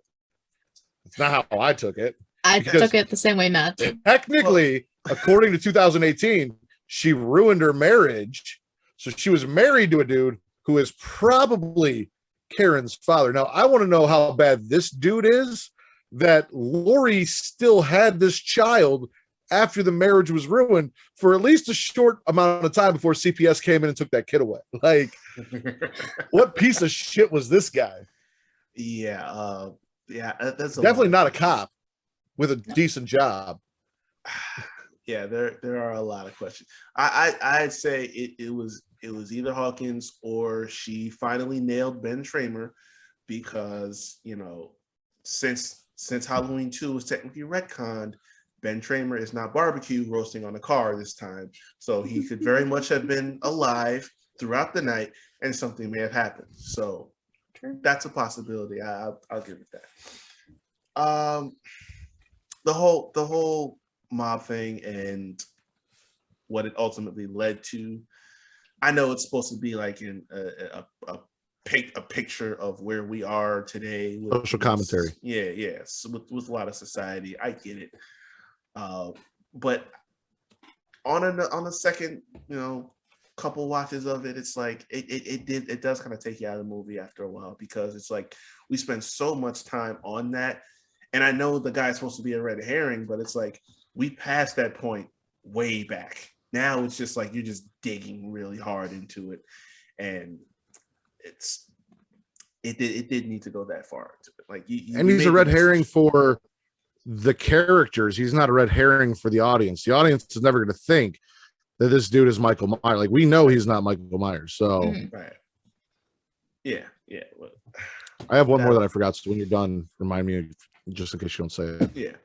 It's not how I took it. I took it the same way Matt did. Technically, according to 2018, she ruined her marriage. So she was married to a dude who is probably Karen's father. Now, I want to know how bad this dude is that Lori still had this child after the marriage was ruined for at least a short amount of time before CPS came in and took that kid away. Like, what piece of shit was this guy? Yeah, that's definitely not a cop with a decent job. Yeah, there are a lot of questions. I'd say it was either Hawkins or she finally nailed Ben Tramer, because since Halloween 2 was technically retconned, Ben Tramer is not barbecue roasting on a car this time, so he could very much have been alive throughout the night and something may have happened. So that's a possibility. I'll give it that. The whole mob thing and what it ultimately led to. I know it's supposed to be like in a picture of where we are today. With, social commentary. Yes, with a lot of society. I get it. But on a second, couple watches of it, it's like it does kind of take you out of the movie after a while, because it's like we spend so much time on that. And I know the guy's supposed to be a red herring, but it's like we passed that point way back. Now it's just like you're just digging really hard into it, and it did need to go that far into it. Like and he's a red herring for the characters. He's not a red herring for the audience. The audience is never going to think that this dude is Michael Myers. Like, we know he's not Michael Myers. So right. Yeah. Well, I have one more that I forgot. So when you're done, remind me, just in case you don't say it. Yeah.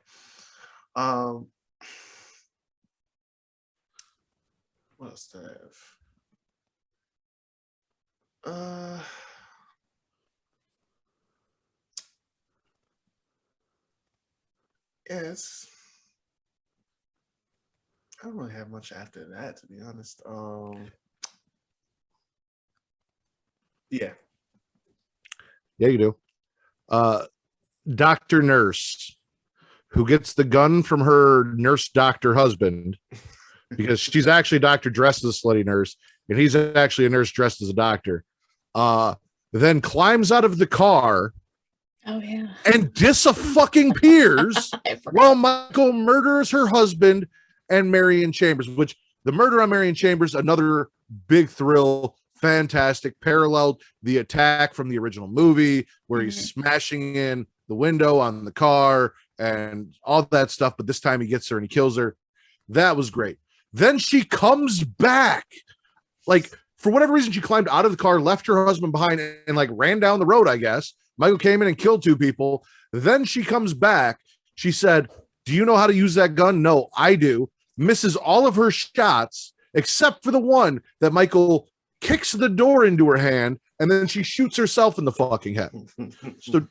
What else do I have? Yes. I don't really have much after that, to be honest. Yeah, you do. Dr. Nurse, who gets the gun from her nurse doctor husband, because she's actually a doctor dressed as a slutty nurse, and he's actually a nurse dressed as a doctor. Then climbs out of the car. Oh yeah. And disappears while Michael murders her husband and Marion Chambers, which the murder on Marion Chambers, another big thrill, fantastic, paralleled the attack from the original movie where he's smashing in the window on the car and all that stuff. But this time he gets her and he kills her. That was great. Then she comes back. Like, for whatever reason, she climbed out of the car, left her husband behind, and like ran down the road, I guess. Michael came in and killed 2 people. Then she comes back. She said, do you know how to use that gun? No, I do. Misses all of her shots, except for the one that Michael kicks the door into her hand, and then she shoots herself in the fucking head. So,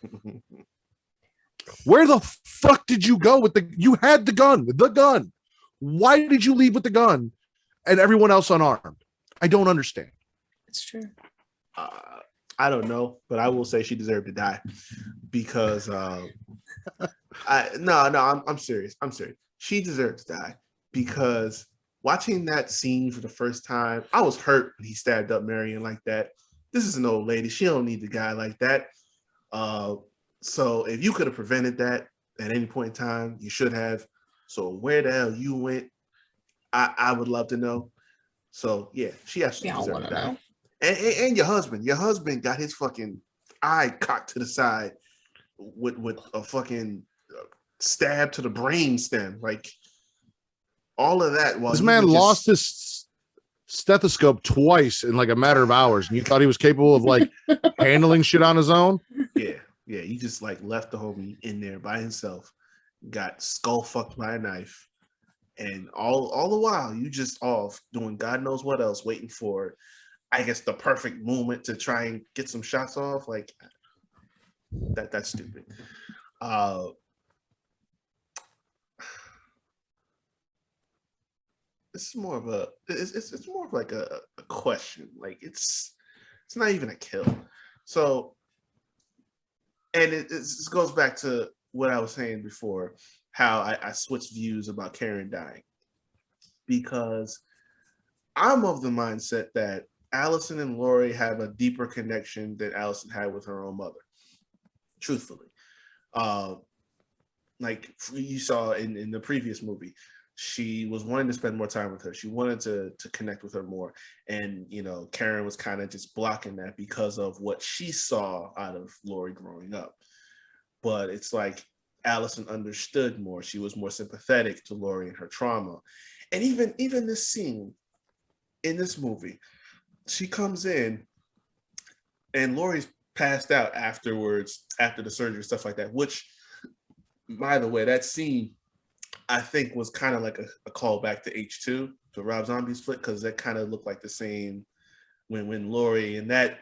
where the fuck did you go with you had the gun. Why did you leave with the gun and everyone else unarmed? I don't understand. It's true. I don't know, but I will say she deserved to die, because I'm serious. She deserved to die, because watching that scene for the first time, I was hurt when he stabbed up Marion like that. This is an old lady. She don't need the guy like that. So if you could have prevented that at any point in time, you should have. So where the hell you went, I would love to know. So yeah, she absolutely deserved to die. And your husband got his fucking eye cocked to the side with a fucking stab to the brain stem. Like, all of that. While this man lost his stethoscope twice in like a matter of hours, and you thought he was capable of like handling shit on his own? Yeah. You just like left the homie in there by himself, got skull fucked by a knife, and all the while you just off doing God knows what else, waiting for, I guess, the perfect moment to try and get some shots off. Like, That's stupid. It's more of a it's more of like a question. Like it's not even a kill. So, and it goes back to what I was saying before, how I switched views about Karen dying, because I'm of the mindset that Allison and Lori have a deeper connection than Allison had with her own mother. Truthfully, like you saw in the previous movie, she was wanting to spend more time with her. She wanted to connect with her more. And, you know, Karen was kind of just blocking that because of what she saw out of Lori growing up. But it's like Allison understood more. She was more sympathetic to Lori and her trauma. And even this scene in this movie, she comes in and Lori's passed out afterwards, after the surgery, stuff like that, which, by the way, that scene I think was kind of like a callback to H2, to Rob Zombie's flick, because that kind of looked like the same when Lori in that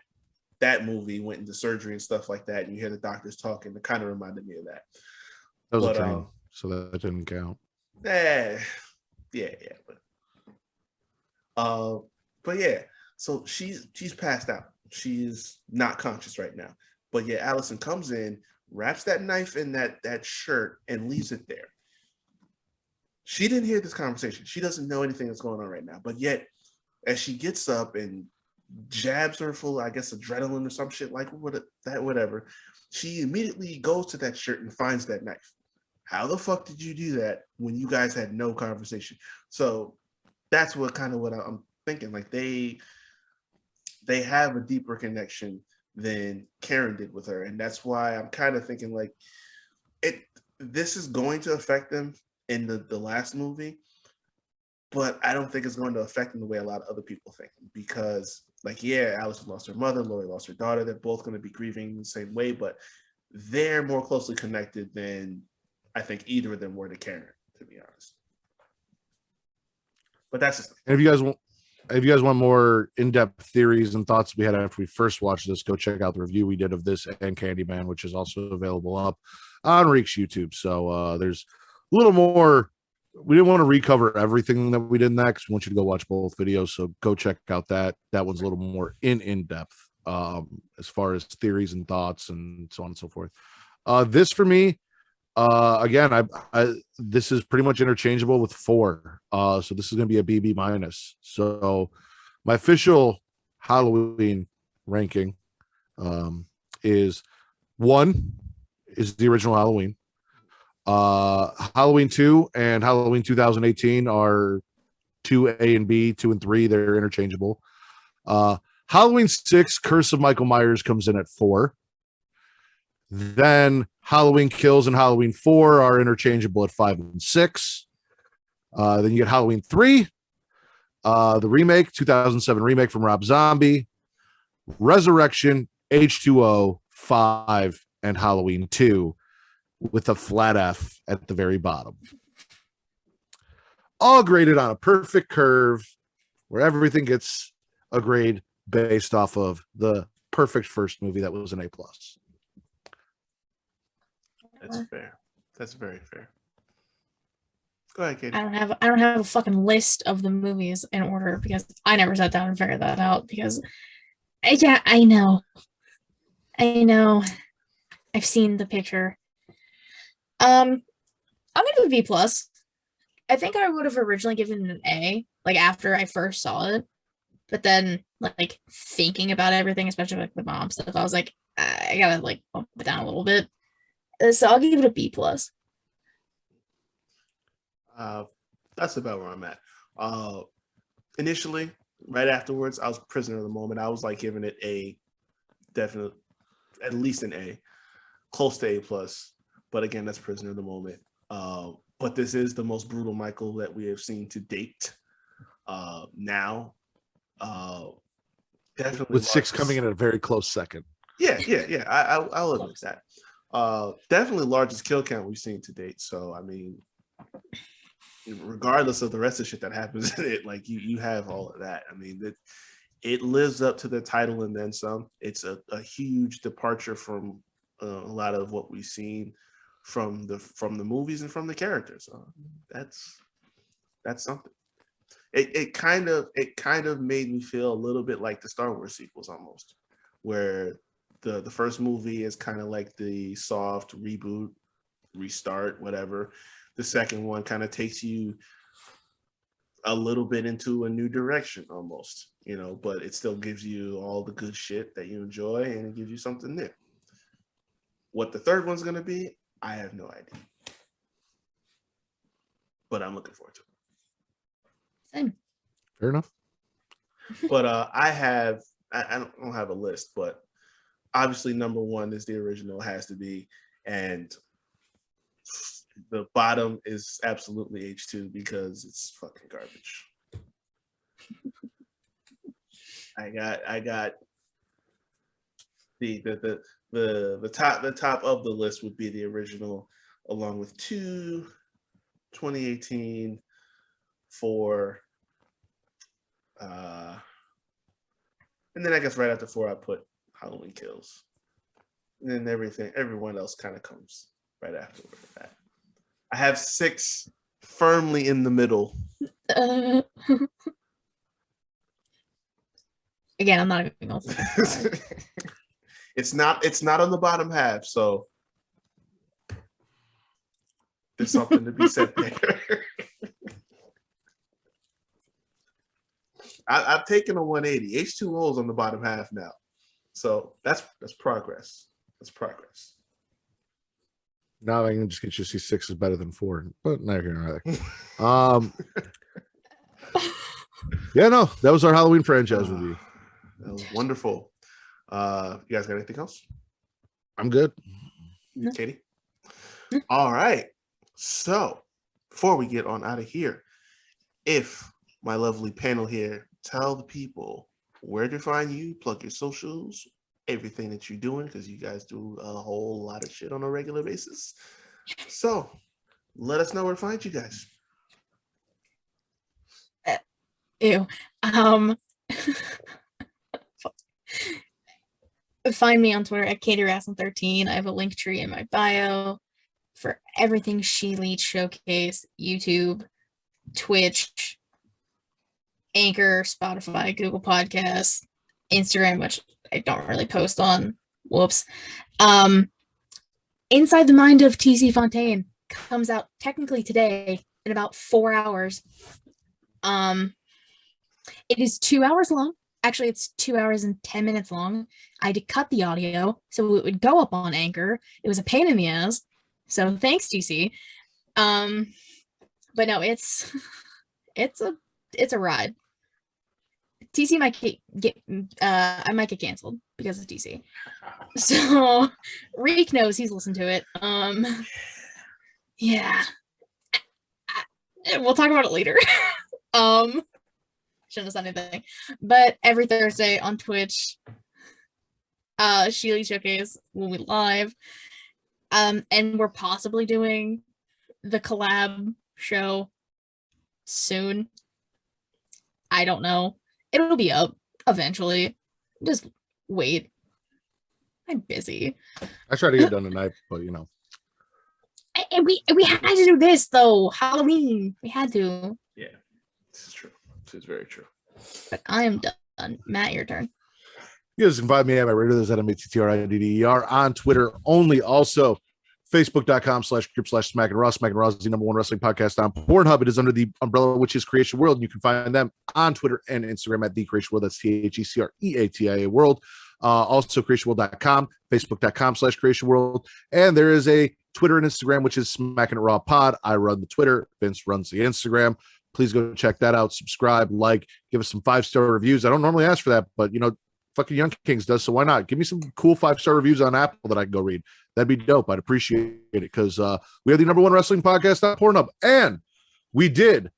movie went into surgery and stuff like that, and you hear the doctors talking. It kind of reminded me of that. That was a dream, so that didn't count. Yeah, but yeah. So she's passed out. She's not conscious right now. But yeah, Allison comes in, wraps that knife in that shirt, and leaves it there. She didn't hear this conversation. She doesn't know anything that's going on right now. But yet, as she gets up and jabs her full, I guess, adrenaline or some shit like whatever, she immediately goes to that shirt and finds that knife. How the fuck did you do that when you guys had no conversation? So that's what I'm thinking. Like they have a deeper connection than Karen did with her, and that's why I'm kind of thinking like this is going to affect them in the last movie, but I don't think it's going to affect them the way a lot of other people think, because like, yeah, Alice lost her mother, Lori lost her daughter. They're both going to be grieving the same way, but they're more closely connected than I think either of them were to Karen, to be honest. But that's just. And if you guys want more in-depth theories and thoughts we had after we first watched this, go check out the review we did of this and Candyman, which is also available up on Reek's YouTube. So there's a little more. We didn't want to recover everything that we did next. We want you to go watch both videos. So go check out that. That one's a little more in-depth as far as theories and thoughts and so on and so forth. This for me, again, I this is pretty much interchangeable with 4. So this is going to be a BB minus. So my official Halloween ranking is 1 is the original Halloween. Halloween 2 and Halloween 2018 are 2A and B, 2 and 3. They're interchangeable. Halloween 6, Curse of Michael Myers, comes in at 4. Then Halloween Kills and Halloween 4 are interchangeable at 5 and 6. Then you get Halloween 3, the remake, 2007 remake from Rob Zombie, Resurrection, H2O, 5, and Halloween 2 with a flat F at the very bottom. All graded on a perfect curve where everything gets a grade based off of the perfect first movie that was an A+. That's fair. That's very fair. Go ahead, Katie. I don't have a fucking list of the movies in order because I never sat down and figured that out because yeah, I know. I've seen the picture. I'm gonna do a B+. I think I would have originally given it an A, like after I first saw it. But then like thinking about everything, especially like the mom stuff, I was like, I gotta like bump it down a little bit. So I'll give it a B+. That's about where I'm at. Initially, right afterwards, I was prisoner of the moment. I was like giving it a definite, at least an A, close to A+. But again, that's prisoner of the moment. But this is the most brutal Michael that we have seen to date. Now, definitely with 6 coming in at a very close second. Yeah. I'll admit that. Definitely largest kill count we've seen to date. So I mean, regardless of the rest of the shit that happens in it, like you have all of that. I mean, it lives up to the title and then some. It's a huge departure from a lot of what we've seen from the movies and from the characters. That's something. It kind of made me feel a little bit like the Star Wars sequels almost, where the first movie is kind of like the soft reboot, restart, whatever. The second one kind of takes you a little bit into a new direction almost, but it still gives you all the good shit that you enjoy and it gives you something new. What the third one's going to be, I have no idea. But I'm looking forward to it. Same. Fair enough. But I don't have a list, but obviously number one is the original, has to be, and the bottom is absolutely H2 because it's fucking garbage. I got the top of the list would be the original, along with 2, 2018, 4, and then I guess right after 4 I put Halloween Kills, and then everyone else kind of comes right after that. I have 6 firmly in the middle. Again, I'm not even going. It's not on the bottom half, so there's something to be said there. I've taken a 180. H2O's on the bottom half now, so that's progress. That's progress. Now I can just get you to see 6 is better than 4, but not here nor there. Yeah, no, that was our Halloween franchise review. That was wonderful. You guys got anything else? I'm good. No. Katie? All right. So before we get on out of here, if my lovely panel here tell the people where to find you, plug your socials, everything that you're doing, because you guys do a whole lot of shit on a regular basis. So let us know where to find you guys. Ew. Find me on Twitter at KatieRasslin13. I have a link tree in my bio for everything She Leads Showcase, YouTube, Twitch, Anchor, Spotify, Google Podcasts, Instagram, which I don't really post on. Whoops. Inside the Mind of TC Fontaine comes out technically today in about 4 hours. It is 2 hours long. Actually, it's 2 hours and 10 minutes long. I had to cut the audio so it would go up on Anchor. It was a pain in the ass. So thanks, TC. But no, it's a ride. TC might get I might get canceled because of TC. So Reek knows, he's listened to it. Yeah. We'll talk about it later. Shouldn't have said anything. But every Thursday on Twitch, She Leads Showcase will be live. And we're possibly doing the collab show soon. I don't know. It'll be up eventually. Just wait. I'm busy. I try to get it done tonight, but And we had to do this though. Halloween. We had to. Yeah, this is true. This is very true. But I am done. Matt, your turn. You guys can find me at my radio. There's at MATTRIDDER on Twitter only. Also, Facebook.com/group/Smack and Raw. Smack and Raw is the #1 wrestling podcast on Pornhub. It is under the umbrella which is Creation World. You can find them on Twitter and Instagram at The Creation World. That's THECREATIA World. Also, CreationWorld.com, Facebook.com/Creation World. And there is a Twitter and Instagram, which is Smacking It Raw Pod. I run the Twitter. Vince runs the Instagram. Please go check that out. Subscribe, like, give us some 5-star reviews. I don't normally ask for that, but fucking Young Kings does, so why not? Give me some cool 5-star reviews on Apple that I can go read. That'd be dope. I'd appreciate it because we are the #1 wrestling podcast on Pornhub. And we did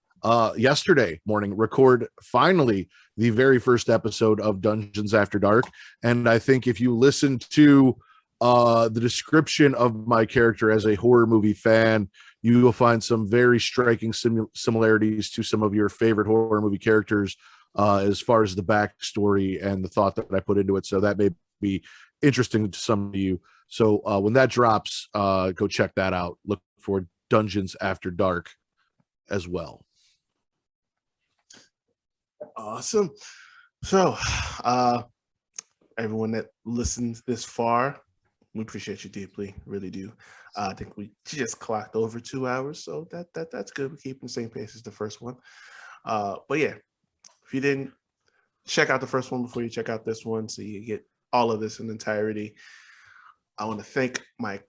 yesterday morning record finally the very first episode of Dungeons After Dark. And I think if you listen to the description of my character as a horror movie fan, you will find some very striking similarities to some of your favorite horror movie characters as far as the backstory and the thought that I put into it. So that may be interesting to some of you. So when that drops, go check that out. Look for Dungeons After Dark as well. Awesome. So, everyone that listens this far, we appreciate you deeply, really do. I think we just clocked over 2 hours, so that's good. We're keeping the same pace as the first one. But yeah, if you didn't check out the first one before you check out this one, so you get all of this in entirety, I want to thank my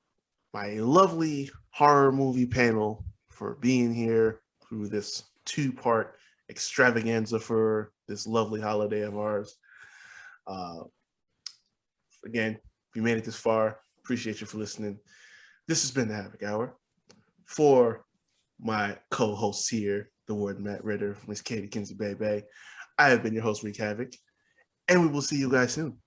lovely horror movie panel for being here through this 2-part extravaganza for this lovely holiday of ours. Again, if you made it this far, appreciate you for listening. This has been the Havoc Hour. For my co-hosts here, the Warden Matt Ritter, Miss Katie Kinzy Bay, I have been your host, Wreak Havoc, and we will see you guys soon.